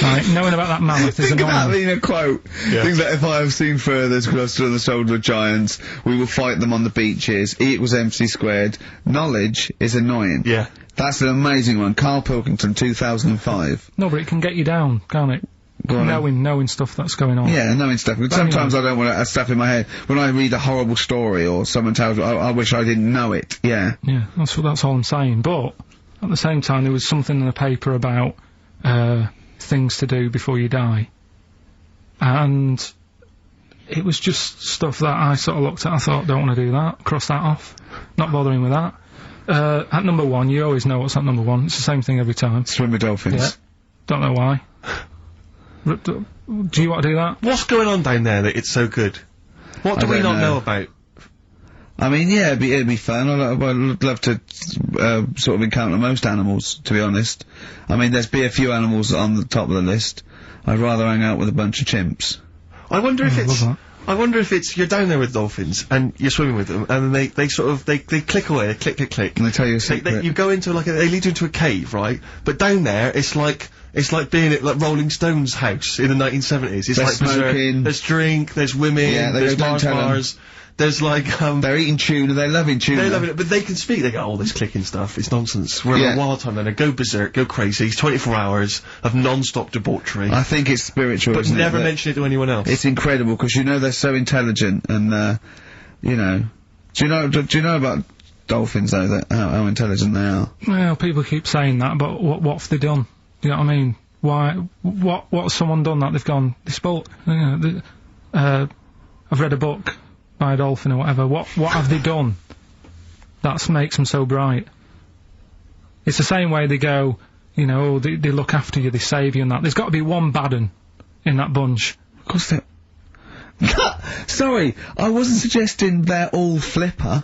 Right, knowing about that mammoth is annoying. Think about being a quote. Yeah. Think that if I have seen furthers cluster on the shoulder of giants, we will fight them on the beaches. E equals MC squared. Knowledge is annoying. Yeah. That's an amazing one. Karl Pilkington, 2005. No, but it can get you down, can't it? Go on. Knowing stuff that's going on. Yeah, knowing stuff. But sometimes I don't want to have stuff in my head. When I read a horrible story or someone tells me, I wish I didn't know it. Yeah. Yeah, that's all I'm saying. But, at the same time, there was something in the paper about, things to do before you die. And it was just stuff that I sort of looked at, I thought, don't want to do that, cross that off, not bothering with that. At number one, you always know what's at number one, it's the same thing every time. Swim with dolphins. Yeah. Don't know why. Do you want to do that? What's going on down there that it's so good? What do we not know about? I mean, yeah, it'd be fun. I'd love to sort of encounter most animals, to be honest. I mean, there's be a few animals on the top of the list. I'd rather hang out with a bunch of chimps. I wonder if it's you're down there with dolphins and you're swimming with them, and then they sort of they click away, click, And they tell you a secret. You go into they lead you into a cave, right? But down there, it's like being at like Rolling Stones' house in the 1970s. It's they're like smoking. There's drink, there's women, yeah, there's bars. There's like, they're eating tuna, they're loving tuna. They're loving it, but they can speak, they go, oh, this clicking stuff, it's nonsense. We're at a wild time then, they go berserk, go crazy, it's 24 hours of non-stop debauchery. I think it's spiritual, but never mention it to anyone else. It's incredible, because you know they're so intelligent, and, you know... Do you know about dolphins, though, how intelligent they are? Well, people keep saying that, but what have they done? Do you know what I mean? What has someone done that they've gone, they spoke, you know, I've read a book by a dolphin or whatever, what have they done that makes them so bright? It's the same way they go, you know, they look after you, they save you and that. There's got to be one bad un in that bunch. Of course they're... Sorry, I wasn't suggesting they're all flipper.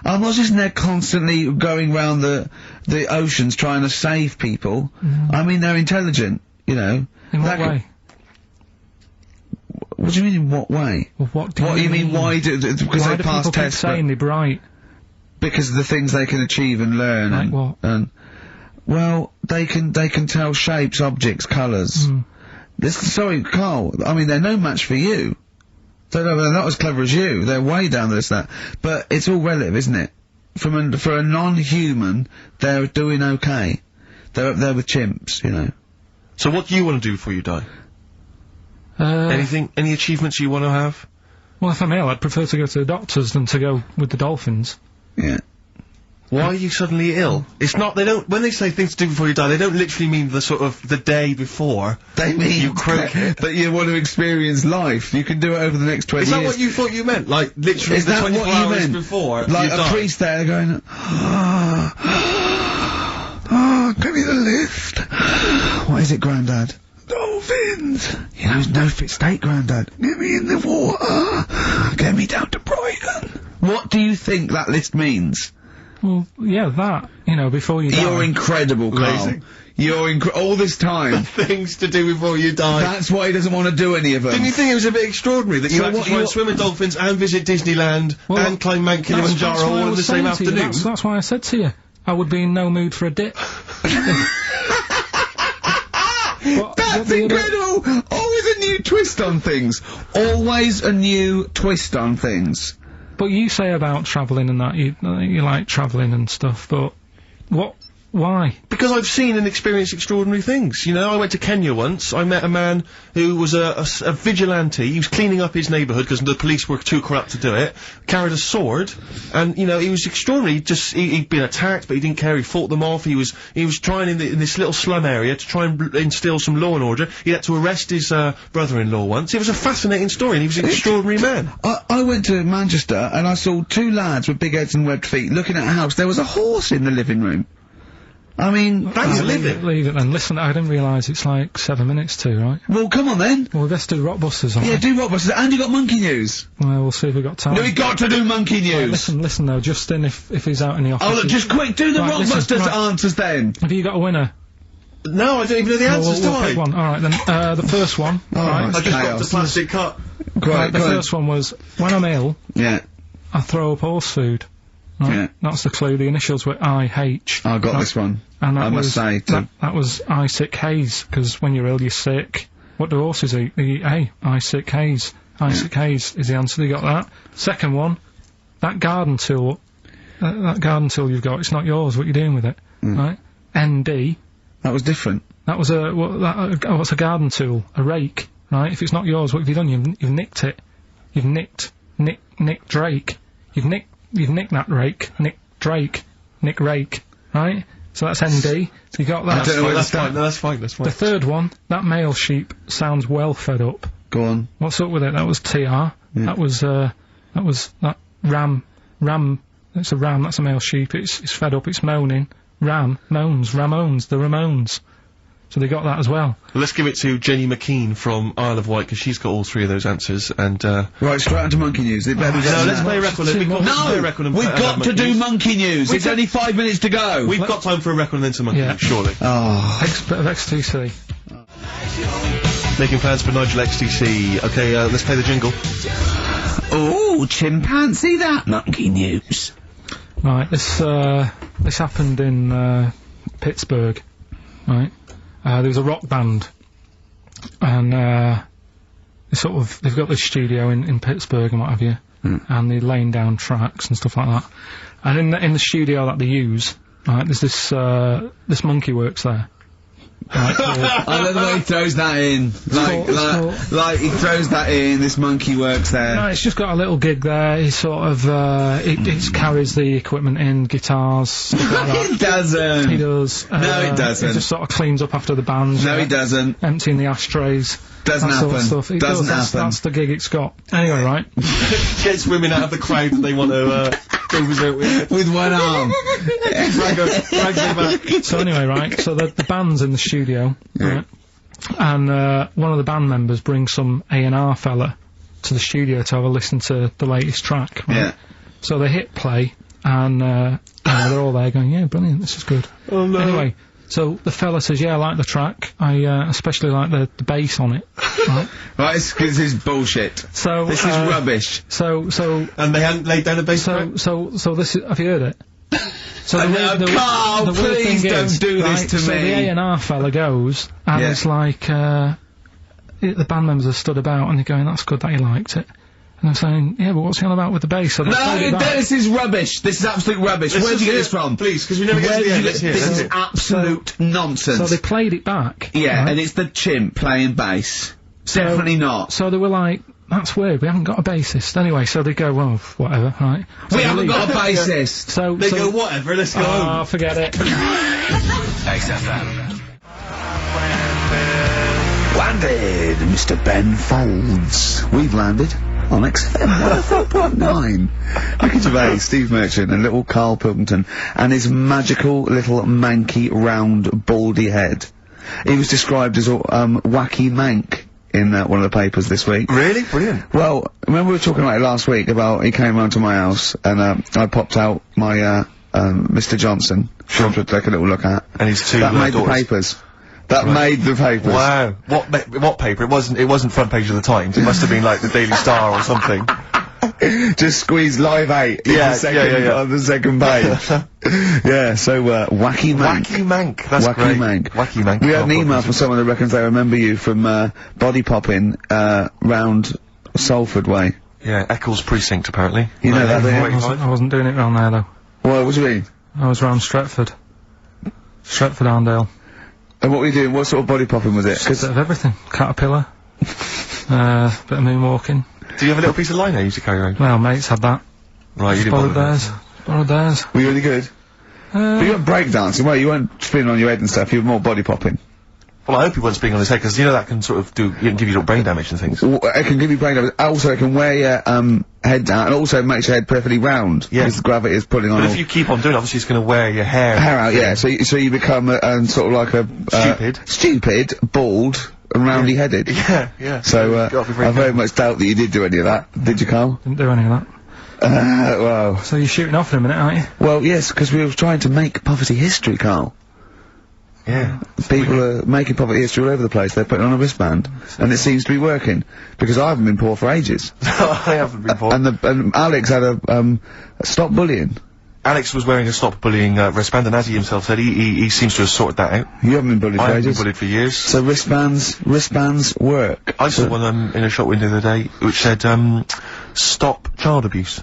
I'm not just they're constantly going round the oceans trying to save people. I mean, they're intelligent, you know. In what way? What do you mean, in what way? Well, what do you mean? Why do they pass tests? Why do people keep saying they're bright? Because of the things they can achieve and learn. Like what? And, well, they can tell shapes, objects, colours. Sorry, Carl, I mean, they're no match for you. They're not as clever as you. They're way down the list, that. But it's all relative, isn't it? for a non-human, they're doing okay. They're up there with chimps, you know. So what do you want to do before you die? Anything? Any achievements you want to have? Well, if I'm ill, I'd prefer to go to the doctors than to go with the dolphins. Yeah. Why are you suddenly ill? It's not, when they say things to do before you die, they don't literally mean the day before. They mean you croak that you want to experience life. You can do it over the next 20 years. Is that what you thought you meant? Like, literally the 24 hours before like you a priest there going, give me the lift. What is it, Grandad? Dolphins. You know, no fit state, Grandad. Get me in the water. Get me down to Brighton. What do you think that list means? Well, yeah, that, you know, before you die. You're incredible, Carl. Amazing. You're all this time. Things to do before you die. That's why he doesn't want to do any of them. Didn't you think it was a bit extraordinary that you had to try and swim with dolphins and visit Disneyland and climb Mount Kilimanjaro all in the same afternoon? That's why I said to you, I would be in no mood for a dip. That's incredible! Always a new twist on things. Always a new twist on things. But you say about travelling and that, you like travelling and stuff, but why? Because I've seen and experienced extraordinary things, you know. I went to Kenya once, I met a man who was a vigilante. He was cleaning up his neighbourhood because the police were too corrupt to do it, carried a sword, and, you know, he was extraordinary. He'd been attacked, but he didn't care, he fought them off. He was trying in this little slum area to try and instill some law and order. He had to arrest his brother-in-law once. It was a fascinating story, and he was an extraordinary man. I went to Manchester, and I saw two lads with big heads and webbed feet looking at a house. There was a horse in the living room. I mean, that's living. Leave it then. Listen, I didn't realise it's like 7 minutes to, right? Well, come on then. Well, let's do Rockbusters, Yeah, do Rockbusters, and you got Monkey News. Well, we'll see if we've got time. No, we got to do Monkey News. Right, listen though, Justin, if he's out in the office... Oh, look, just quick, do the Rockbusters answers then. Have you got a winner? No, I don't even know the answers, we'll pick one. Alright then, the first one. Right, I just got the plastic cup. Right, the first one was, when I'm ill... Yeah. I throw up horse food. Right? Yeah. That's the clue. The initials were I-H. I got this one. And I must say, too. That was I sick haze, because when you're ill, you're sick. What do horses eat? They eat hay. I sick haze. I sick haze is the answer. You got that. Second one, that garden tool. That garden tool you've got, it's not yours. What you doing with it? Right? ND. That was different. That was what's a garden tool? A rake. Right? If it's not yours, what have you done? You've nicked it. You've nicked Drake. You've nicked that rake. Nick Drake. Nick Rake. Right? So that's ND. You got that. That's fine. No, that's fine. That's fine. The third one, that male sheep sounds well fed up. Go on. What's up with it? That was TR. Yeah. That was that ram. It's a ram. That's a male sheep. It's fed up. It's moaning. Ram moans. Ramones. The Ramones. So they got that as well. Well, let's give it to Jenny McKean from Isle of Wight, because she's got all three of those answers, and, Right, straight on to Monkey News. It better no, let's play a record then. We've got to do Monkey News. It's only 5 minutes to go. We've got time for a record and then some Monkey News, surely. Oh. Bit of XTC. Making plans for Nigel XTC. Okay, let's play the jingle. Oh, chimpanzee that Monkey News. Right, this happened in, Pittsburgh. Right? There was a rock band, and they've got this studio in Pittsburgh and what have you, and they're laying down tracks and stuff like that. And in the studio that they use, right, there's this monkey works there. Right, I love the way he throws that in. Like he throws that in, this monkey works there. No, it's just got a little gig there. He sort of, it carries the equipment in, guitars, stuff like that. It doesn't. He does. No, it doesn't. He just sort of cleans up after the band. No, he doesn't. Emptying the ashtrays. Doesn't happen. Sort of stuff. It doesn't does. happen. That's the gig it's got. Anyway, right. Gets women out of the crowd that they want to, go with one arm. Drag them back. So anyway, right, so the band's in the studio, right, and one of the band members brings some A&R fella to the studio to have a listen to the latest track, right? Yeah. So they hit play, and they're all there going, yeah, brilliant, this is good. Oh no. Anyway, so the fella says, yeah, I like the track, I especially like the bass on it, right? Right, this is bullshit. So this is rubbish. So and they hadn't laid down a bass track? So this is, have you heard it? So Carl, please don't do this to me. So the A&R fella goes, and it's like, the band members are stood about, and they're going, that's good that he liked it. And I'm saying, yeah, but what's he on about with the bass? So they played it No, back. this is rubbish. This is absolute rubbish. Where did you get this from? Please, because we never get Where to the did end. you Let's get hear this? it. Is absolute nonsense. So they played it back. Yeah, right? and it's the chimp playing bass. Definitely not. So they were like, that's weird, we haven't got a bassist. Anyway, so they go, well, whatever, right? So We they haven't leave. got a bassist. So They go, whatever, let's go home. Oh, forget it. XFM. Landed, Mr. Ben Folds. We've landed on XFM 104.9. Ricky Gervais, Steve Merchant, and little Karl Pilkington, and his magical little manky, round, baldy head. He was described as a wacky mank in one of the papers this week. Really? Brilliant. Well, remember we were talking about it last week about he came round to my house and I popped out my Mr. Johnson to take a little look at. And his two That made the daughters. papers. That made the papers. Wow. What paper? It wasn't front page of the Times. It must have been like the Daily Star or something. Just squeeze Live 8 in Yeah, the second, yeah. on the second page. Yeah, so wacky mank. Wacky Mank. That's Wacky great. Mank. Wacky Mank. We had an Oh, email God. from someone that reckons they remember you from body popping round Salford way. Yeah, Eccles Precinct, apparently. You know that, I don't wasn't, I wasn't doing it round there, though. Well, what do you mean? I was round Stretford. Arndale. And what were you doing? What sort of body popping was it? A bit of everything. Caterpillar. Bit of moonwalking. Do you have a little piece of lino you used to carry around? Well, mates had that. Right, you didn't Borrowed bother. theirs. Borrowed theirs. Were you really good? But you weren't breakdancing, well, you weren't spinning on your head and stuff, you were more body popping. Well, I hope he wasn't spinning on his head, because you know that can sort of give you little brain damage and things. It can give you brain damage. Also, it can wear your head down, and also makes your head perfectly round. Yeah. Because the gravity is pulling on But all if you keep on doing it, obviously it's going to wear your hair. hair out, yeah. So you become sort of like a stupid, bald, and roundy-headed. Yeah. So Gotta be very I very careful. much doubt that you did do any of that. Did you, Karl? Didn't do any of that. Well, So you're shooting off in a minute, aren't you? well, yes, because we were trying to make poverty history, Karl. Yeah. People are making poverty history all over the place. They're putting on a wristband, and it seems to be working because I haven't been poor for ages. I haven't been poor. And Alex had a stop bullying. Alex was wearing a stop bullying wristband, and as he himself said, he seems to have sorted that out. You haven't been bullied I for haven't been ages. bullied for years. So wristbands work. I saw one in a shop window the other day which said stop child abuse,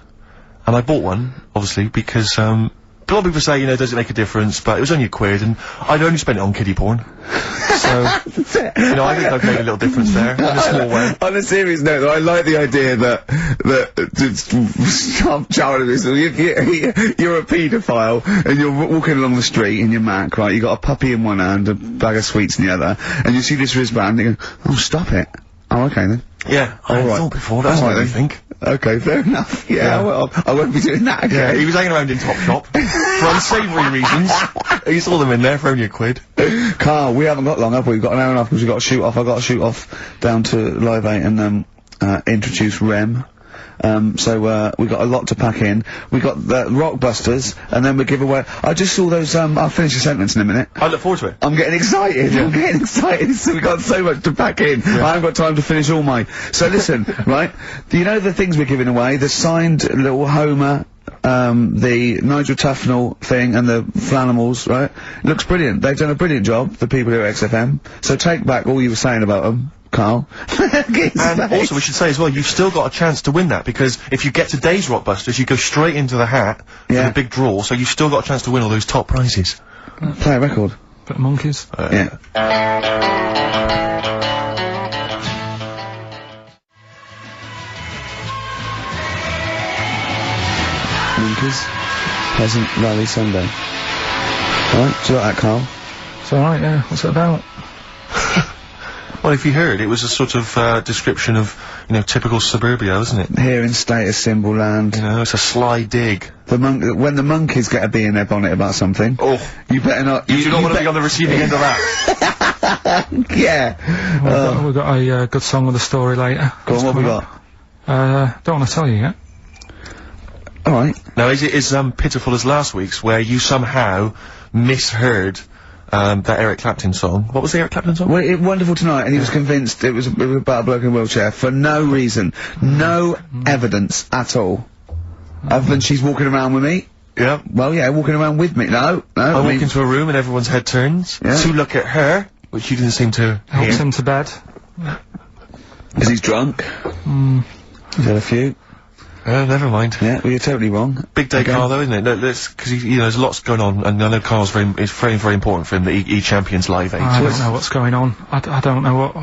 and I bought one obviously because a lot of people say, you know, does it make a difference, but it was only £1 and I'd only spent it on kiddie porn. So, you know, I think I've made a little difference there, in a small way. On a serious note, though, I like the idea that stop child abuse. If you're a paedophile and you're walking along the street in your Mac, right? You got a puppy in one hand, a bag of sweets in the other, and you see this wristband, and you go, "Oh, stop it." Oh, okay then. Yeah, I All right. thought before, that's All what right I then. think. Okay, fair enough. Yeah, Yeah. well, I won't be doing that Yeah, again. he was hanging around in Topshop for unsavoury reasons. He saw them in there for only £1. Karl, we haven't got long, have we? We've got an hour and a half because we've got to shoot off. I've got to shoot off down to Live 8 and introduce Rem. So we got a lot to pack in. We got the Rockbusters, and then we give away. I just saw those. I'll finish the sentence in a minute. I look forward to it. I'm getting excited. I'm getting excited. So we got so much to pack in. I haven't got time to finish all my. So listen, right? Do you know the things we're giving away? The signed little Homer, the Nigel Tufnell thing, and the Flanimals, right? Looks brilliant. They've done a brilliant job. The people here at XFM. So take back all you were saying about them, Karl. And also, we should say as well, you've still got a chance to win that, because if you get today's Rockbusters, you go straight into the hat for Yeah. the big draw, so you've still got a chance to win all those top prizes. Play a record. Bit of monkeys. Yeah. Monkeys. Pleasant Valley Sunday. Alright, do you like that, Karl? It's alright, yeah. What's it about? Well, if you heard, it was a sort of description of, you know, typical suburbia, isn't it? Here in status symbol land. You know, it's a sly dig. When the monkeys get a bee in their bonnet about something, Oh, you better not. you do not want to be on the receiving end of that. Yeah. We've got a good song with a story later. Go on, what we got? Don't want to tell you yet. Alright. Now, is it as pitiful as last week's, where you somehow misheard that Eric Clapton song? What was the Eric Clapton song? Well, Wonderful Tonight, and he was convinced it was about a bloke in a wheelchair for no reason. No evidence at all. Other than she's walking around with me. Yeah. Well, yeah, walking around with me. No. I I walk mean, into a room and everyone's head turns Yeah. to look at her, which you didn't seem to Helps hear. him to bed. is he drunk? He's had a few. Never mind. Yeah, well, you're totally wrong. Big day, Karl, though, isn't it? No, because there's lots going on, and I know Karl's it's very, very important for him that he champions Live 8. I don't know what's going on. I don't know what...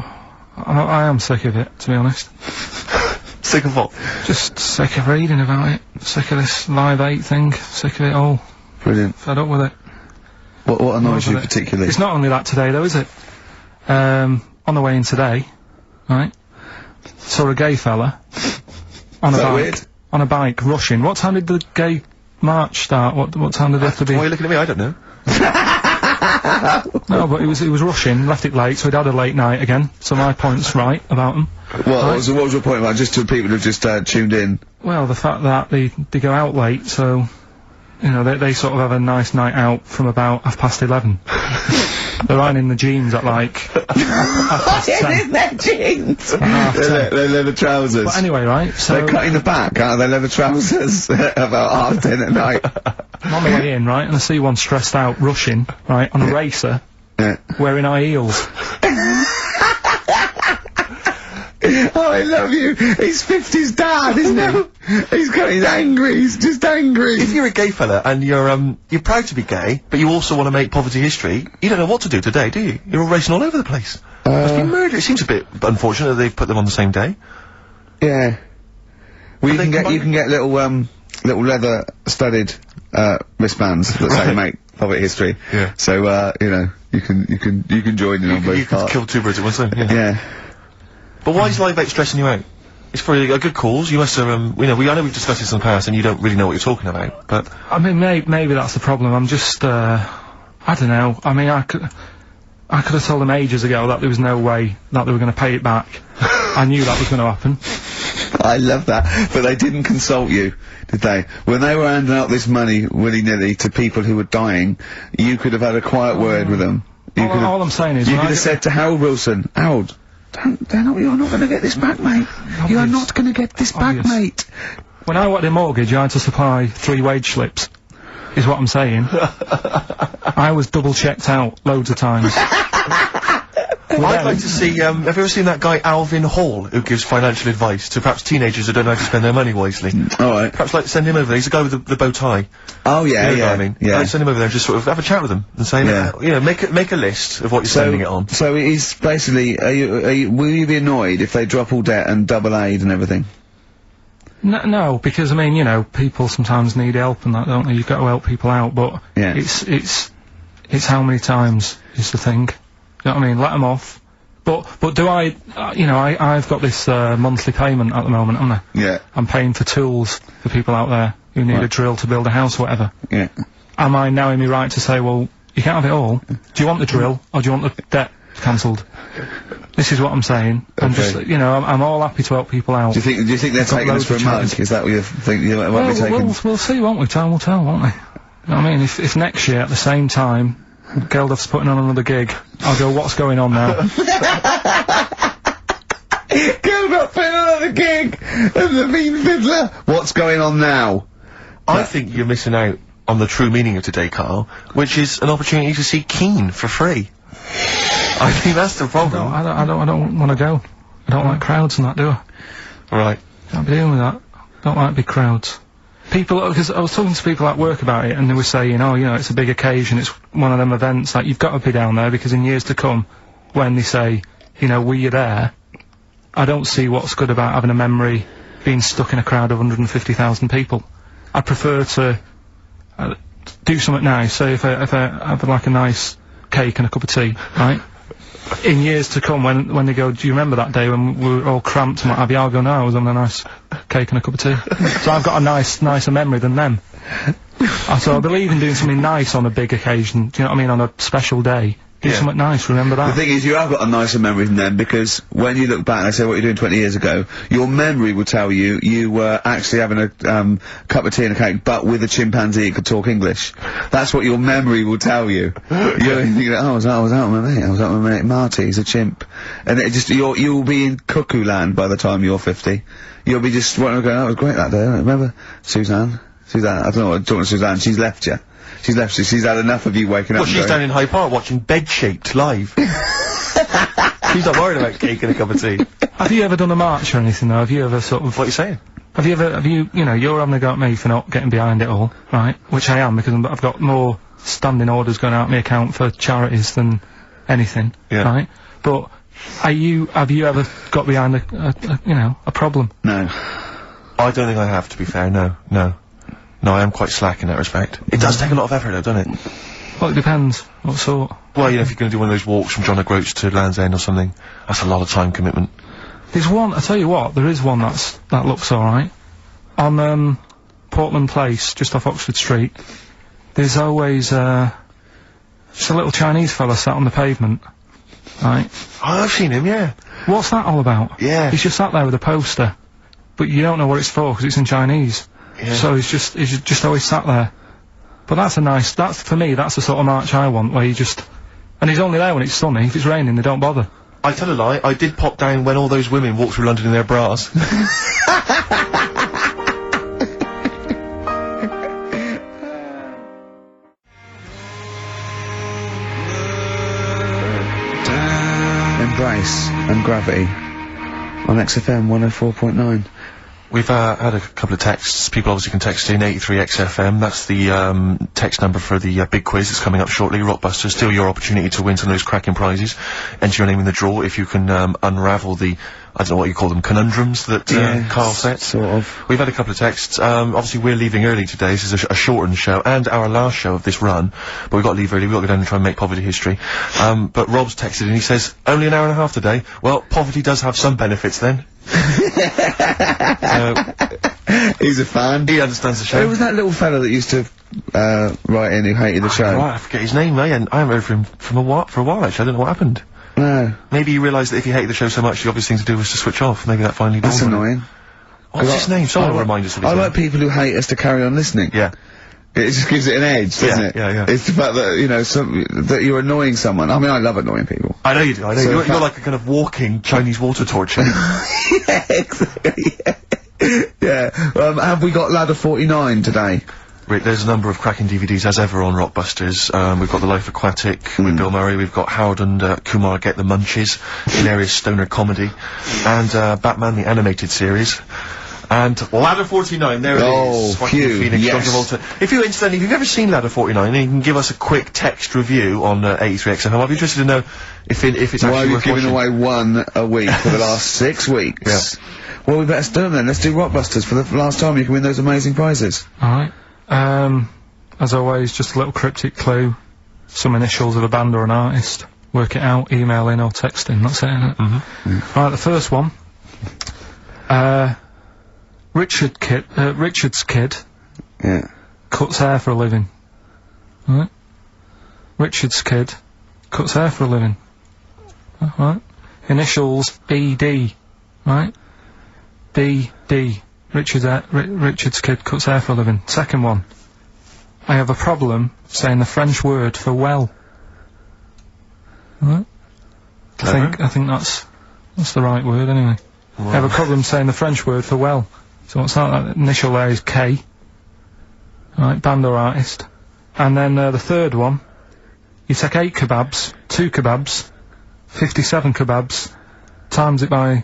I am sick of it, to be honest. Sick of what? Just sick of reading about it. Sick of this Live 8 thing. Sick of it all. Brilliant. Fed up with it. What annoys you particularly? It's not only that today, though, is it? On the way in today, right, saw a gay fella on a bike. Weird? On a bike, rushing. What time did the gay march start? What time did it have to be? Why are you looking at me? I don't know. No, but he was rushing, left it late, so he'd had a late night again. So my point's right about him. What was your point about, just to people who've just tuned in? Well, the fact that they go out late, so, you know, they sort of have a nice night out from about 11:30. They're ironing the jeans at like 10:30. In their jeans! Their leather trousers. But anyway, right, so... They're cutting the back out of their leather trousers about 10:30 at night. I'm on the way in, right, and I see one stressed out, rushing, right, on a racer, wearing high heels. Oh, I love you. He's 50's dad, isn't he? He's angry. He's just angry. If you're a gay fella and you're proud to be gay, but you also want to make poverty history, you don't know what to do today, do you? You're all racing all over the place. Must be murder. It seems a bit unfortunate that they've put them on the same day. Yeah. Well, you can get little leather studded wristbands that say make poverty history. Yeah. So you know, you can join in on both parts. You can kill two birds at once, then. Yeah. But why is Live 8 stressing you out? It's for a good cause. You must have, I know we've discussed this in the past, and you don't really know what you're talking about. But I mean, maybe that's the problem. I'm just, I don't know. I mean, I could have told them ages ago that there was no way that they were going to pay it back. I knew that was going to happen. I love that. But they didn't consult you, did they? When they were handing out this money willy-nilly to people who were dying, you could have had a quiet word with them. All I'm saying is, you could have said to Harold Wilson, Harold, you're not going to get this back, mate. You are not going to get this back, mate. When I wanted a mortgage, I had to supply 3 wage slips, is what I'm saying. I was double-checked out loads of times. I'd like to see, have you ever seen that guy Alvin Hall, who gives financial advice to perhaps teenagers who don't know how to spend their money wisely? Alright. Perhaps like send him over there. He's the guy with the bow tie. Oh yeah, you know what I mean? Yeah. I'd send him over there and just sort of have a chat with him and say, you know, make a list of what you're spending it on. So he's basically, will you be annoyed if they drop all debt and double aid and everything? No, because I mean, you know, people sometimes need help and that, don't they? You've got to help people out, but it's how many times is the thing. You know what I mean? Let them off. But do I, you know, I've got this, monthly payment at the moment, haven't I? Yeah. I'm paying for tools for people out there who need a drill to build a house or whatever. Yeah. Am I now in my right to say, well, you can't have it all? Do you want the drill, or do you want the debt cancelled? This is what I'm saying. Okay. I'm just, you know, I'm all happy to help people out. Do you think they're taking us for a mug? Is that what you think you might be taking? We'll see, won't we? Time will tell, won't we? You know what I mean? If next year, at the same time, Geldof's putting on another gig, I'll go, what's going on now? Geldof putting on another gig! And the Mean Fiddler! What's going on now? I think you're missing out on the true meaning of today, Karl, which is an opportunity to see Keane for free. I think that's the problem. I don't want to go. I don't like crowds and that, do I? Right. Can't be dealing with that. Don't like big crowds. People, because I was talking to people at work about it, and they were saying, oh, you know, it's a big occasion, it's one of them events, like, you've got to be down there, because in years to come, when they say, you know, were you there, I don't see what's good about having a memory being stuck in a crowd of 150,000 people. I prefer to do something nice, say if I have, like, a nice cake and a cup of tea, right? In years to come, when they go, do you remember that day when we were all cramped and what have you? I'll go, no, I was on a nice cake and a cup of tea. So I've got a nicer memory than them. So I believe in doing something nice on a big occasion, do you know what I mean, on a special day. Do something nice, remember that. The thing is, you have got a nicer memory than them, because when you look back and they say what you're doing 20 years ago, your memory will tell you you were actually having a cup of tea and a cake, but with a chimpanzee that could talk English. That's what your memory will tell you. You're thinking, oh, I was out with my mate. I was out with my mate Marty. He's a chimp. And it just, you'll be in cuckoo land by the time you're 50. You'll be just going, oh, it was great that day. Remember Suzanne? I don't know what I'm talking to Suzanne. She's left you. She's left you. She's had enough of you waking up. Well, she's down in Hyde Park watching Bed Shaped live. She's not worried about cake and a cup of tea. Have you ever done a march or anything though? Have you ever sort of... What are you saying? Have you, you know, you're having a go at me for not getting behind it all, right? Which I am, because I've got more standing orders going out my account for charities than anything, right? But have you ever got behind a problem? No. I don't think I have, to be fair, no. No, I am quite slack in that respect. It does take a lot of effort though, doesn't it? Well, it depends. What sort? Well, you know, if you're gonna do one of those walks from John O'Groats to Land's End or something, that's a lot of time commitment. There's one, I tell you what, there is one that looks alright. On, Portland Place, just off Oxford Street, there's always, just a little Chinese fella sat on the pavement, right? Oh, I've seen him, yeah. What's that all about? Yeah. He's just sat there with a poster, but you don't know what it's for, because it's in Chinese. Yeah. So he's just always sat there. But for me, that's the sort of march I want, where you just, and he's only there when it's sunny. If it's raining, they don't bother. I tell a lie, I did pop down when all those women walked through London in their bras. Embrace and Gravity on XFM 104.9. We've had a couple of texts. People obviously can text in 83XFM. That's the text number for the big quiz that's coming up shortly. Rockbusters, still your opportunity to win some of those cracking prizes. Enter your name in the draw if you can unravel the, I don't know what you call them, conundrums that Karl set. Sort of. We've had a couple of texts. Obviously we're leaving early today. This is a shortened show and our last show of this run. But we've got to leave early. We've got to go down and try and make poverty history. But Rob's texted and he says, only an hour and a half today. Well, poverty does have some benefits then. He's a fan. He understands the show. Who was that little fella that used to write in who hated the show? Right, I forget his name. I haven't heard from him for a while actually. I don't know what happened. No. Maybe he realised that if he hated the show so much, the obvious thing to do was to switch off. Maybe that finally dawned That's on him. annoying. What's his name? Someone remind us of his I name. like people who hate us to carry on listening. Yeah. It just gives it an edge, doesn't it? Yeah. It's the fact that, you know, that you're annoying someone. I mean, I love annoying people. I know you do, I know. You're like a kind of walking Chinese water torch. Yeah, exactly, yeah. Have we got Ladder 49 today? Rick, there's a number of cracking DVDs, as ever, on Rockbusters. We've got The Life Aquatic with Bill Murray, we've got Howard and Kumar Get the Munchies, hilarious stoner comedy, and Batman the Animated Series. And Ladder 49, there it is. Phew, Phoenix, yes. John Travolta. If you've never seen Ladder 49, then you can give us a quick text review on 83XFM. I'd be interested to know if it's Why actually are worth we giving watching. away one a week for the last 6 weeks? Yeah. Well, we better do them then. Let's do Rockbusters for the last time. You can win those amazing prizes. Alright. As always, just a little cryptic clue. Some initials of a band or an artist. Work it out, email in or text in. That's it, innit? Right, the first one. Richard's kid. Yeah. Cuts hair for a living. Right? Richard's kid cuts hair for a living. Right? Initials ED. Right? DD. Richard's kid cuts hair for a living. Second one. I have a problem saying the French word for well. Right? I think that's the right word anyway. Wow. I have a problem saying the French word for well. So what's that? That initial there is K. Right, band or artist. And then the third one. You take 8 kebabs, 2 kebabs, 57 kebabs, times it by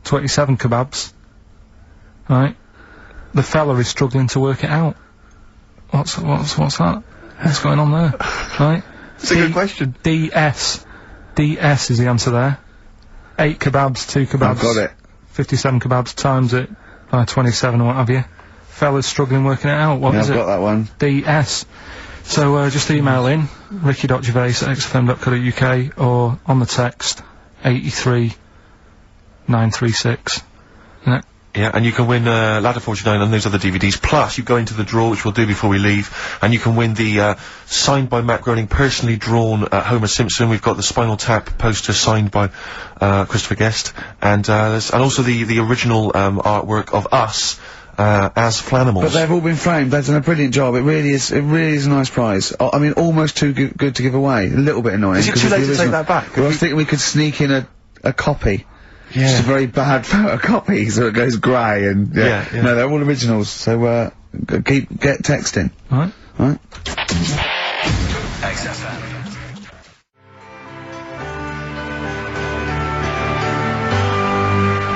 27 kebabs. Right? The fella is struggling to work it out. What's that? What's going on there? Right? It's a good question. DS is the answer there. 8 kebabs, 2 kebabs. I've got it. 57 kebabs times it by 27 or what have you. Fella's struggling working it out. What is I've it? got that one. DS. So, just email in, ricky.gervais@xfm.co.uk or on the text, 83936. Yeah. Yeah, and you can win Ladder 49 and those other DVDs. Plus, you go into the draw, which we'll do before we leave, and you can win the signed by Matt Groening, personally drawn Homer Simpson. We've got the Spinal Tap poster signed by Christopher Guest, and also the original artwork of us as Flanimals. But they've all been framed. They've done a brilliant job. It really is a nice prize. I mean, almost too good to give away. A little bit annoying. Is it too late to take that back? Well, I was thinking we could sneak in a copy. Yeah. Just a very bad photocopy, so it goes grey and Yeah. No, they're all originals. So get texting. Alright. Alright. XFM.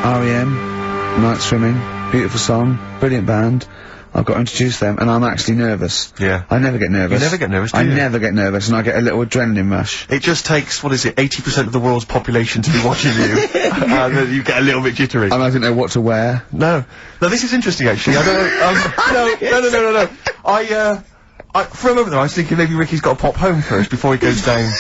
R.E.M., Night Swimming, beautiful song, brilliant band. I've got to introduce them, and I'm actually nervous. Yeah. I never get nervous. You never get nervous, do I you? never get nervous, and I get a little adrenaline rush. It just takes, 80% of the world's population to be watching you, and then you get a little bit jittery. And I didn't know what to wear. No. No, this is interesting, actually. I don't know, no. For a moment there, I was thinking maybe Ricky's got to pop home first before he goes down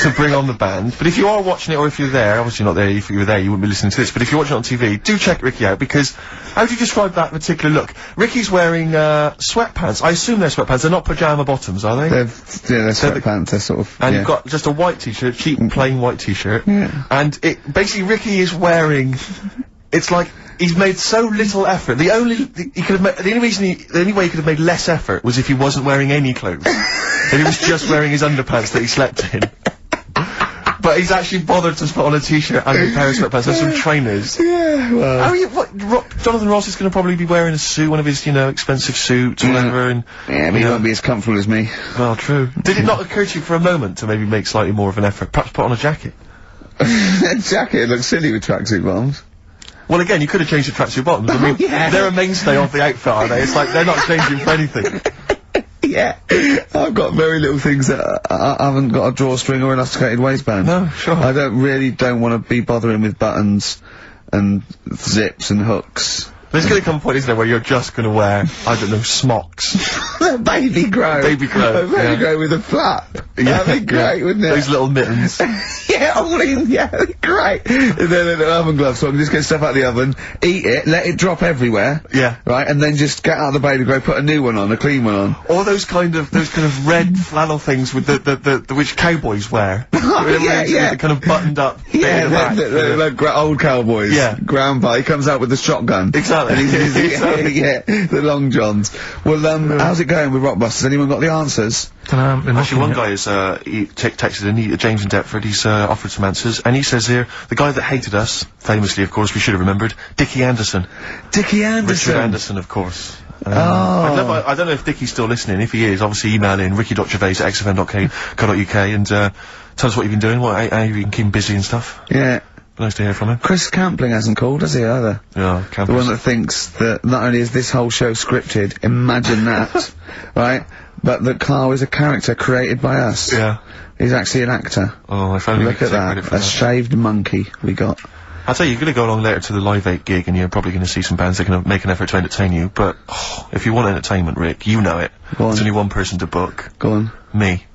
to bring on the band. But if you are watching it, or if you're there, obviously not there, if you were there, you wouldn't be listening to this, but if you're watching it on TV, do check Ricky out, because how do you describe that particular look? Ricky's wearing, sweatpants. I assume they're sweatpants. They're not pyjama bottoms, are they? They're sweatpants, they're sort of, And you've got just a white t-shirt, cheap plain white t-shirt. Yeah. And basically Ricky is wearing, it's like, he's made so little effort. The only way he could have made less effort was if he wasn't wearing any clothes. And he was just wearing his underpants that he slept in. But he's actually bothered to put on a t-shirt and a pair of sweatpants and some trainers. Yeah, well. Jonathan Ross is gonna probably be wearing a suit, one of his, expensive suits, whatever, and... Yeah, but he won't be as comfortable as me. Well, true. Did it not occur to you for a moment to maybe make slightly more of an effort? Perhaps put on a jacket? A jacket looks silly with tracksuit bottoms. Well, again, you could have changed the tracksuit bottoms. I mean, they're a mainstay of the outfit, are they? It's like, they're not changing for anything. Yeah. I've got very little things that I haven't got a drawstring or elasticated waistband. No, sure. I don't want to be bothering with buttons and zips and hooks. There's gonna come a point, isn't there, where you're just gonna wear, I don't know, smocks. Baby grow. Baby grow. Baby grow with a flap. That'd be great, wouldn't it? Those little mittens. Yeah, that'd be great. And then an oven glove, so I can just get stuff out of the oven, eat it, let it drop everywhere. Yeah. Right, and then just get out of the baby grow, put a new one on, a clean one on. All those kind of red flannel things with the which cowboys wear. Yeah. The kind of buttoned up. Yeah, like old cowboys. Yeah. Grandpa, he comes out with the shotgun. Exactly. And Exactly. yeah, the long johns. Well, how's it going with Rockbusters? Anyone got the answers? Actually, one guy is, he texted in, James in Deptford, he's, offered some answers, and he says here, the guy that hated us, famously, of course, we should have remembered, Dickie Anderson. Dickie Anderson? Richard Anderson, of course. I don't know if Dickie's still listening. If he is, obviously email in ricky.gervais@xfm.co.uk and, tell us what you've been doing, how you've been keeping busy and stuff. Yeah. Nice to hear from him. Chris Campling hasn't called, has he, either? Yeah, Campling. The one that thinks that not only is this whole show scripted, imagine that, right, but that Karl is a character created by us. Yeah. He's actually an actor. Oh, I finally Look at that, a shaved monkey we got. I'll tell you, you're gonna go along later to the Live 8 gig and you're probably gonna see some bands that can make an effort to entertain you, but, if you want entertainment, Rick, you know it. Go on. There's only one person to book. Go on. Me.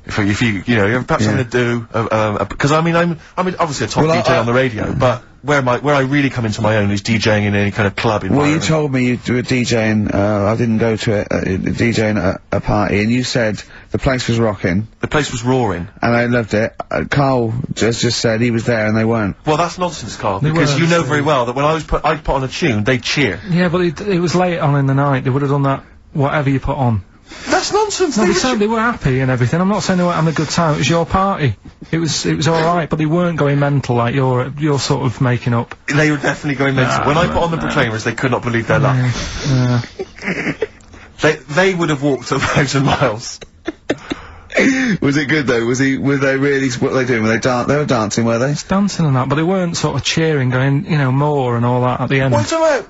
If you you're perhaps something to do, because I mean, I'm obviously a top DJ on the radio, but where I really come into my own is DJing in any kind of club environment. Well, you told me you were DJing, I didn't go to it, DJing at a party, and you said the place was rocking. The place was roaring. And I loved it. Karl just said he was there and they weren't. Well, that's nonsense, Karl, because you know very well that when I'd put on a tune, they'd cheer. Yeah, but it was late on in the night, they would have done that, whatever you put on. That's nonsense. No, they said they were happy and everything. I'm not saying they weren't having a good time. It was your party. It was alright, but they weren't going mental like you're sort of making up. They were definitely going mental. When I put on the Proclaimers, they could not believe their luck. They would have walked 1,000 miles. Was it good though? Were they really, what were they doing? They were dancing, were they? Dancing and that, but they weren't sort of cheering, going, more and all that at the end. What's about?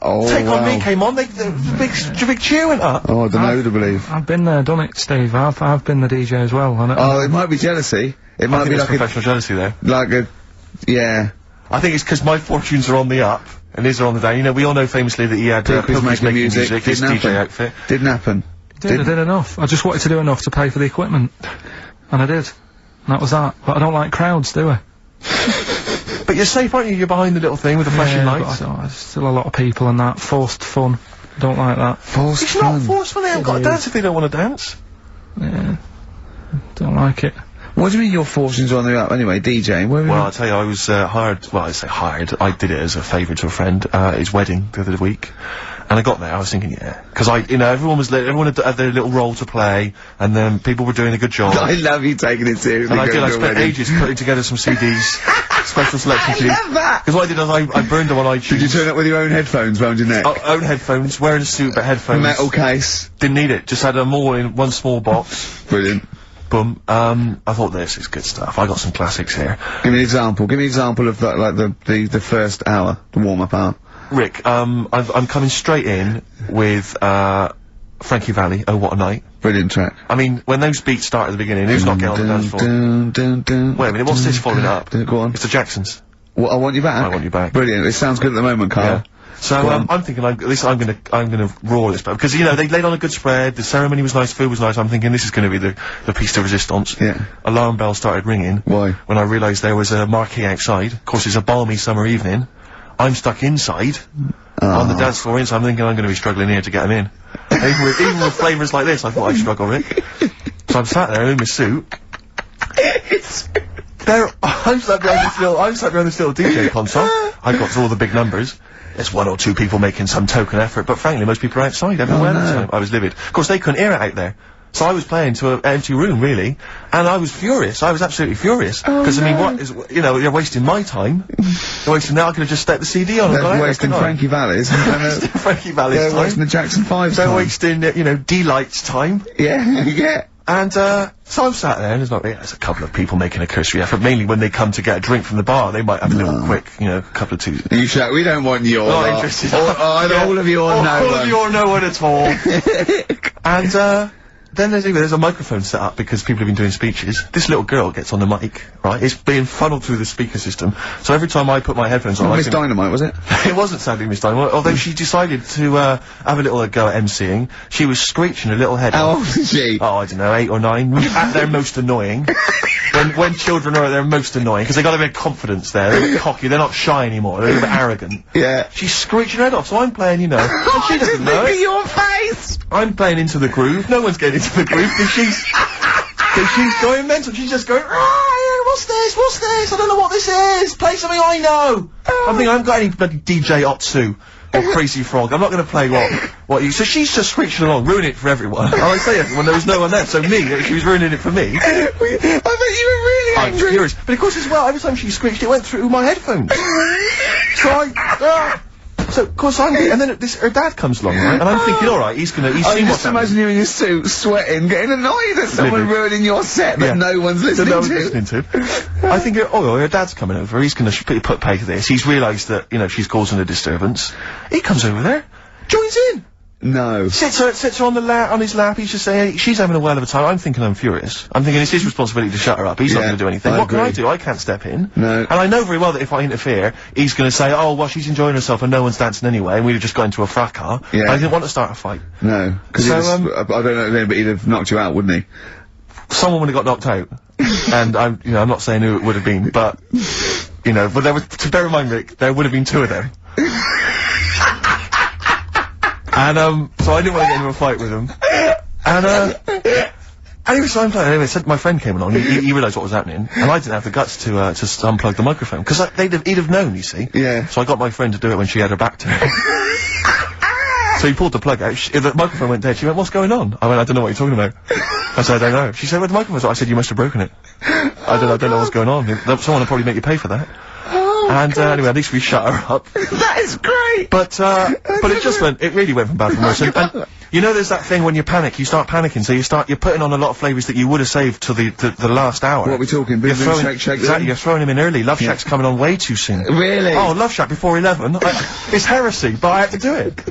Oh, Take On Me came on, the big cheer went up. Oh, I don't know who to believe. I've been there, done it, Steve. I've been the DJ as well. It might be jealousy. It might be like professional jealousy there. Yeah. I think it's because my fortunes are on the up, and his are on the down. We all know famously that he had, Pilkington making music, his DJ outfit. Didn't happen. I did enough. I just wanted to do enough to pay for the equipment. And I did. And that was that. But I don't like crowds, do I? But you're safe, aren't you? You're behind the little thing with the flashing lights. But there's still a lot of people and that. Forced fun. Don't like that. Forced It's fun. not forced fun. They haven't got to dance if they don't want to dance. Yeah. Don't like it. What do you mean your fortunes are on the up anyway, DJing? Well, I'll tell you, I was hired, well, I say hired, I did it as a favour to a friend, his wedding the other week. And I got there, I was thinking, yeah. Because everyone had their little role to play, and then people were doing a good job. I love you taking it seriously. And I spent ages putting together some CDs, special selection CDs. I love that! Because what I did is I burned them on iTunes. Did you turn up with your own headphones round your neck? Own headphones, wearing a suit but headphones. Metal case. Didn't need it, just had them all in one small box. Brilliant. boom. I thought this is good stuff. I got some classics here. Give me an example. Give me an example of that, like the first hour, the warm-up hour. Rick, I'm coming straight in with, Frankie Valli, Oh What a Night. Brilliant track. I mean, when those beats start at the beginning, who's not getting on the dance floor? Wait a minute, what's this following up? Go on. It's the Jacksons. What, I Want You Back? I Want You Back. Brilliant. It sounds good at the moment, Carl. Yeah. So, I'm thinking, at least I'm gonna roar this back. Because, you know, they laid on a good spread, the ceremony was nice, food was nice, I'm thinking this is gonna be the piece de resistance. Yeah. Alarm bell started ringing. Why? When I realised there was a marquee outside. Of course, it's a balmy summer evening. I'm stuck inside. On the dance floor, so I'm thinking I'm gonna be struggling here to get them in. even with flavours like this, I thought I'd struggle, Rick. So I'm sat there in my suit. I'm sat behind this little DJ console. I got to all the big numbers. There's one or two people making some token effort, but frankly, most people are outside everywhere. So I was livid. Of course, they couldn't hear it out there. So I was playing to an empty room, really, and I was furious. I was absolutely furious. Because, I mean, what is, you know, you're wasting my time. You're wasting now, I could have just stuck the CD on and They're gone out, wasting Frankie Valli's. Frankie Valli's They're time. wasting the Jackson 5's They're time. wasting, you know, D-Light's time. Yeah, yeah. And, so I'm sat there, and there's a couple of people making a cursory effort, mainly when they come to get a drink from the bar, they might have a little quick, you know, couple of twos. You shout, we don't want your Not lot. interested. All of you or no All one. of you or no one at all. And, then there's a microphone set up because people have been doing speeches. This little girl gets on the mic, right? It's being funneled through the speaker system. So every time I put my headphones on, Miss Dynamite, was it? It wasn't sadly Miss Dynamite, although she decided to, have a little go at MCing. She was screeching her little head How off. old is she? Oh, I don't know, 8 or 9. At their most annoying. When children are at their most annoying, because they got a bit of confidence there. They're a bit cocky, they're not shy anymore, they're a bit arrogant. Yeah. She's screeching her head off, so I'm playing, you know. And she doesn't know it. your face! I'm playing into the groove. No one's getting into the groove because she's going mental. She's just going, what's this? What's this? I don't know what this is. Play something I know. I'm thinking I haven't got any bloody DJ Otsu or Crazy Frog. I'm not going to play what you. So she's just screeching along, ruining it for everyone. And I say it when there was no one there. So me, she was ruining it for me. I bet you were really I'm angry. furious. But of course as well, every time she screeched, it went through my headphones. So, of course, and then her dad comes along, right? And I'm thinking, alright, he's seen what's just happening. imagine you in your suit, sweating, getting annoyed at someone Livid. ruining your set that no one's listening to. I think, her dad's coming over, he's gonna put pay to this. He's realised that, you know, she's causing a disturbance. He comes over there, joins in. No. Sits her on his lap, he's just saying, she's having a well of a time. I'm thinking I'm furious. I'm thinking it's his responsibility to shut her up. He's not Yeah, gonna do anything. I What can I agree. do? I can't step in. No. And I know very well that if I interfere, he's gonna say, oh, well, she's enjoying herself and no one's dancing anyway, and we'd have just got into a fracas. Yeah. I didn't want to start a fight. No. Because So, I don't know, but he'd have knocked you out, wouldn't he? Someone would have got knocked out. And I'm not saying who it would have been, but, you know, but there was, to bear in mind, Rick, there would have been 2 of them. And, so I didn't want to get into a fight with him. And, anyway, so I'm playing, anyway, my friend came along, he realised what was happening, and I didn't have the guts to unplug the microphone, because he'd have known, you see. Yeah. So I got my friend to do it when she had her back to me. So he pulled the plug out, the microphone went dead, she went, what's going on? I went, I don't know what you're talking about. I said, I don't know. She said, where the microphone's at? I said, you must have broken it. I don't know what's going on. Someone will probably make you pay for that. And anyway, at least we shut her up. That is great! But it really went from bad to worse. And you know there's that thing when you panic, you start panicking, so you're putting on a lot of flavours that you would have saved till the last hour. What are we talking? Boom, boom, shake, shake, exactly, you're throwing him in early. Love Shack's coming on way too soon. Really? Oh, Love Shack before 11. It's heresy, but I had to do it.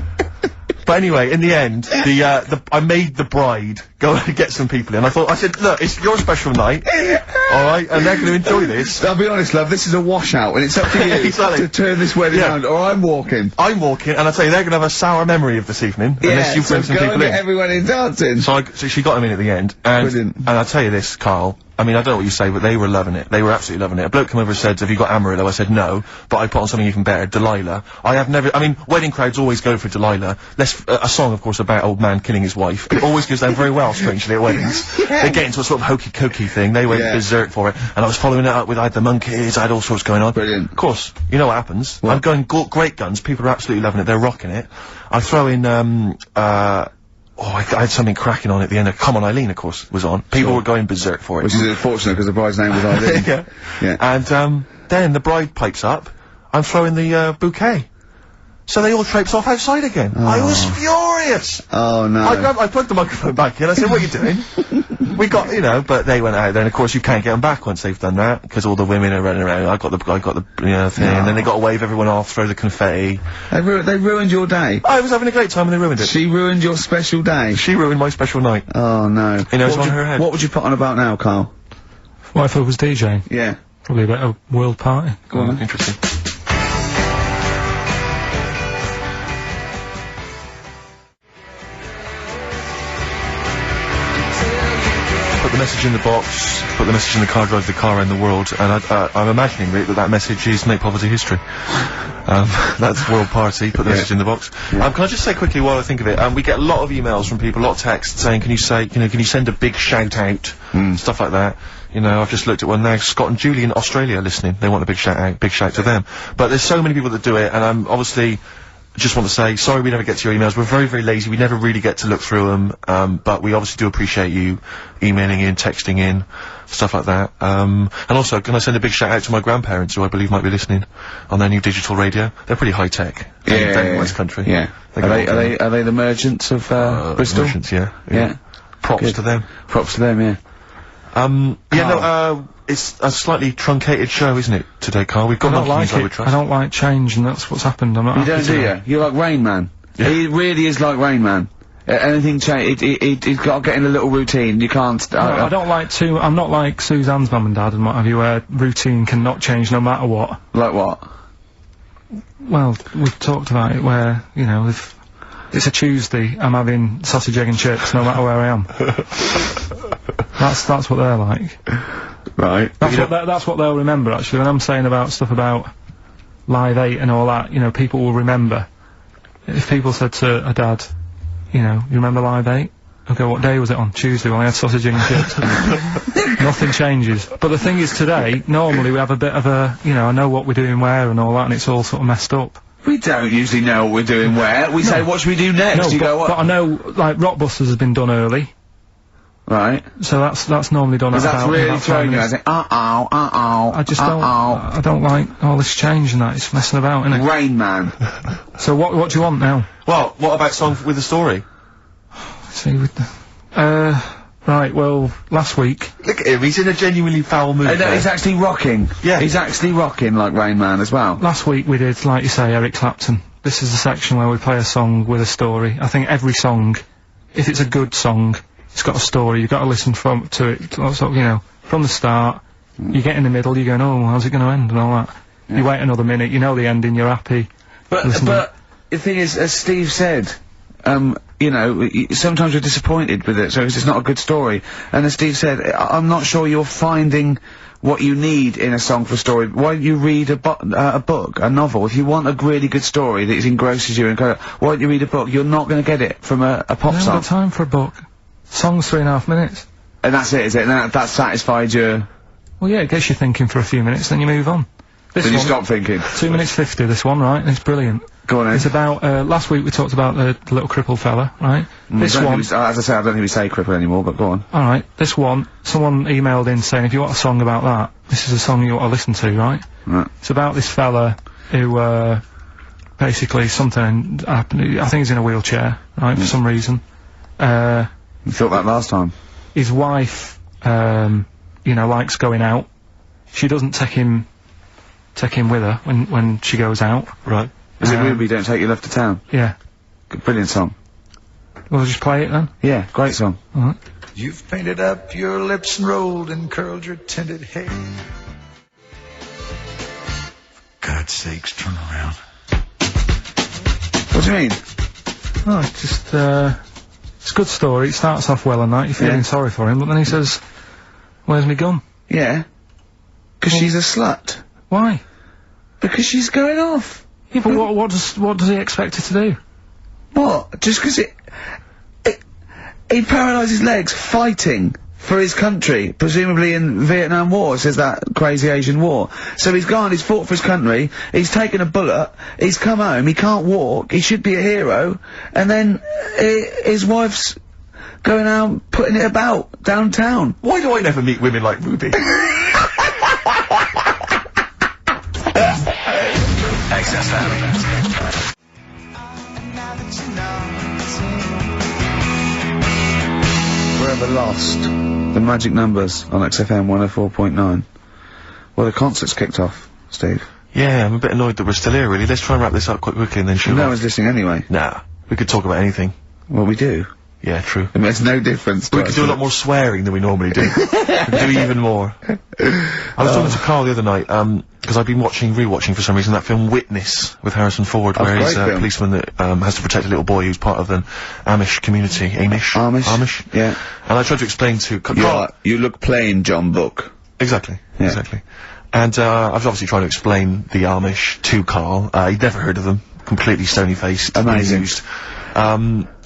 But anyway, in the end, I made the bride go and get some people in. I said, look, it's your special night, alright, and they're gonna enjoy this. I'll be honest, love, this is a washout, and it's up to you Exactly. to turn this wedding around, or I'm walking. I'm walking, and I tell you, they're gonna have a sour memory of this evening, unless you bring some go people and in. get everyone in dancing. So she got him in at the end, Brilliant. and I tell you this, Carl, I mean, I don't know what you say, but they were loving it. They were absolutely loving it. A bloke came over and said, have you got Amarillo? I said, no, but I put on something even better, Delilah. Wedding crowds always go for Delilah. A song, of course, about old man killing his wife. It always goes down very well, strangely, at weddings. They get into a sort of hokey-cokey thing, they went berserk for it, and I was following it up with, I had the monkeys, I had all sorts going on. Brilliant. Of course, you know what happens. What? I'm going great guns, people are absolutely loving it, they're rocking it. I throw in, I had something cracking on at the end. Come On Eileen, of course, was on. People were going berserk for it. Which is unfortunate, because the bride's name was Eileen. Yeah. And, then the bride pipes up. I'm throwing the, bouquet. So they all traipse off outside again. I was furious! Oh no. I plugged the microphone back in, I said, what are you doing? We got, you know, but they went out there, and of course you can't get them back once they've done that, because all the women are running around. I got the, you know, thing, and then they got to wave everyone off, throw the confetti. They ruined your day. I was having a great time and they ruined it. She ruined your special day. She ruined my special night. Oh no. You know, it's on her head. What would you put on about now, Carl? What if I was DJing? Yeah. Probably a bit of world party. Go on. Interesting. Put the message in the box, put the message in the car, drive the car around the world, and I'm imagining that message is make poverty history. That's World Party, put the message in the box. Can I just say quickly while I think of it, we get a lot of emails from people, a lot of texts saying, can you send a big shout out, stuff like that. You know, I've just looked at one now, Scott and Julie in Australia listening, they want a big shout out, big shout to them. But there's so many people that do it, and I'm obviously, just want to say, sorry we never get to your emails, we're very, very lazy, we never really get to look through them, but we obviously do appreciate you emailing in, texting in, stuff like that. And also, can I send a big shout out to my grandparents, who I believe might be listening on their new digital radio? They're pretty high tech. Down in West Country. Yeah. Are they the merchants of, Bristol? Merchants, yeah. Props to them. Props to them, yeah. It's a slightly truncated show, isn't it, today, Carl? We've got I don't nothing like I would it. trust. I don't like change, and that's what's happened. I'm not You happy don't, do today. you? You're like Rain Man. Yeah. He really is like Rain Man. Anything change, he's got to get in a little routine. You can't. No, I don't like to. I'm not like Suzanne's mum and dad and what have you, where routine cannot change no matter what. Like what? Well, we've talked about it where, you know, if it's a Tuesday, I'm having sausage, egg and chips no matter where I am. That's what they're like. Right. That's what they'll remember, actually. When I'm saying about stuff about Live 8 and all that, you know, people will remember. If people said to a dad, you know, you remember Live 8? Okay, what day was it on? Tuesday, when I had sausage and chips. Nothing changes. But the thing is, today, normally we have a bit of a, you know, I know what we're doing where and all that, and it's all sort of messed up. We don't usually know what we're doing where. We say, what should we do next? No, You go, what? but I know, like, Rockbusters has been done early. Right. So that's normally done at That's about really about 5 throwing you. I minutes. think, I just don't. I don't like all this change and that. It's messing about, isn't it? Rain Man. So what do you want now? Well, what about Song with a Story? See with the. Right. Well, last week. Look at him, he's in a genuinely foul mood. No, he's actually rocking. Yeah. He's actually rocking like Rain Man as well. Last week we did, like you say, Eric Clapton. This is the section where we play a song with a story. I think every song, if it's a good song, it's got a story. You've got to listen to it, sort of, you know, from the start. You get in the middle, you're going, oh, how's it going to end and all that. Yeah. You wait another minute, you know the ending, you're happy. But the thing is, as Steve said, you know, sometimes you're disappointed with it, so it's not a good story. And as Steve said, I'm not sure you're finding what you need in a song for a story. Why don't you read a book, a novel? If you want a really good story that engrosses you and why don't you read a book? You're not going to get it from a pop I haven't song. got time for a book. Song's 3.5 minutes. And that's it, is it? And that satisfied you? Well, yeah, it gets you thinking for a few minutes, then you move on. This Then you one, stop thinking. 2 minutes 50, this one, right? It's brilliant. Go on then. It's about, last week we talked about the little crippled fella, right? This one, as I say, I don't think we say cripple anymore, but go on. alright, this one, someone emailed in saying, if you want a song about that, this is a song you ought to listen to, right? Right. It's about this fella who, basically something happened, I think he's in a wheelchair, right, for some reason. You thought that last time. His wife, you know, likes going out. She doesn't take him with her when she goes out. Right. Is it Ruby, Don't Take Your Love to Town? Yeah. Brilliant song. We'll just play it then. Yeah, great song. Alright. You've painted up your lips and rolled and curled your tinted hair. For God's sakes, turn around. What do you mean? Oh, it's just, it's a good story. It starts off well and that, you're feeling sorry for him, but then he says, where's me gun? Yeah. Because she's a slut. Why? Because she's going off. Yeah, but what does he expect her to do? What? Just because he paralysed his legs fighting for his country, presumably in Vietnam War, says that crazy Asian war. So he's gone, he's fought for his country, he's taken a bullet, he's come home, he can't walk, he should be a hero, and then his wife's going out putting it about downtown. Why do I never meet women like Ruby? Xfm. Now that you know, The Lost. The Magic Numbers on XFM 104.9. Well, the concert's kicked off, Steve. Yeah, I'm a bit annoyed that we're still here, really. Let's try and wrap this up quite quickly and then shoot No off. one's listening anyway. Nah, we could talk about anything. Well, we do. Yeah, true. It makes no difference to We us. could do a lot more swearing than we normally do. We could do even more. I was talking to Carl the other night, because I've been rewatching for some reason that film Witness with Harrison Ford, where he's a policeman that has to protect a little boy who's part of an Amish community. Amish? Yeah. And I tried to explain to Carl. You look plain, John Book. Exactly. Yeah. Exactly. And I was obviously trying to explain the Amish to Carl. He'd never heard of them. Completely stony-faced. Amazing.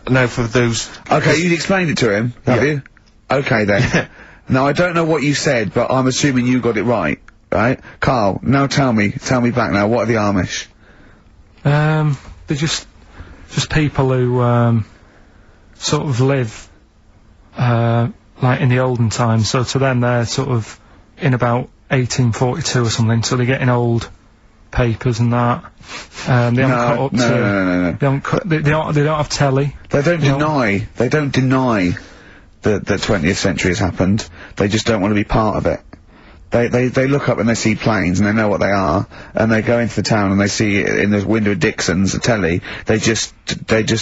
Now for those... Okay, you explained it to him, have you? Okay then. Yeah. Now, I don't know what you said, but I'm assuming you got it right? Carl, now tell me back now, what are the Amish? They're just people who, sort of live, like in the olden times, so to them they're sort of in about 1842 or something, so they're getting old papers and that. They haven't cut up No. They don't have telly. They don't deny that the 20th century has happened. They just don't want to be part of it. They look up and they see planes and they know what they are, and they go into the town and they see it in the window of Dixon's, a telly. They just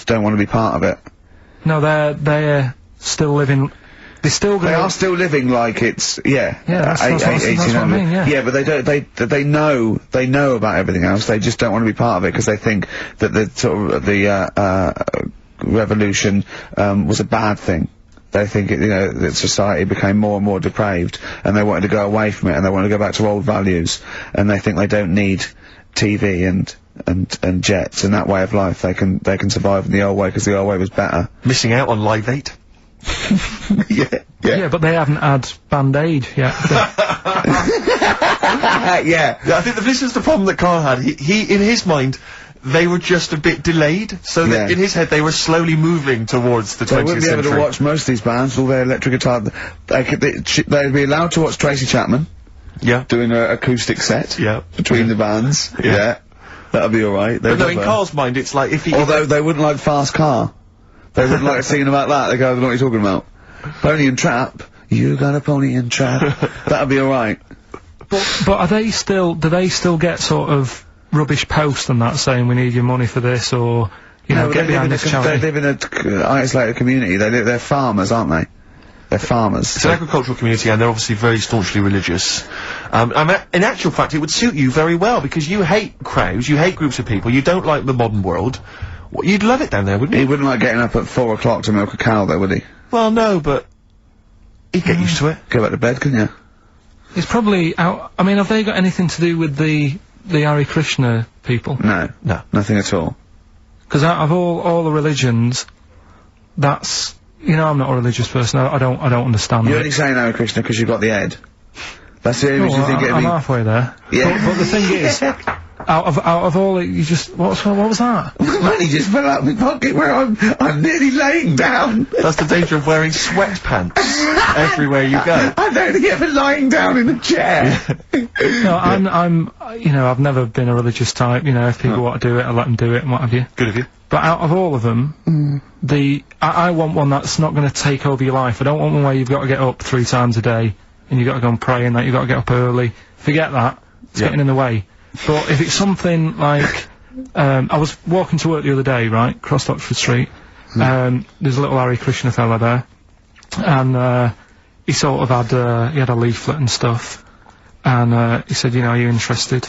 don't want to be part of it. No, they're still living. They are still living like it's that's what I mean, yeah. Yeah, but they know about everything else. They just don't want to be part of it because they think that the sort of the revolution was a bad thing. They think that society became more and more depraved, and they wanted to go away from it, and they want to go back to old values, and they think they don't need TV and jets and that way of life. They can survive in the old way because the old way was better. Missing out on Live 8. Yeah, but they haven't had Band-Aid yet. Yeah. I think this is the problem that Carl had. He in his mind, they were just a bit delayed, so that in his head they were slowly moving towards the 20th century. They wouldn't be able to watch most of these bands, all their electric guitar. They'd be allowed to watch Tracy Chapman. Yeah. Doing an acoustic set. Yeah. Between the bands. Yeah. That'd be alright. But no, in Carl's mind, it's like if he... Although they wouldn't like Fast Car. They wouldn't like singing about that. They go, I don't know what you're talking about. Pony and Trap. You got a pony and trap. That'd be alright. But are they still, do they still get sort of rubbish post and that saying we need your money for this, or, get behind this charity? They live in a isolated community. They're farmers, aren't they? They're farmers. It's an agricultural community, and they're obviously very staunchly religious. In actual fact, it would suit you very well, because you hate crowds, you hate groups of people, you don't like the modern world. You'd love it down there, wouldn't you? He wouldn't like getting up at 4 o'clock to milk a cow, though, would he? Well, no, but he'd get used to it. Go back to bed, couldn't you? It's probably out. I mean, have they got anything to do with the Hare Krishna people? No, nothing at all. Because out of all the religions, that's, I'm not a religious person. I don't understand. You're only saying Hare Krishna because you've got the head. That's the only reason you think it'd be... I'm halfway there. Yeah. But the thing is, out of all it, you just, what was that? Money just fell out of my pocket where I'm nearly laying down. That's the danger of wearing sweatpants everywhere you go. I'm only ever lying down in a chair. No, I'm I've never been a religious type, if people want to do it, I let them do it and what have you. Good of you. But out of all of them, I want one that's not going to take over your life. I don't want one where you've got to get up 3 times a day, and you've got to go and pray and that, you've got to get up early. Forget that. It's getting in the way. But if it's something like, I was walking to work the other day, right, across Oxford Street, there's a little Hare Krishna fella there, and, he sort of had, he had a leaflet and stuff, and, he said, are you interested?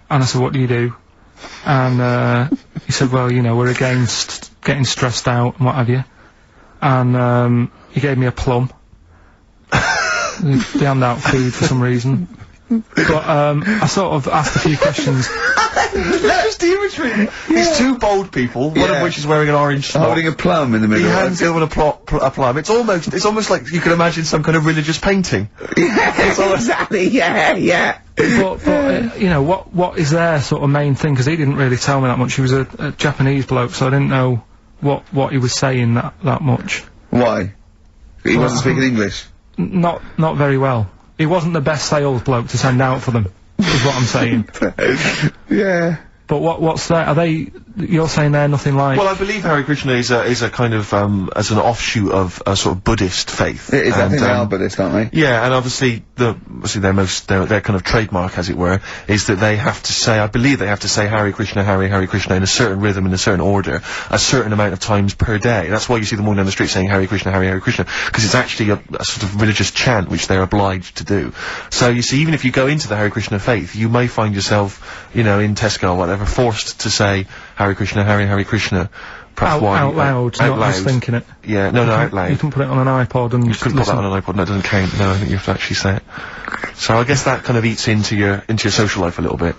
And I said, what do you do? And, he said, well, we're against getting stressed out and what have you. And, he gave me a plum. They hand out food for some reason. But, I sort of asked a few questions. That's the imagery. These 2 bold people, one of which is wearing an orange smock. Holding a plum in the middle. He hands the other one a plum. It's almost like you can imagine some kind of religious painting. Yeah, exactly, yeah. But what is their sort of main thing? Because he didn't really tell me that much. He was a Japanese bloke, so I didn't know what he was saying that much. Why? He wasn't speaking English? Not very well. He wasn't the best sales bloke to send out for them, is what I'm saying. Yeah. But what's that? Are they? You're saying they're nothing like? Well, I believe Hare Krishna is a kind of as an offshoot of a sort of Buddhist faith. It is. I think they are Buddhist, aren't they? Yeah, and obviously their kind of trademark, as it were, is that they have to say. I believe they have to say Hare Krishna, Hare Krishna in a certain rhythm, in a certain order, a certain amount of times per day. That's why you see them walking down the street saying Hare Krishna, Hare Krishna, because it's actually a sort of religious chant which they're obliged to do. So you see, even if you go into the Hare Krishna faith, you may find yourself, you know, in Tesco or whatever, forced to say Hare Krishna, Hare Krishna. Out loud, not just thinking it. Yeah, no, out loud. You can put it on an iPod and you couldn't put that on an iPod. No, it doesn't count. No, I think you have to actually say it. So I guess that kind of eats into your social life a little bit.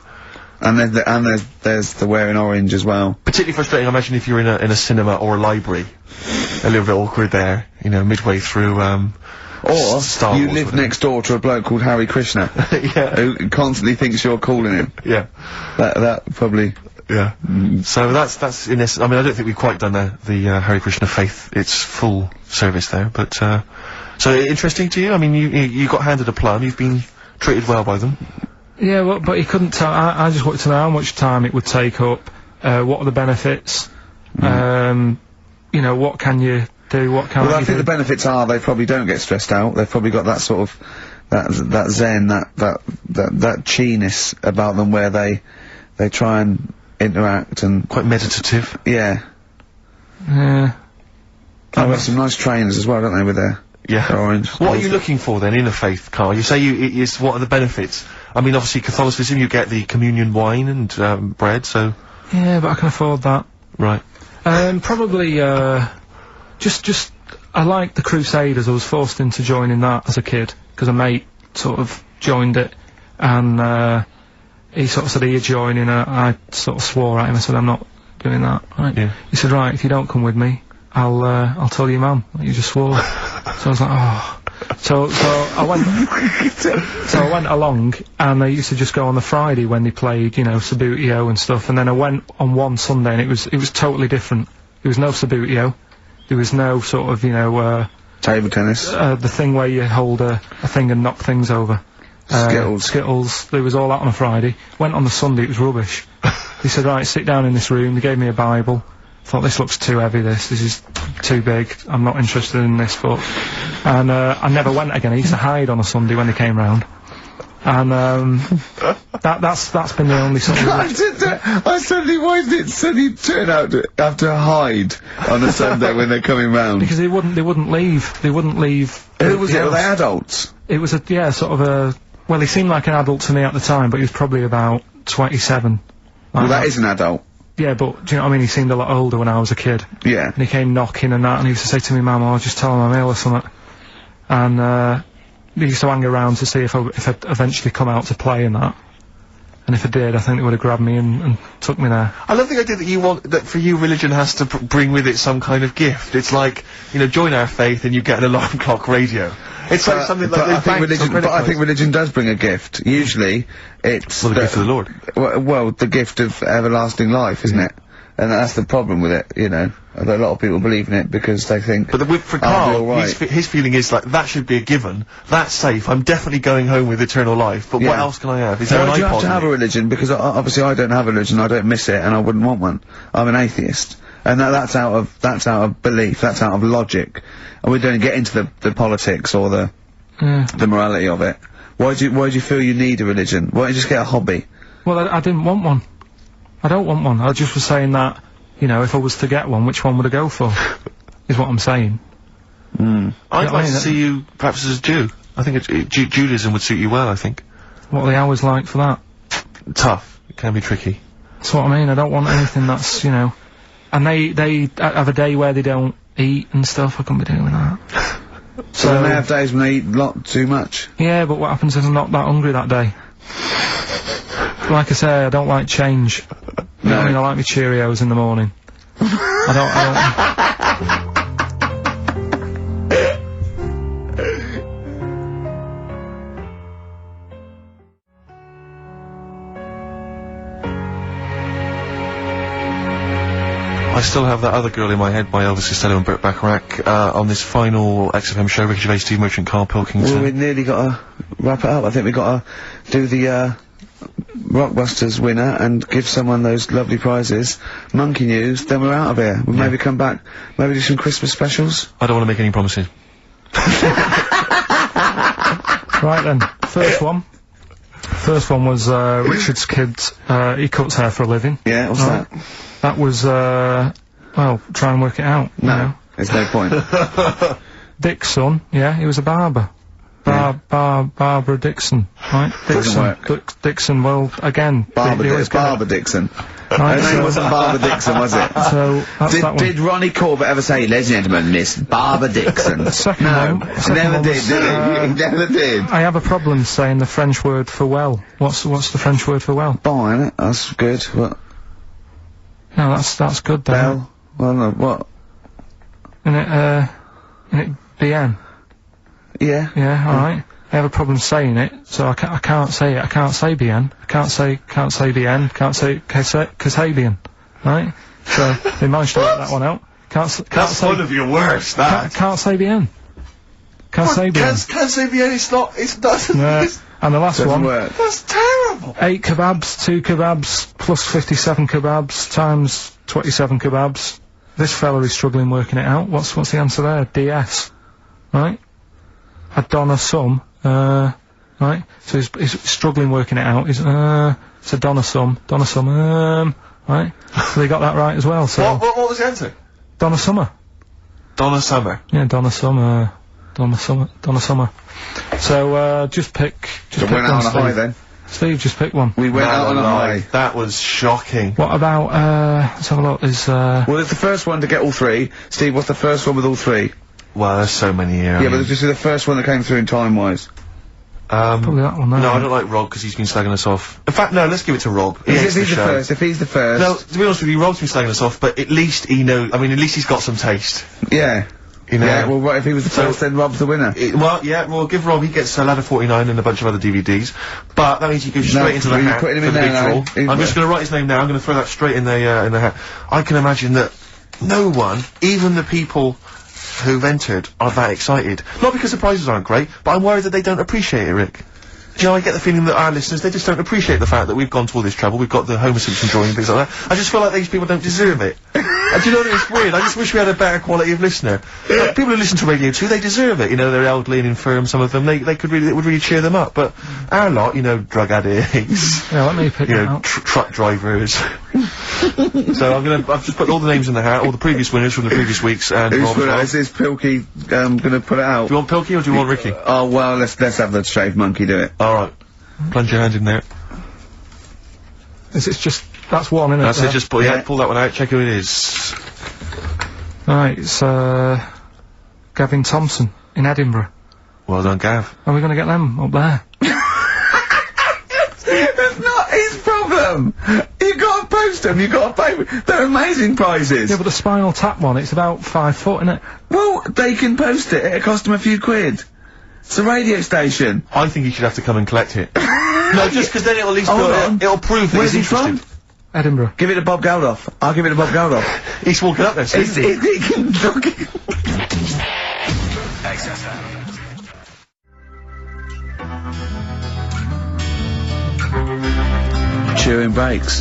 And there's the wearing orange as well. Particularly frustrating, I imagine, if you're in a cinema or a library. A little bit awkward there, you know, midway through, or Star you Wars, live next door to a bloke called Hare Krishna. Yeah. Who constantly thinks you're calling him. Yeah. That probably... Yeah. So that's in essence, I mean, I don't think we've quite done the Hare Krishna faith, its full service there, but, so interesting to you? I mean, you got handed a plum, you've been treated well by them. Yeah, well, but he couldn't tell. I just wanted to know how much time it would take up, what are the benefits, you know, what can you do, what can't you do? Well, I think the benefits are they probably don't get stressed out, they've probably got that sort of, that zen, that chi-ness about them where they try and interact and... Quite meditative. Yeah. Yeah. They've got some nice trainers as well, don't they, with their orange. What are you looking for then in a faith, Karl? You say what are the benefits? I mean, obviously Catholicism, you get the communion wine and bread, so... Yeah, but I can afford that. Right. Probably, just, I like the Crusaders. I was forced into joining that as a kid, because a mate sort of joined it, and, he sort of said he'd join in, I sort of swore at him. I said, I'm not doing that. Right. Yeah. He said, right, if you don't come with me, I'll tell your mum that you just swore. So I was like, oh. So I went along, and they used to just go on the Friday when they played, you know, Sabutio and stuff, and then I went on one Sunday, and it was totally different. There was no Sabutio. There was no sort of, you know, table tennis. The thing where you hold a thing and knock things over. Skittles. There was all that on a Friday. Went on the Sunday, it was rubbish. He said, right, sit down in this room. They gave me a Bible. Thought, this looks too heavy, this is too big. I'm not interested in this book. And, I never went again. I used to hide on a Sunday when they came round. And, that's been the only sort of... I suddenly, why did it suddenly turn out to have to hide on a Sunday when they're coming round? Because they wouldn't leave. They wouldn't leave. Who was it? Were they adults? It was sort of a... Well, he seemed like an adult to me at the time, but he was probably about 27. Well, that is an adult. Yeah, but, do you know what I mean? He seemed a lot older when I was a kid. Yeah. And he came knocking and that, and he used to say to me, Mum, I'll just tell him I'm ill or something. And, he used to hang around to see if I'd eventually come out to play and that. And if I did, I think they would have grabbed me and took me there. I love the idea that for you religion has to bring with it some kind of gift. It's like, you know, join our faith and you get an alarm clock radio. It's like something like I think religion does bring a gift. Usually, it's... Well, the gift of the Lord. Well, the gift of everlasting life, isn't it? And that's the problem with it, you know. A lot of people believe in it because they think... But for Karl, his feeling is like, that should be a given. That's safe. I'm definitely going home with eternal life. But what else can I have? Is there an iPod? You have to have a religion? Because obviously I don't have a religion, I don't miss it, and I wouldn't want one. I'm an atheist. And that's out of belief, that's out of logic. And we don't get into the politics or the morality of it. Why do you feel you need a religion? Why don't you just get a hobby? Well, I didn't want one. I don't want one. I just was saying that, you know, if I was to get one, which one would I go for? Is what I'm saying. I'd like to see you perhaps as a Jew. I think Judaism would suit you well, I think. What are the hours like for that? Tough. It can be tricky. That's what I mean. I don't want anything that's, you know... And they have a day where they don't eat and stuff. I couldn't be doing that. So then they have days when they eat a lot too much? Yeah, but what happens if I'm not that hungry that day? Like I say, I don't like change. You know what I mean? I like my Cheerios in the morning. I still have that other girl in my head by Elvis Costello and Burt Bacharach, on this final XFM show, Ricky Gervais, Steve Merchant, Karl Pilkington. Well, we've nearly got to wrap it up. I think we've got to do the Rockbusters winner and give someone those lovely prizes, Monkey News, then we're out of here. We'll maybe come back, maybe do some Christmas specials. I don't want to make any promises. Right then, first one. First one was, Richard's kid, he cuts hair for a living. Yeah, what's that? That was, well, try and work it out. No, You know. there's no point. Dick's son, yeah, he was a barber. Barbara Dixon, right? Dixon, well, again, Barbara Dixon. Right, Her name wasn't Barbara Dixon, was it? So, that's that one. Did Ronnie Corbett ever say, ladies and gentlemen, Miss Barbara Dixon? Second No, one, he second never one did, was, did he? He never did. I have a problem saying the French word for well. What's the French word for well? Bon, innit? That's good. What? No, that's good though. Bell? Well, no, what? Isn't it bien? Yeah. Yeah, alright. I have a problem saying it, so I can't say it. I can't say bien. I can't say bien. Can't say Kasabian. Right? So, they managed to work that one out. That's say, one of your worst, that. Can't say bien. Can't say bien. Can't say bien, it's not. Yeah. And the last Doesn't one. work. That's terrible. 8 kebabs, 2 kebabs, plus 57 kebabs, times 27 kebabs. This fella is struggling working it out. What's the answer there? DS. Right? A Donna sum, right? So he's struggling working it out. It's a Donna sum, right? So they got that right as well, so. What was the answer? Donna Summer. Donna Summer. Yeah, Donna Summer. So, just pick So one, went out on a Steve. high then. Steve, just pick one. We went out on a high. That was shocking. What about, let's have a look, there's, Well, it's the first one to get all three. Steve, what's the first one with all three? Well, there's so many here. Yeah, but this is the first one that came through in time-wise. probably that one there. No, I don't like Rob because he's been slagging us off. In fact, no, let's give it to Rob. He hates If he's the show. first, if he's the first. No, to be honest with you, Rob's been slagging us off, but at least he knows. I mean, at least he's got some taste. Yeah. You know. Yeah, well, right, if he was the first, then Rob's the winner. We'll give Rob. He gets a Ladder 49 and a bunch of other DVDs, but that means he goes straight into the you're hat putting him for in the there big now. draw. I'm just going to write his name now. I'm going to throw that straight in the hat. I can imagine that no one, even the people who've entered, are that excited. Not because the prizes aren't great, but I'm worried that they don't appreciate it, Rick. Do you know, I get the feeling that our listeners, they just don't appreciate the fact that we've gone to all this trouble, we've got the Homer Simpson drawing and things like that. I just feel like these people don't deserve it. And do you know what, it's weird, I just wish we had a better quality of listener. Like, people who listen to Radio 2, they deserve it, you know, they're elderly and infirm, some of them, it would really cheer them up, but our lot, you know, drug addicts, Yeah, let me pick you that know, out. truck drivers. So I've just put all the names in the hat, all the previous winners from the previous weeks, and Who's Rob as well. is Pilky, gonna put it out? Do you want Pilky or do you want Ricky? Oh, well, let's have the shaved monkey do it. Alright. Plunge your hand in there. It's just, that's one, innit? That's it, just pull that one out, check who it is. Right, it's, Gavin Thompson in Edinburgh. Well done, Gav. Are we gonna get them up there? That's not his problem! You gotta post them, you gotta pay. They're amazing prizes! Yeah, but the Spinal Tap one, it's about 5 foot, innit? Well, they can post it, it'll cost them a few quid. It's a radio station. I think he should have to come and collect it. No, just because then it'll at least it'll prove that Where's he's he interested. from? Edinburgh. Give it to Bob Geldof. I'll give it to Bob Geldof. He's walking up there, see? He can look it. Chewing breaks.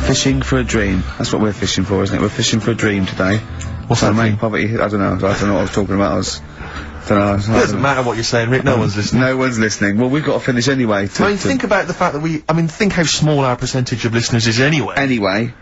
Fishing for a dream. That's what we're fishing for, isn't it? We're fishing for a dream today. What's So that make mean? poverty. I don't know what I was talking about. It doesn't matter what you're saying, Rick, no one's listening. No one's listening. Well, we've got to finish anyway. I mean, think about the fact that think how small our percentage of listeners is anyway. Anyway.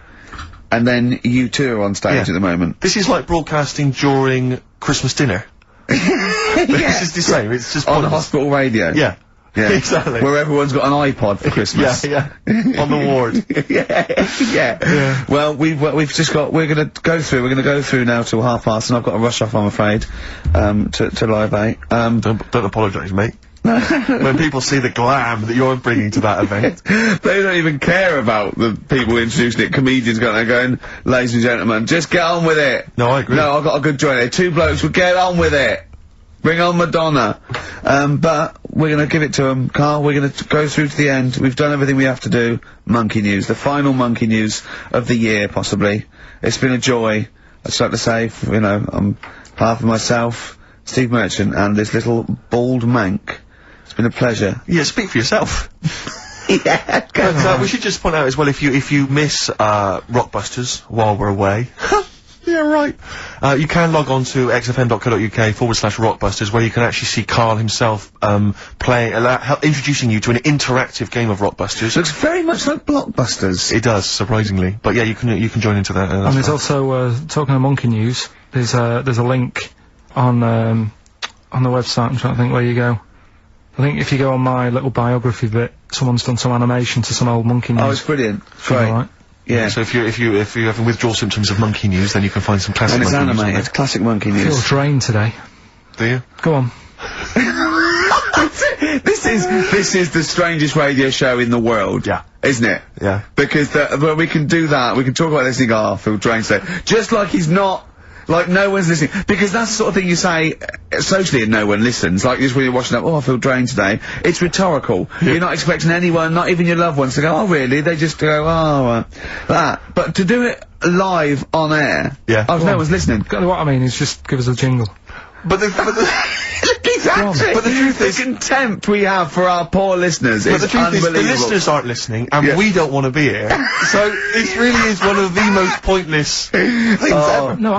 And then you two are on stage at the moment. This is like broadcasting during Christmas dinner. This is the same, it's just On pointless. hospital radio. Yeah. Yeah. Exactly. Where everyone's got an iPod for Christmas. Yeah. On the ward. yeah. Well, we've just got, we're gonna go through now till 5:30, and I've got to rush off, I'm afraid, to Live 8. Don't apologise, mate. When people see the glam that you're bringing to that event. They don't even care about the people introducing it. Comedians going, ladies and gentlemen, just get on with it. No, I agree. No, I've got a good joint here. Two blokes will get on with it. Bring on Madonna. But we're gonna give it to them, Carl. We're gonna go through to the end. We've done everything we have to do. Monkey News. The final Monkey News of the year, possibly. It's been a joy. I'd just like to say, on behalf of myself, Steve Merchant, and this little bald mank. It's been a pleasure. Yeah, speak for yourself. Yeah. But, we should just point out as well, if you miss, Rockbusters while we're away. Yeah, right. You can log on to xfm.co.uk/Rockbusters, where you can actually see Karl himself, introducing you to an interactive game of Rockbusters. Looks very much like Blockbusters. It does, surprisingly. But yeah, you can join into that. And there's also, talking of monkey news, there's a link on the website, I'm trying to think where you go. I think if you go on my little biography bit, someone's done some animation to some old monkey news. Oh, it's brilliant. Great. Right. Yeah. So if you have withdrawal symptoms of monkey news, then you can find some classic And it's monkey news on animated. Classic monkey I feel news. drained today. there. Do you? Go on. This is the strangest radio show in the world. Yeah. Isn't it? Yeah. Because well, we can do that. We can talk about this and go, oh, I feel drained today. Just like he's not. Like, no one's listening. Because that's the sort of thing you say socially and no one listens. Like, just when you're watching up, oh, I feel drained today. It's rhetorical. Yeah. You're not expecting anyone, not even your loved ones, to go, oh, really? They just go, oh, that. But to do it live on air, yeah. Oh, no one's listening. What I mean is just give us a jingle. But the Exactly. But the truth is, the contempt we have for our poor listeners is unbelievable. The listeners aren't listening, and we don't want to be here. So this really is one of the most pointless things ever. No,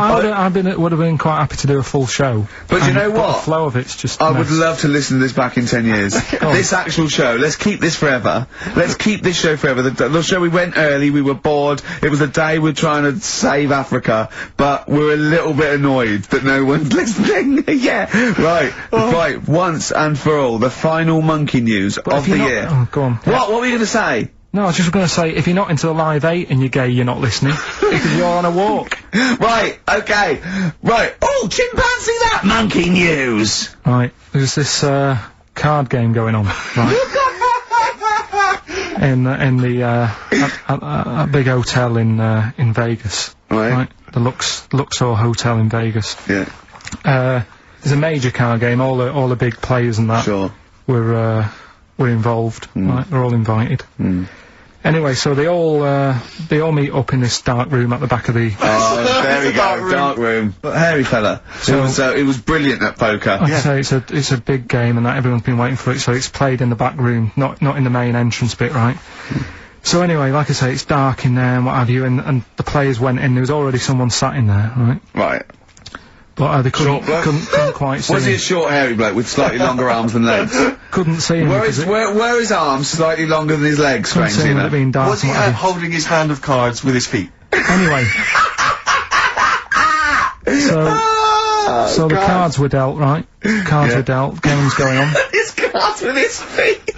would have been quite happy to do a full show. But you know what? The flow of it's just. I would love to listen to this back in 10 years. This actual show. Let's keep this forever. Let's keep this show forever. The show we went early. We were bored. It was a day we're trying to save Africa, but we're a little bit annoyed that no one's listening. Yeah. Right. Right. Once and for all, the final monkey news of the year. Oh, go on. What were you going to say? No, I was just going to say, if you're not into the Live 8 and you're gay, you're not listening. Because you're on a walk. Right, okay. Right. Oh, chimpanzee that monkey news! Right, there's this, card game going on, right? a big hotel in Vegas. Right. The Luxor Hotel in Vegas. Yeah. There's a major card game, all the big players and that. Sure. Were involved, right? They're all invited. Anyway, so they all meet up in this dark room at the back of the. Oh, there we go, dark room. But hairy fella. So it was brilliant at poker. I'd say it's a big game, and that everyone's been waiting for it. So it's played in the back room, not in the main entrance bit, right? So anyway, like I say, it's dark in there and what have you, and the players went in. There was already someone sat in there, right? Right. But they couldn't quite see Was he a short, hairy bloke with slightly longer arms than legs? Couldn't see him. Where are his arms slightly longer than his legs, strangely enough? Was he holding his hand of cards with his feet? Anyway. So the cards were dealt, right? Cards were dealt, game's going on. His cards with his feet!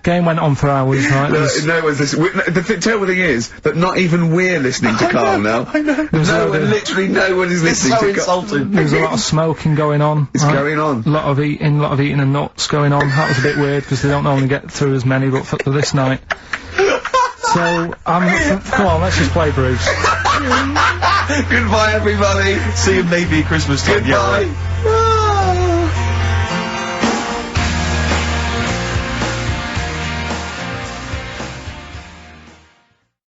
Game went on for hours, right? No one's listening. The terrible thing is that not even we're listening to Karl now. I know. Literally no one is listening to Karl. Insulting. There was a lot of smoking going on. It's going on. A lot of eating and nuts going on. That was a bit weird because they don't normally get through as many, but for this night. So, come on, let's just play Bruce. Goodbye, everybody. See you maybe Christmas time. Goodbye. Yeah, right.